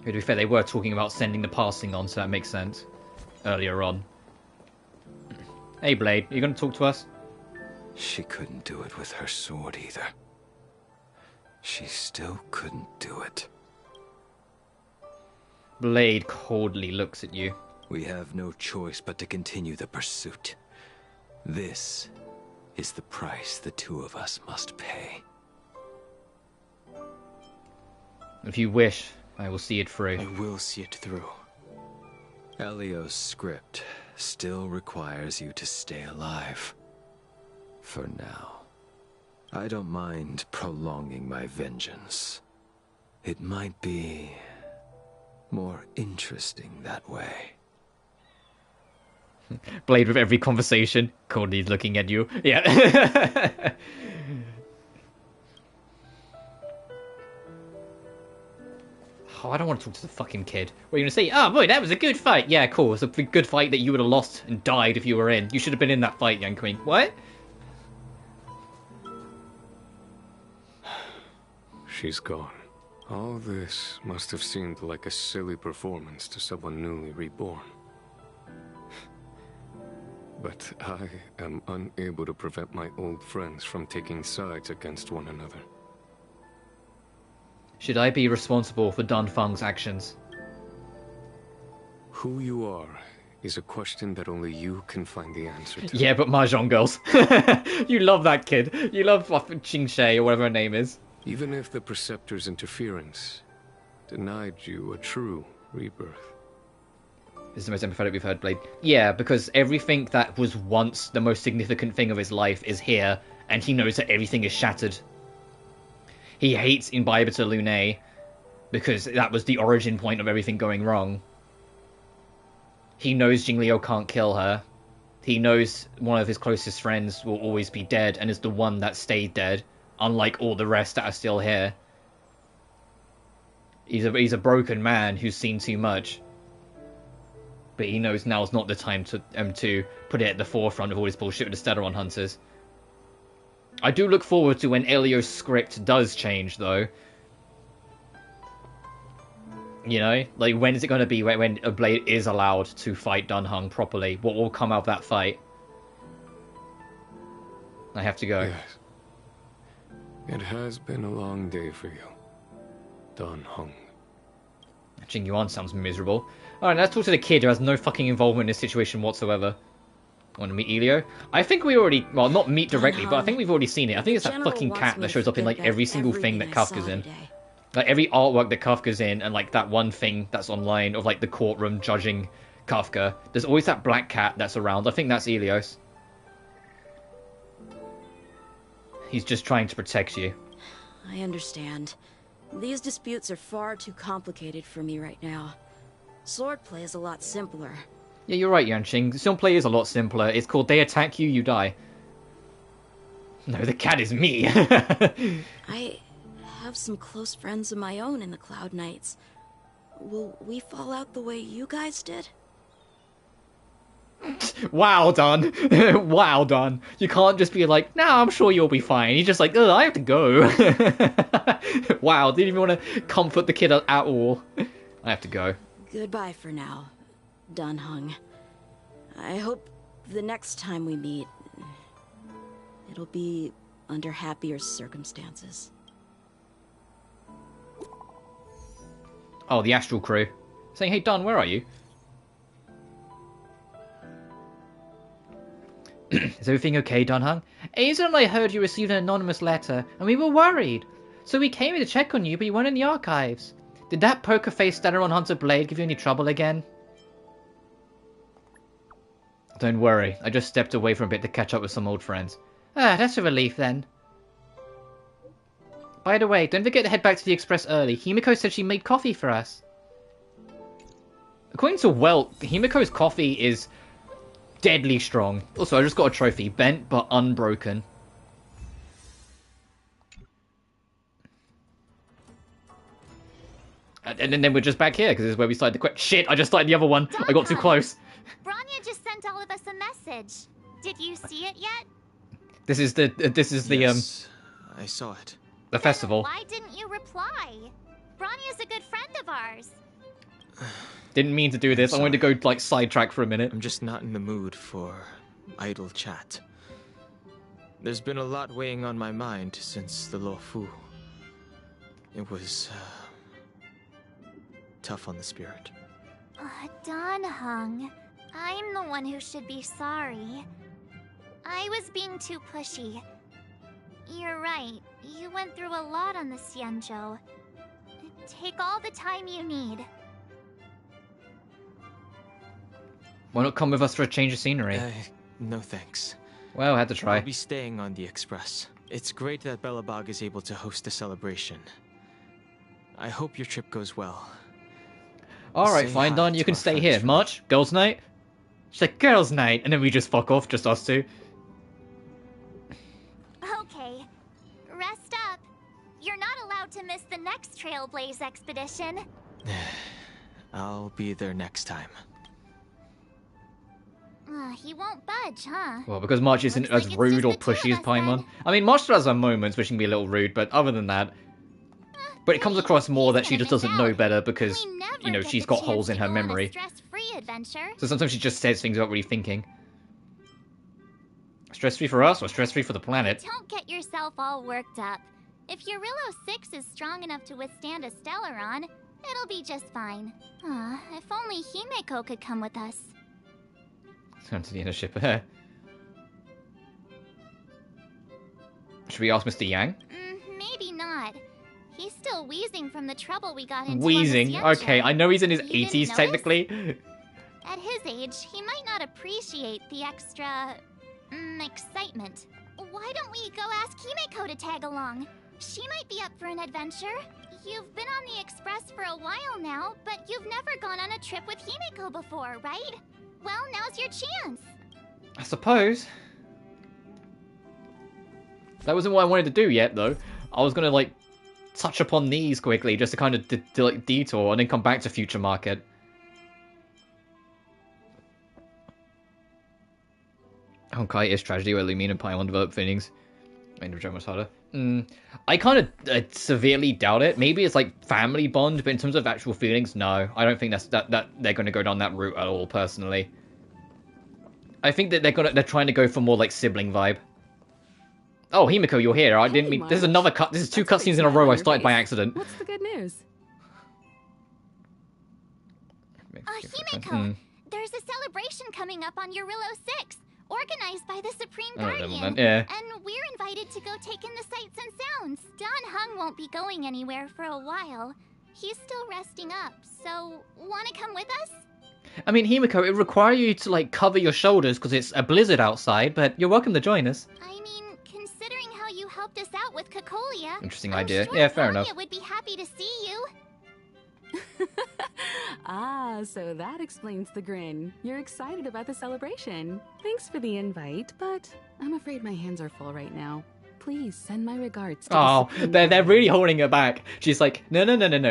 To be fair, they were talking about sending the passing on, so that makes sense. Earlier on. Hey Blade, are you going to talk to us? She couldn't do it with her sword either. She still couldn't do it. Blade coldly looks at you. We have no choice but to continue the pursuit. This is the price the two of us must pay. If you wish, I will see it through. I will see it through. Elio's script still requires you to stay alive. For now. I don't mind prolonging my vengeance. It might be more interesting that way. Blade with every conversation. Cody's looking at you. Yeah. Oh, I don't want to talk to the fucking kid. What are you going to say? Oh, boy, that was a good fight. Yeah, cool. It's a good fight that you would have lost and died if you were in. You should have been in that fight, young queen. What? She's gone. All this must have seemed like a silly performance to someone newly reborn. But I am unable to prevent my old friends from taking sides against one another. Should I be responsible for Dunfeng's actions? Who you are is a question that only you can find the answer to. Yeah, but Mahjong girls. You love that kid. You love Qingxie or whatever her name is. Even if the Preceptor's interference denied you a true rebirth. This is the most empathetic we've heard, Blade. Yeah, because everything that was once the most significant thing of his life is here, and he knows that everything is shattered. He hates Imbibitor Lunae, because that was the origin point of everything going wrong. He knows Jingliu can't kill her. He knows one of his closest friends will always be dead, and is the one that stayed dead, unlike all the rest that are still here. He's a broken man who's seen too much. But he knows now's not the time to put it at the forefront of all this bullshit with the Stellaron Hunters. I do look forward to when Elio's script does change, though. You know? Like, when is it going to be when a Blade is allowed to fight Dunheng properly? What will come out of that fight? I have to go. Yes. It has been a long day for you, Dunheng. Jing Yuan sounds miserable. Alright, let's talk to the kid who has no fucking involvement in this situation whatsoever. Want to meet Elio? I think we already, well, not meet directly, but I think we've already seen it. I think it's that fucking cat that shows up in like every single thing that Kafka's in. Like every artwork that Kafka's in, and like that one thing that's online of like the courtroom judging Kafka. There's always that black cat that's around. I think that's Elios. He's just trying to protect you. I understand. These disputes are far too complicated for me right now. Swordplay is a lot simpler. Yeah, you're right, Yanqing. Swordplay is a lot simpler. It's called they attack you, you die. No, the cat is me. I have some close friends of my own in the Cloud Knights. Will we fall out the way you guys did? Wow, done. Wow, done. You can't just be like, nah, I'm sure you'll be fine. You're just like, ugh, I have to go. Wow, didn't even want to comfort the kid at all. I have to go. Goodbye for now, Dunhung. I hope the next time we meet, it'll be under happier circumstances. Oh, the Astral crew. Saying, hey, Dun, where are you? Is everything okay, Dunhung? Aizen and I heard you received an anonymous letter, and we were worried. So we came here to check on you, but you weren't in the archives. Did that poker-faced Stellaron Hunter Blade give you any trouble again? Don't worry, I just stepped away for a bit to catch up with some old friends. Ah, that's a relief then. By the way, don't forget to head back to the Express early. Himiko said she made coffee for us. According to Welt, Himiko's coffee is deadly strong. Also, I just got a trophy. Bent, but unbroken. And then we're just back here, because this is where we started the quick. Shit, I just started the other one. I got too close. Branya just sent all of us a message. Did you see it yet? This is the, Yes, I saw it. the festival. Why didn't you reply? Branya's a good friend of ours. Didn't mean to do this. I wanted to go, like, sidetrack for a minute. I'm just not in the mood for idle chat. There's been a lot weighing on my mind since the Luofu. It was tough on the spirit. Donhung, I'm the one who should be sorry. I was being too pushy. You're right. You went through a lot on the Xianzhou. Take all the time you need. Why not come with us for a change of scenery? No thanks. Well, I had to try. I'll be staying on the Express. It's great that Belobog is able to host a celebration. I hope your trip goes well. Alright, Say fine, hi Don, you to can our stay friends here. from- March? Girls' night? She's like, girls' night, and then we just fuck off, just us two. Okay. Rest up. You're not allowed to miss the next Trailblaze expedition. I'll be there next time. He won't budge, huh? Well, because March isn't Looks like as it's rude just or the two pushy of as us, Paimon. then. I mean, March still has her moments where she can be a little rude, but other than that... But it comes across more that she just doesn't know better because, We never you know, get she's the got chance holes in to her go on a memory. stress-free adventure. So sometimes she just says things without really thinking. Stress-free for us or stress-free for the planet? Don't get yourself all worked up. If Eurillo 6 is strong enough to withstand a Stellaron, it'll be just fine. If only Himeko could come with us. Come to the inner ship. Should we ask Mr. Yang? Maybe not. He's still wheezing from the trouble we got into. Wheezing? On the Xianzhou. Okay, I know he's in his You didn't 80s notice? technically. At his age, he might not appreciate the extra... excitement. Why don't we go ask Himeko to tag along? She might be up for an adventure. You've been on the Express for a while now, but you've never gone on a trip with Himeko before, right? Well, now's your chance. I suppose. That wasn't what I wanted to do yet, though. I was gonna, like, touch upon these quickly, just to kind of like, detour, and then come back to Future Market. Honkai is tragedy where Lumine and Paimon develop feelings. Made of much harder. I kind of severely doubt it. Maybe it's like family bond, but in terms of actual feelings, no. I don't think that they're going to go down that route at all. Personally, I think that they're trying to go for more like sibling vibe. Oh, Himiko, you're here. I didn't mean. This is another cut. This is two cutscenes in a row. I started by accident. What's the good news? Himeko, there's a celebration coming up on Eurillo 6. Organized by the Supreme Oh, never Guardian. mind, yeah. And we're invited to go take in the sights and sounds. Donhung won't be going anywhere for a while. He's still resting up, so wanna come with us? I mean, Himiko, it would require you to like cover your shoulders because it's a blizzard outside, but you're welcome to join us. I mean, considering how you helped us out with Kokolia. Interesting I'm idea. Sure Yeah, fair Branya enough. would be happy to see you. Ah, so that explains the grin. You're excited about the celebration. Thanks for the invite, but I'm afraid my hands are full right now. please send my regards to Oh, the they're really holding her back. She's like, no.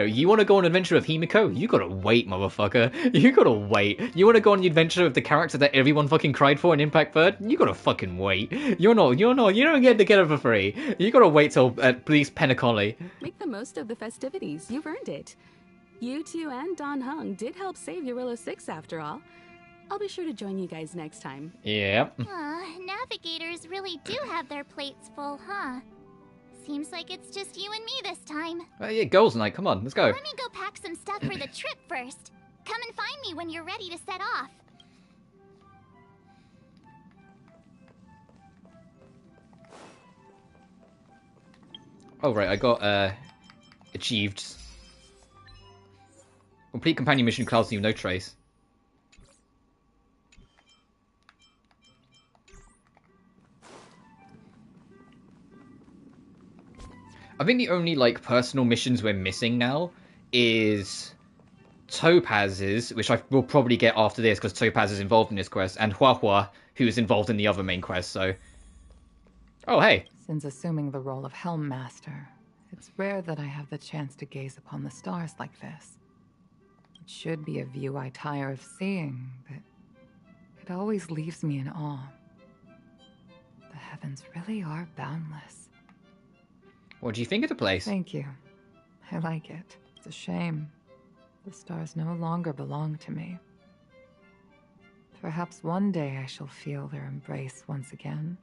You want to go on an adventure with Himiko? You gotta wait, motherfucker. You gotta wait. You want to go on the adventure with the character that everyone fucking cried for in Impact Third? You gotta fucking wait. You don't get to get it for free. You gotta wait till at least Penacoli. Make the most of the festivities. You've earned it. You two and Don Hung did help save Eurilla 6 after all. I'll be sure to join you guys next time. Yep. Navigators really do have their plates full, huh? Seems like it's just you and me this time. Yeah, girls' night. Come on, let's go. Let me go pack some stuff for the trip first. Come and find me when you're ready to set off. Oh, right, I got, achieved. Complete companion mission, clouds leave no trace. I think the only, like, personal missions we're missing now is Topaz's, which I will probably get after this, because Topaz is involved in this quest, and Huahua, who is involved in the other main quest, so... Oh, hey. Since assuming the role of Helm Master, it's rare that I have the chance to gaze upon the stars like this. It should be a view I tire of seeing, but it always leaves me in awe. The heavens really are boundless. What do you think of the place? Thank you. I like it. It's a shame. The stars no longer belong to me. Perhaps one day I shall feel their embrace once again.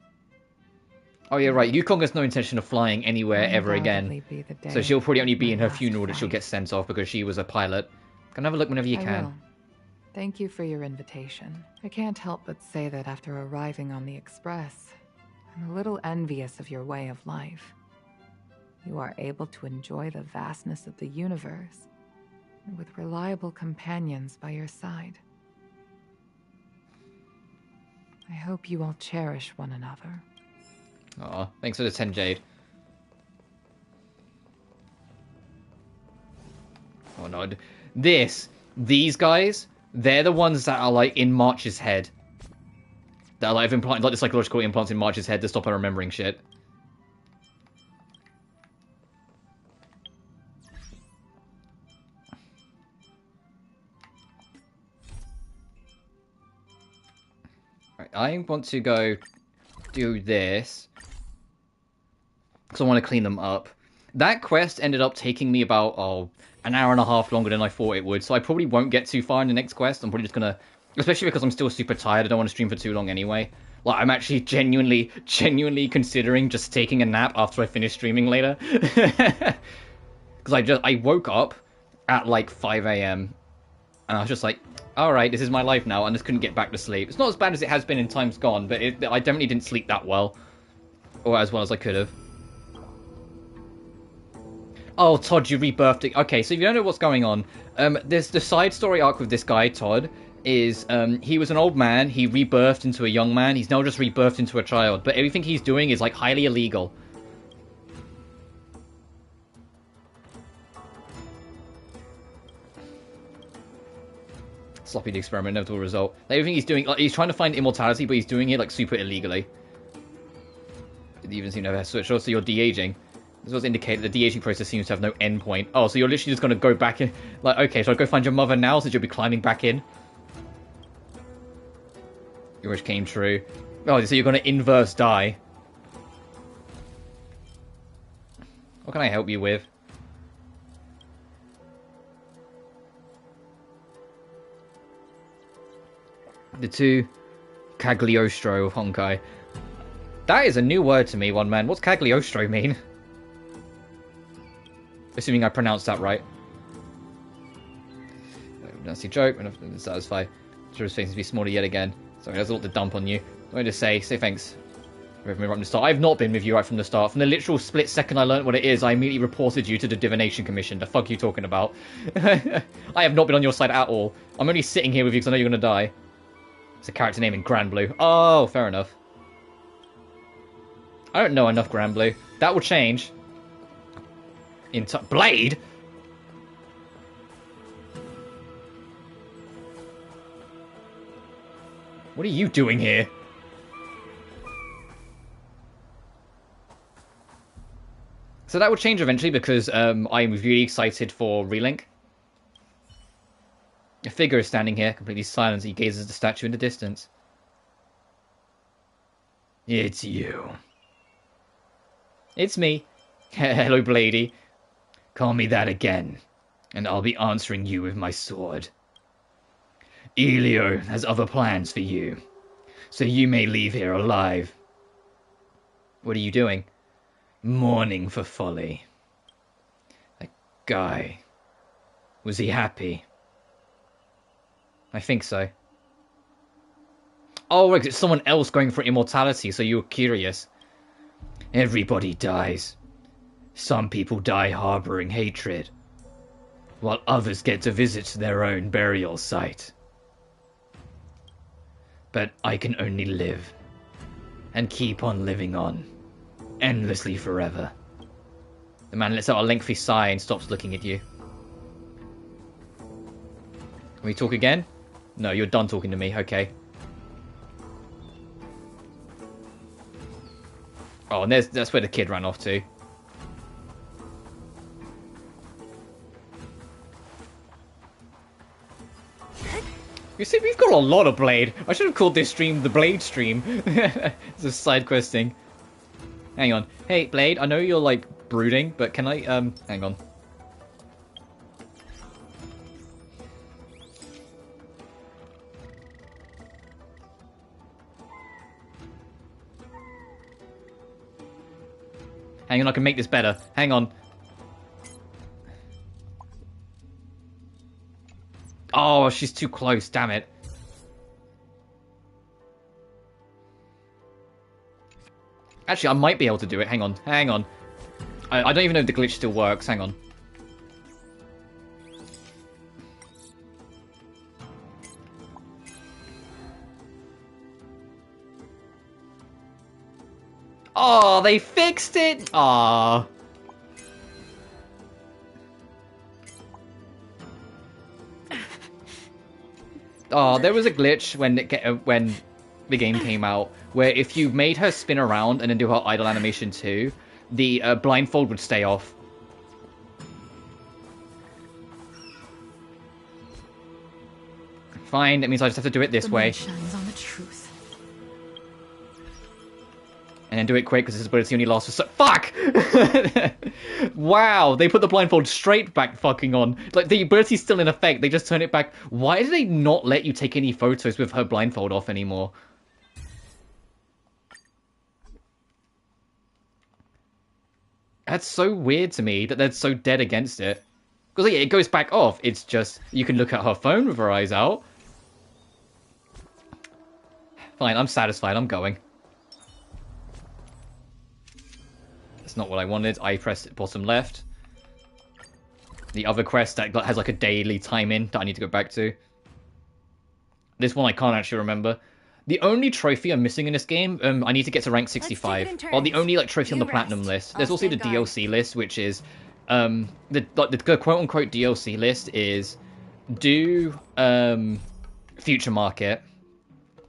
Oh yeah, right. Yukong has no intention of flying anywhere ever again. So she'll probably only be in her funeral that she'll get sent off because she was a pilot. Can have a look whenever you can. Will. Thank you for your invitation. I can't help but say that after arriving on the Express, I'm a little envious of your way of life. You are able to enjoy the vastness of the universe, and with reliable companions by your side. I hope you all cherish one another. Aw, thanks for the 10 Jade. Oh no, these guys, they're the ones that are like in March's head. That are like implanted, like the psychological implants in March's head to stop her remembering shit. I want to go do this because I want to clean them up. That quest ended up taking me about an hour and a half longer than I thought it would, so I probably won't get too far in the next quest. I'm probably just gonna, especially because I'm still super tired, I don't want to stream for too long anyway. Like, I'm actually genuinely considering just taking a nap after I finish streaming later. Because I woke up at like 5 AM and I was just like, alright, this is my life now, and just couldn't get back to sleep. It's not as bad as it has been in times gone, but I definitely didn't sleep that well. Or as well as I could have. Oh, Todd, you rebirthed it. Okay, so if you don't know what's going on, there's the side story arc with this guy, Todd, is he was an old man, he rebirthed into a young man, he's now just rebirthed into a child, but everything he's doing is like highly illegal. Sloppy the experiment, inevitable result. Like, everything he's doing, like, he's trying to find immortality, but he's doing it like super illegally. Did you even seem to have a switch? Also, you're de-aging. This was indicated the de-aging process seems to have no endpoint. Oh, so you're literally just going to go back in. Like, okay, so I go find your mother now, since you'll be climbing back in. Your wish came true. Oh, so you're going to inverse die. What can I help you with? The two Cagliostro of Honkai. That is a new word to me, one man. What's Cagliostro mean? Assuming I pronounced that right. Nasty joke, enough to satisfy. Sure, his face to be smaller yet again. Sorry, there's a lot to dump on you. I want to say thanks. With me right from the start. I've not been with you right from the start. From the literal split second I learned what it is, I immediately reported you to the Divination Commission. The fuck are you talking about? I have not been on your side at all. I'm only sitting here with you because I know you're going to die. It's a character name in Grand Blue. Oh, fair enough. I don't know enough Grand Blue. That will change. Blade? What are you doing here? So that will change eventually because I'm really excited for Relink. A figure is standing here, completely silent as he gazes at the statue in the distance. It's you. It's me. Hello, Blady. Call me that again, and I'll be answering you with my sword. Elio has other plans for you, so you may leave here alive. What are you doing? Mourning for folly. That guy. Was he happy? I think so. Oh, right, it's someone else going for immortality, so you were curious. Everybody dies. Some people die harboring hatred, while others get to visit their own burial site. But I can only live, and keep on living on, endlessly forever. The man lets out a lengthy sigh and stops looking at you. Can we talk again? No, you're done talking to me, okay. Oh, and that's where the kid ran off to. You see, we've got a lot of Blade. I should have called this stream the Blade stream. It's a side quest thing. Hang on. Hey, Blade, I know you're, like, brooding, but can I, hang on. Hang on, I can make this better. Hang on. Oh, she's too close, damn it. Actually, I might be able to do it. Hang on, hang on. I don't even know if the glitch still works. Hang on. Oh, they fixed it! Aww. Oh, there was a glitch when the game came out where if you made her spin around and then do her idle animation too, the blindfold would stay off. Fine, that means I just have to do it this way. Shines on the truth. And then do it quick because this ability only lasts for so— Fuck! Wow, they put the blindfold straight back fucking on. Like, the ability's still in effect, they just turn it back. Why did they not let you take any photos with her blindfold off anymore? That's so weird to me that they're so dead against it. Because yeah, it goes back off, it's just, you can look at her phone with her eyes out. Fine, I'm satisfied, I'm going. That's not what I wanted. I pressed bottom left. The other quest that has like a daily time in that I need to go back to. This one I can't actually remember. The only trophy I'm missing in this game, I need to get to rank 65. Or the only like trophy on the platinum list. There's also the DLC list, which is the quote-unquote DLC list is do Future Market.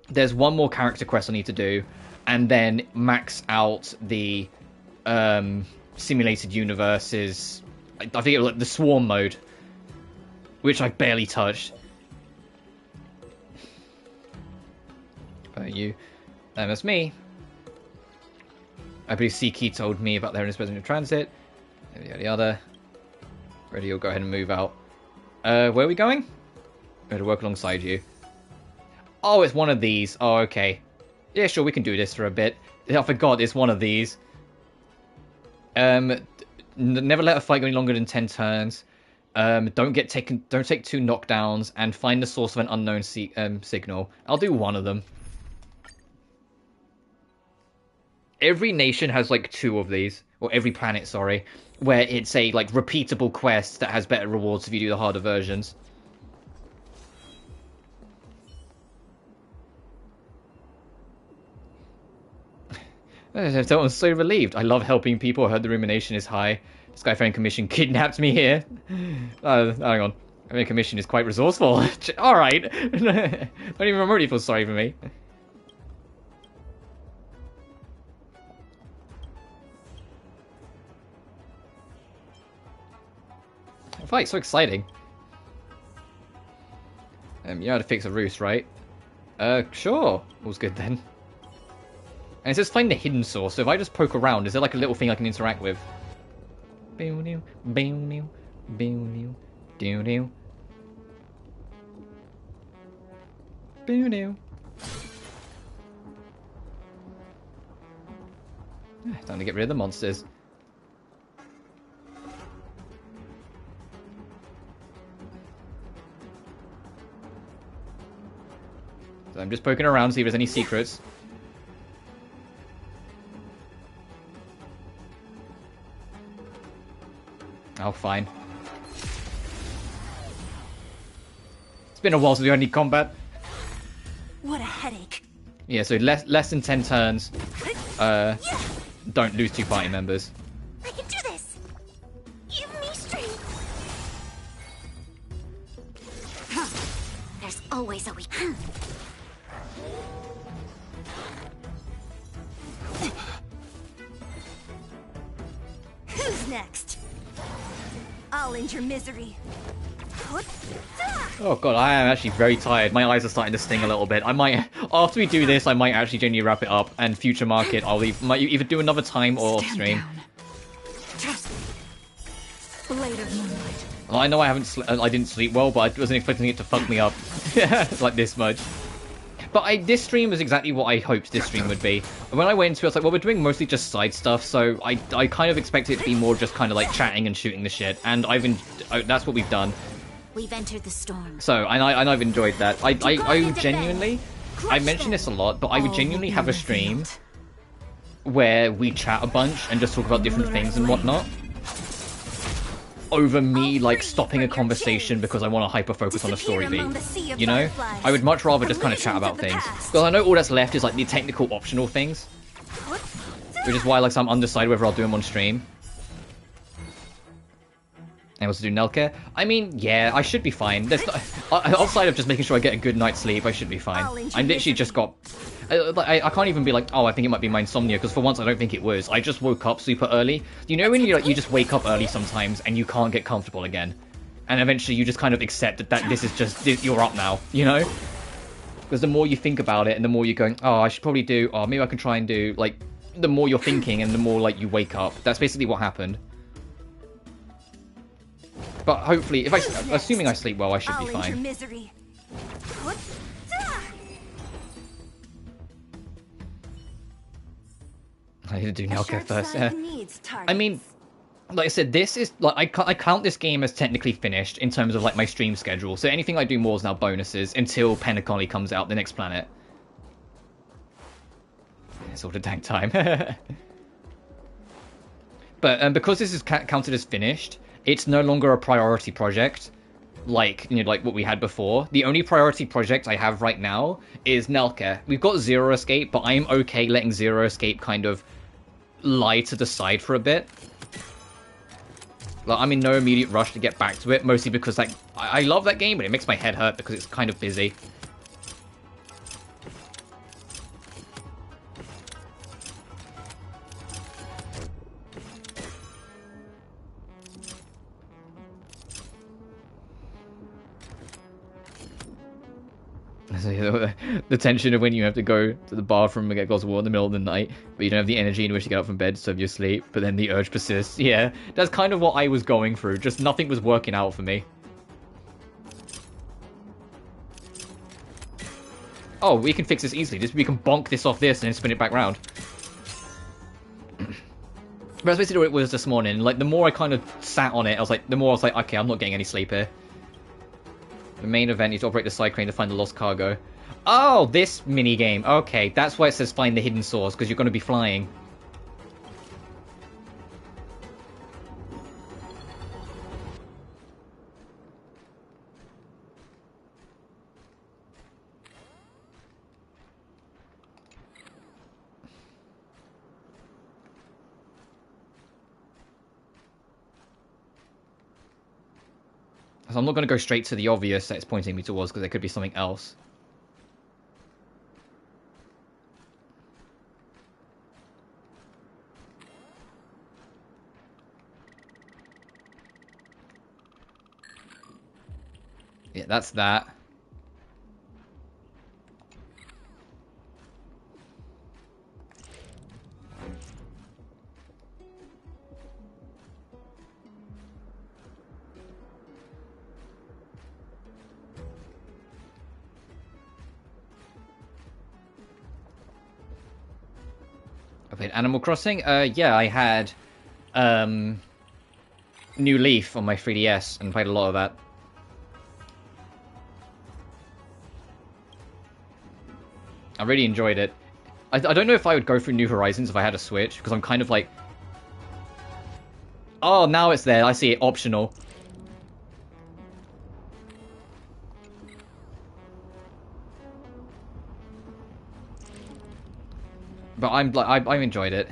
There's one more character quest I need to do, and then max out the simulated universes. I think it was like the Swarm mode, which I barely touched. You, that's me. I believe Siki told me about their president of transit. The other. Ready? You'll go ahead and move out. Where are we going? I'm going to work alongside you. Oh, it's one of these. Oh, okay. Yeah, sure, we can do this for a bit. I forgot it's one of these. Never let a fight go any longer than 10 turns. Don't take 2 knockdowns, and find the source of an unknown signal. I'll do one of them. Every nation has like 2 of these, or every planet, sorry, where it's a like repeatable quest that has better rewards if you do the harder versions. Everyone's so relieved. I love helping people. I heard the rumination is high. The Skyfaring Commission kidnapped me here. Hang on. The Commission is quite resourceful. Alright. Don't even remotely feel sorry for me. Fight, so exciting. You know how to fix a roost, right? Sure. All's good then. And it says find the hidden source, so if I just poke around, is there like a little thing I can interact with? Bow-new, bow-new, bow-new, doo-new. Bow-new. Time to get rid of the monsters. So I'm just poking around to see if there's any secrets. Oh, fine. It's been a while since we had any combat. What a headache. Yeah, so less than 10 turns. Don't lose 2 party members. I can do this. Give me strength. There's always a weak. Who's next? I'll end your misery. Oh god, I am actually very tired. My eyes are starting to sting a little bit. I might, after we do this, I might actually genuinely wrap it up. And future market, might either do another time or off stream. Blade of moonlight. Well, I know I didn't sleep well, but I wasn't expecting it to fuck me up like this much. But this stream was exactly what I hoped this stream would be. When I went into it, I was like, well, we're doing mostly just side stuff, so I kind of expected it to be more just kind of like chatting and shooting the shit, and that's what we've done. We've entered the storm. So, and I've enjoyed that. I genuinely, I mention this a lot, but I would genuinely have a stream where we chat a bunch and just talk about different things and whatnot. Over me, like, stopping a conversation because I want to hyper-focus on a story beat. You know? I would much rather just kind of chat about things. Because I know all that's left is, like, the technical optional things. Which is why, like, I'm undecided whether I'll do them on stream. And also do Nelke. I mean, yeah, I should be fine. There's outside of just making sure I get a good night's sleep, I should be fine. I literally just got... I can't even be like, oh, I think it might be my insomnia, because for once I don't think it was. I just woke up super early. You know when you just wake up early sometimes and you can't get comfortable again? And eventually you just kind of accept that this is just... You're up now, you know? Because the more you think about it and the more you're going, oh, I should probably do... Oh, maybe I can try and do... Like, the more you're thinking and the more, like, you wake up. That's basically what happened. But hopefully, assuming I sleep well, I should be fine. I need to do Nelke first. I mean, like I said, this is like I count this game as technically finished in terms of like my stream schedule. So anything I do more is now bonuses until Penacoli comes out, the next planet. It's all the dang time. But because this is counted as finished, it's no longer a priority project, like like what we had before. The only priority project I have right now is Nelke. We've got Zero Escape, but I'm okay letting Zero Escape kind of lie to the side for a bit. Like, I'm in no immediate rush to get back to it, mostly because like I love that game, but it makes my head hurt because it's kind of busy. The tension of when you have to go to the bathroom and get a glass of water in the middle of the night, but you don't have the energy in which to get up from bed to serve your sleep, but then the urge persists. Yeah, that's kind of what I was going through. Just nothing was working out for me. Oh, we can fix this easily. We can bonk this off this and then spin it back round. But that's basically what it was this morning. Like, the more I kind of sat on it, the more I was like, okay, I'm not getting any sleep here. The main event is to operate the side crane to find the lost cargo. Oh, this mini game. Okay, that's why it says find the hidden source, because you're going to be flying. So I'm not going to go straight to the obvious that it's pointing me towards, because there could be something else. Yeah, that's that. I played Animal Crossing. Yeah, I had New Leaf on my 3DS and played a lot of that. I really enjoyed it. I don't know if I would go through New Horizons if I had a Switch, because I'm kind of like... Oh, now it's there. I see it. Optional. But I enjoyed it.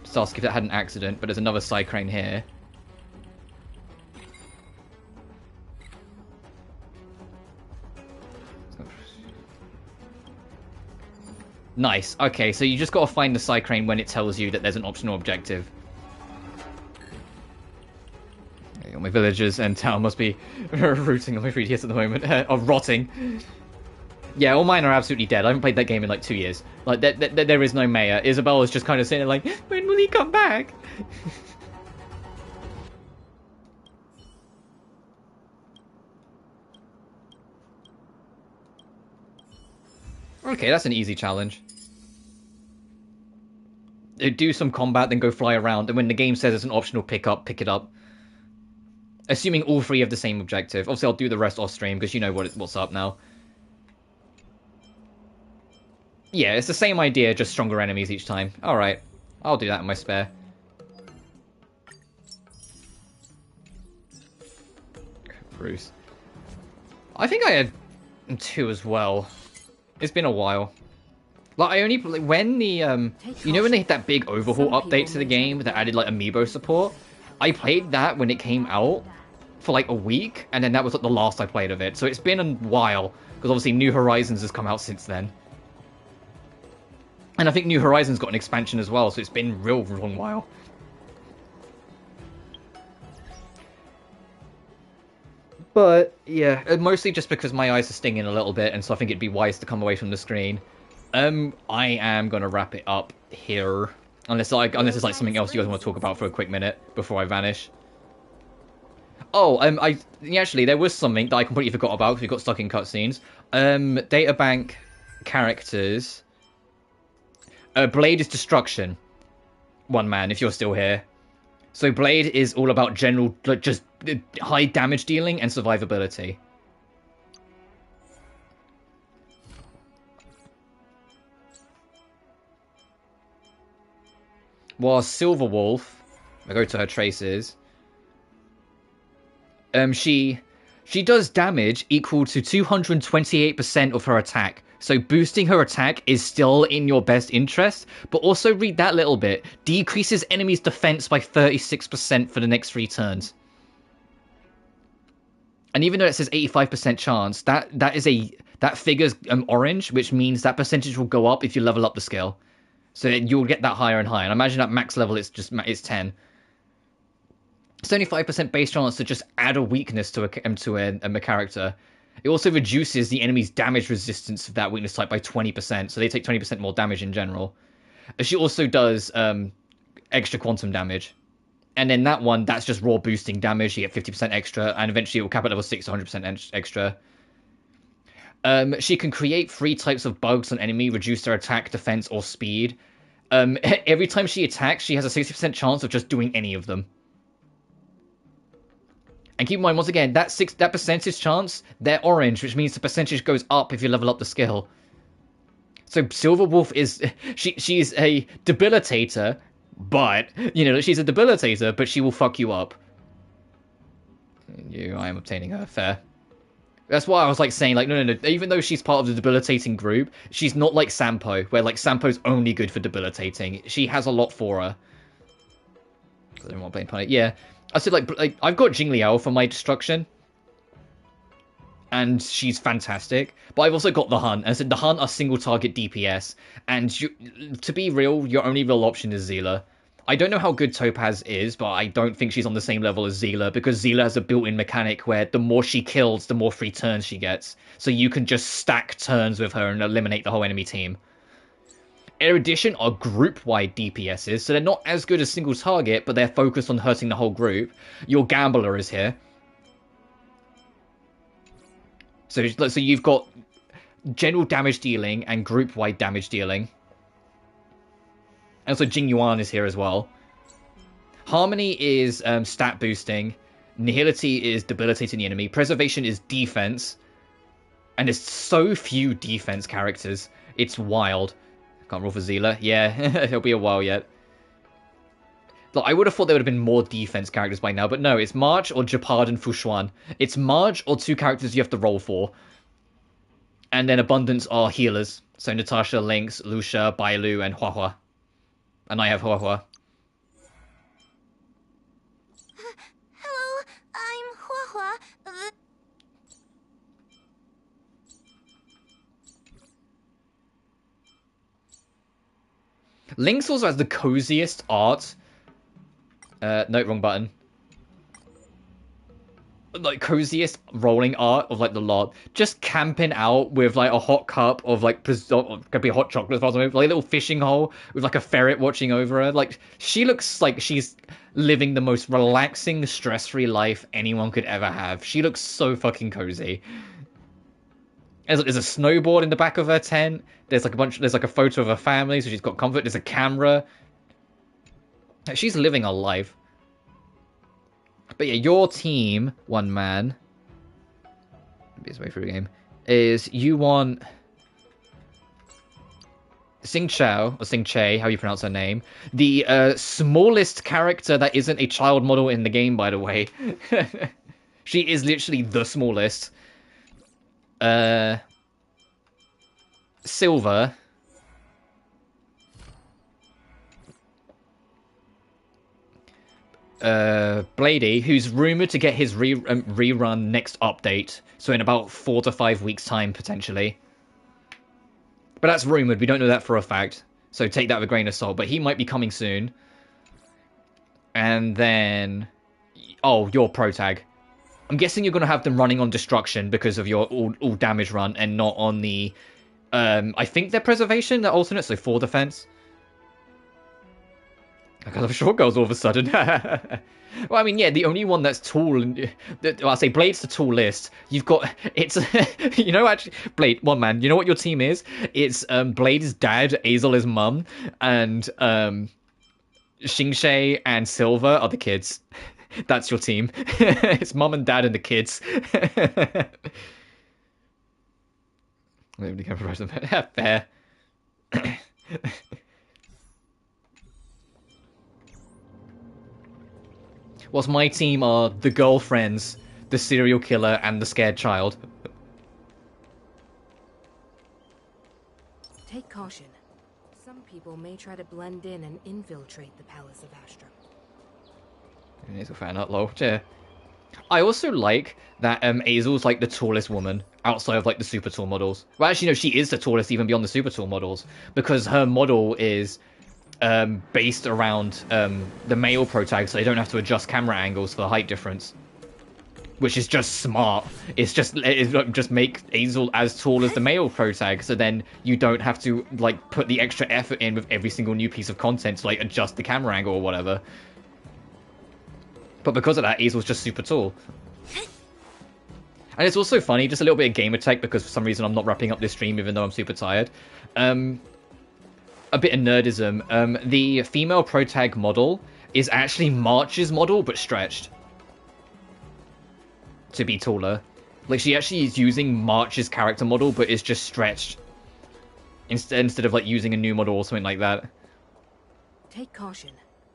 Starscape that had an accident, but there's another side crane here. Nice. Okay, so you just gotta find the side crane when it tells you that there's an optional objective. There you go, my villagers and town must be rooting on my 3DS at the moment. Of rotting. Yeah, all mine are absolutely dead. I haven't played that game in like 2 years. Like, there is no mayor. Isabella's just kind of sitting there like, when will he come back? Okay, that's an easy challenge. Do some combat, then go fly around, and when the game says it's an optional pickup, pick it up. Assuming all three have the same objective. Obviously, I'll do the rest off stream, because you know what's up now. Yeah, it's the same idea, just stronger enemies each time. Alright, I'll do that in my spare. Bruce. I think I had 2 as well. It's been a while. Like, I only... When the, you know when they hit that big overhaul update to the game that added, like, amiibo support? I played that when it came out for, like, a week, and then that was, like, the last I played of it. So it's been a while, because obviously New Horizons has come out since then. And I think New Horizons got an expansion as well, so it's been a real long while. But, yeah, mostly just because my eyes are stinging a little bit, and so I think it'd be wise to come away from the screen. I am going to wrap it up here. Unless there's like something else you guys want to talk about for a quick minute before I vanish. Oh, actually, there was something that I completely forgot about because we got stuck in cutscenes. Databank characters... Blade is destruction. One man, if you're still here. So Blade is all about general, like, just high damage dealing and survivability. While Silver Wolf, I go to her traces. She does damage equal to 228% of her attack. So boosting her attack is still in your best interest, but also read that little bit. Decreases enemies' defense by 36% for the next 3 turns. And even though it says 85% chance, that figure's orange, which means that percentage will go up if you level up the skill. So you'll get that higher and higher. And imagine at max level it's 10. 75% base chance to just add a weakness to a character. It also reduces the enemy's damage resistance of that weakness type by 20%, so they take 20% more damage in general. She also does extra quantum damage. And then that one, that's just raw boosting damage, you get 50% extra, and eventually it will cap at level 6 100% extra. She can create 3 types of bugs on enemy, reduce their attack, defense, or speed. Every time she attacks, she has a 60% chance of just doing any of them. And keep in mind, once again, that percentage chance, they're orange, which means the percentage goes up if you level up the skill. So Silver Wolf is... she's a debilitator, but... You know, she's a debilitator, but she will fuck you up. I am obtaining her. Fair. That's why I was, like, saying, like, no. Even though she's part of the debilitating group, she's not like Sampo, where, like, Sampo's only good for debilitating. She has a lot for her. I don't want to blame it. Yeah. I said, like, I've got Jingliu for my destruction. And she's fantastic. But I've also got the Hunt. And I said the Hunt are single target DPS. And to be real, your only real option is Zila. I don't know how good Topaz is, but I don't think she's on the same level as Zila, because Zila has a built-in mechanic where the more she kills, the more free turns she gets. So you can just stack turns with her and eliminate the whole enemy team. Erudition are group-wide DPSs, so they're not as good as single target, but they're focused on hurting the whole group. Your Gambler is here. So you've got general damage dealing and group-wide damage dealing. And also Jingyuan is here as well. Harmony is stat boosting. Nihility is debilitating the enemy. Preservation is defense. And there's so few defense characters. It's wild. Can't roll for Zila. Yeah, it'll be a while yet. Look, I would have thought there would have been more defense characters by now, but no, it's March or Japard and Fushuan. It's March or 2 characters you have to roll for. And then Abundance are healers. So Natasha, Lynx, Lucia, Bailu, and Huahua. And I have Huahua. Hello, I'm Huahua. Lynx also has the coziest art. No, wrong button. Like, coziest rolling art of, like, the lot. Just camping out with, like, a hot cup of, like, could be hot chocolate, like, a little fishing hole with, like, a ferret watching over her. Like, she looks like she's living the most relaxing, stress-free life anyone could ever have. She looks so fucking cozy. There's a snowboard in the back of her tent. There's, like, a photo of her family, so she's got comfort. There's a camera. She's living a life. But yeah, your team, one man, maybe it's way through the game, is you want Xing Chao, or Xing Che, how you pronounce her name, the smallest character that isn't a child model in the game, by the way. She is literally the smallest. Silver. Bladey, who's rumored to get his rerun next update, so in about 4 to 5 weeks' time, potentially. But that's rumored, we don't know that for a fact, so take that with a grain of salt, but he might be coming soon. And then... oh, your protag. I'm guessing you're going to have them running on destruction because of your all damage run, and not on the... I think they're preservation, they're alternate, so 4 defense. I love short girls all of a sudden. Well, I mean, yeah, the only one that's tall, and well, I'll say Blade's the tallest. You've got, it's, you know, actually, Blade, one man, you know what your team is? It's Blade's dad, Azel's mum, and Xingshe and Silver are the kids. That's your team. It's mum and dad and the kids. Nobody can provide them. Fair. Whilst my team are the girlfriends, the serial killer, and the scared child. Take caution. Some people may try to blend in and infiltrate the Palace of Astrum. He's a fan art, lol. Yeah. I also like that Azel's like the tallest woman outside of like the super tall models. Well, actually, no, she is the tallest even beyond the super tall models, because her model is based around the male protag, so they don't have to adjust camera angles for the height difference, which is just smart. It's just make Azel as tall as the male protag, so then you don't have to like put the extra effort in with every single new piece of content to like adjust the camera angle or whatever. But because of that, Azel's just super tall. And it's also funny, just a little bit of gamer tech, because for some reason I'm not wrapping up this stream even though I'm super tired. A bit of nerdism. The female protag model is actually March's model, but stretched to be taller. Like, she actually is using March's character model, but is just stretched instead of like using a new model or something like that. Take caution.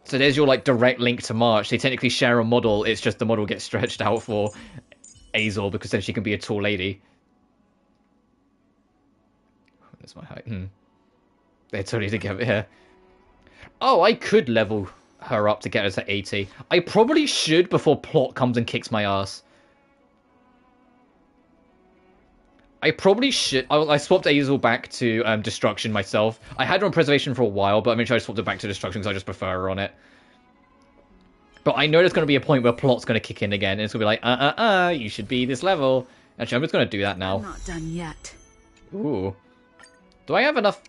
So there's your like direct link to March. They technically share a model. It's just the model gets stretched out for Azel because then she can be a tall lady. That's my height. They're totally together here. Oh, I could level her up to get her to 80. I probably should before plot comes and kicks my ass. I probably should... I swapped Azel back to Destruction myself. I had her on Preservation for a while, but eventually I swapped it back to Destruction because I just prefer her on it. But I know there's going to be a point where plot's going to kick in again, and it's going to be like, you should be this level. Actually, I'm just going to do that now. I'm not done yet. Ooh. Do I have enough...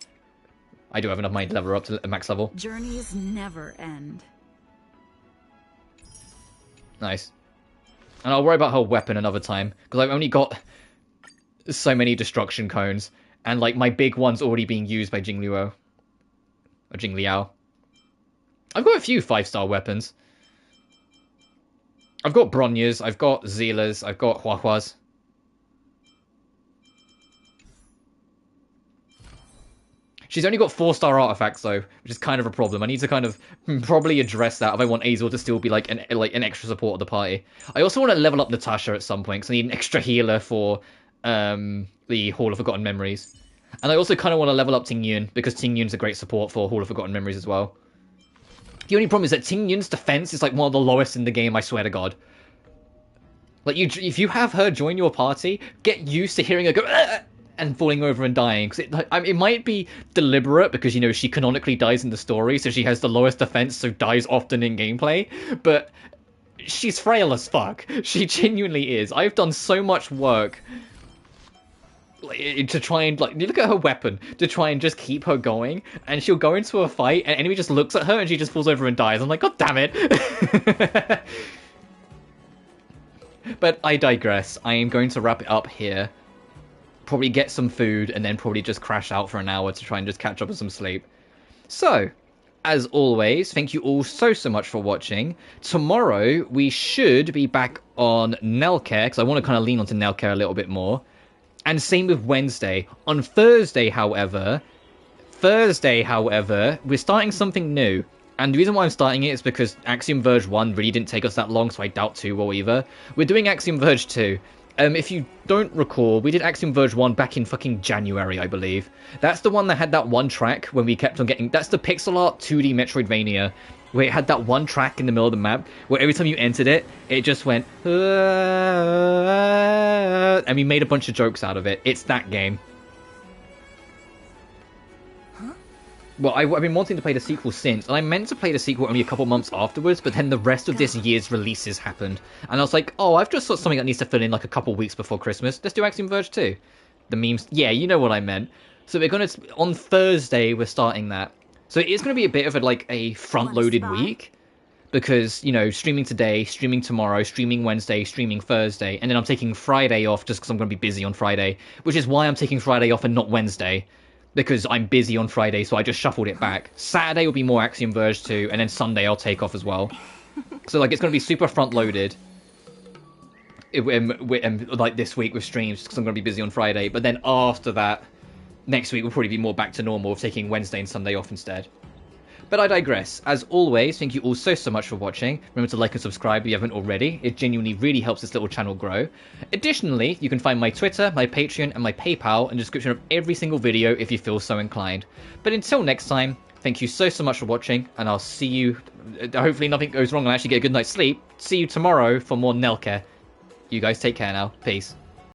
I do have enough money to level her up to max level. Journeys never end. Nice. And I'll worry about her weapon another time, because I've only got so many destruction cones, and like my big one's already being used by Jingliu. Or Jingliao. I've got a few 5-star weapons. I've got Bronyas, I've got Zealas, I've got Huahuas. She's only got 4-star artifacts though, which is kind of a problem. I need to kind of probably address that if I want Azel to still be like an extra support of the party. I also want to level up Natasha at some point because I need an extra healer for the Hall of Forgotten Memories. And I also kind of want to level up Ting Yun because Ting Yun's a great support for Hall of Forgotten Memories as well. The only problem is that Ting Yun's defense is like one of the lowest in the game, I swear to God. Like, if you have her join your party, get used to hearing her go and falling over and dying. Because it might be deliberate because, you know, she canonically dies in the story, so she has the lowest defense, so dies often in gameplay. But she's frail as fuck. She genuinely is. I've done so much work to try and, like, you look at her weapon to try and just keep her going, and she'll go into a fight, and enemy just looks at her, and she just falls over and dies. I'm like, God damn it! But I digress. I am going to wrap it up here. Probably get some food, and then probably just crash out for an hour to try and just catch up with some sleep. So, as always, thank you all so much for watching. Tomorrow, we should be back on Nelcare, because I want to kind of lean onto Nelcare a little bit more. And same with Wednesday. On Thursday, however, we're starting something new. And the reason why I'm starting it is because Axiom Verge 1 really didn't take us that long, so I doubt 2 will either. We're doing Axiom Verge 2. If you don't recall, we did Axiom Verge 1 back in fucking January, I believe. That's the one that had that one track when we kept on getting... That's the pixel art 2D Metroidvania, where it had that one track in the middle of the map, where every time you entered it, it just went... and we made a bunch of jokes out of it. It's that game. Well, I've been wanting to play the sequel since, and I meant to play the sequel only a couple months afterwards, but then the rest of this year's releases happened. And I was like, oh, I've just got something that needs to fill in like a couple weeks before Christmas. Let's do Axiom Verge 2. The memes... Yeah, you know what I meant. So we're going to... On Thursday, we're starting that. So it is going to be a bit of a front-loaded week. Because, you know, streaming today, streaming tomorrow, streaming Wednesday, streaming Thursday. And then I'm taking Friday off just because I'm going to be busy on Friday. Which is why I'm taking Friday off and not Wednesday. Because I'm busy on Friday, so I just shuffled it back. Saturday will be more Axiom Verge 2, and then Sunday I'll take off as well. So, like, it's going to be super front-loaded. Like, this week with streams, because I'm going to be busy on Friday. But then after that, next week will probably be more back to normal, of taking Wednesday and Sunday off instead. But I digress. As always, thank you all so much for watching. Remember to like and subscribe if you haven't already. It genuinely really helps this little channel grow. Additionally, you can find my Twitter, my Patreon, and my PayPal in the description of every single video if you feel so inclined. But until next time, thank you so much for watching, and I'll see you... Hopefully nothing goes wrong and I actually get a good night's sleep. See you tomorrow for more Nelcare. You guys take care now. Peace.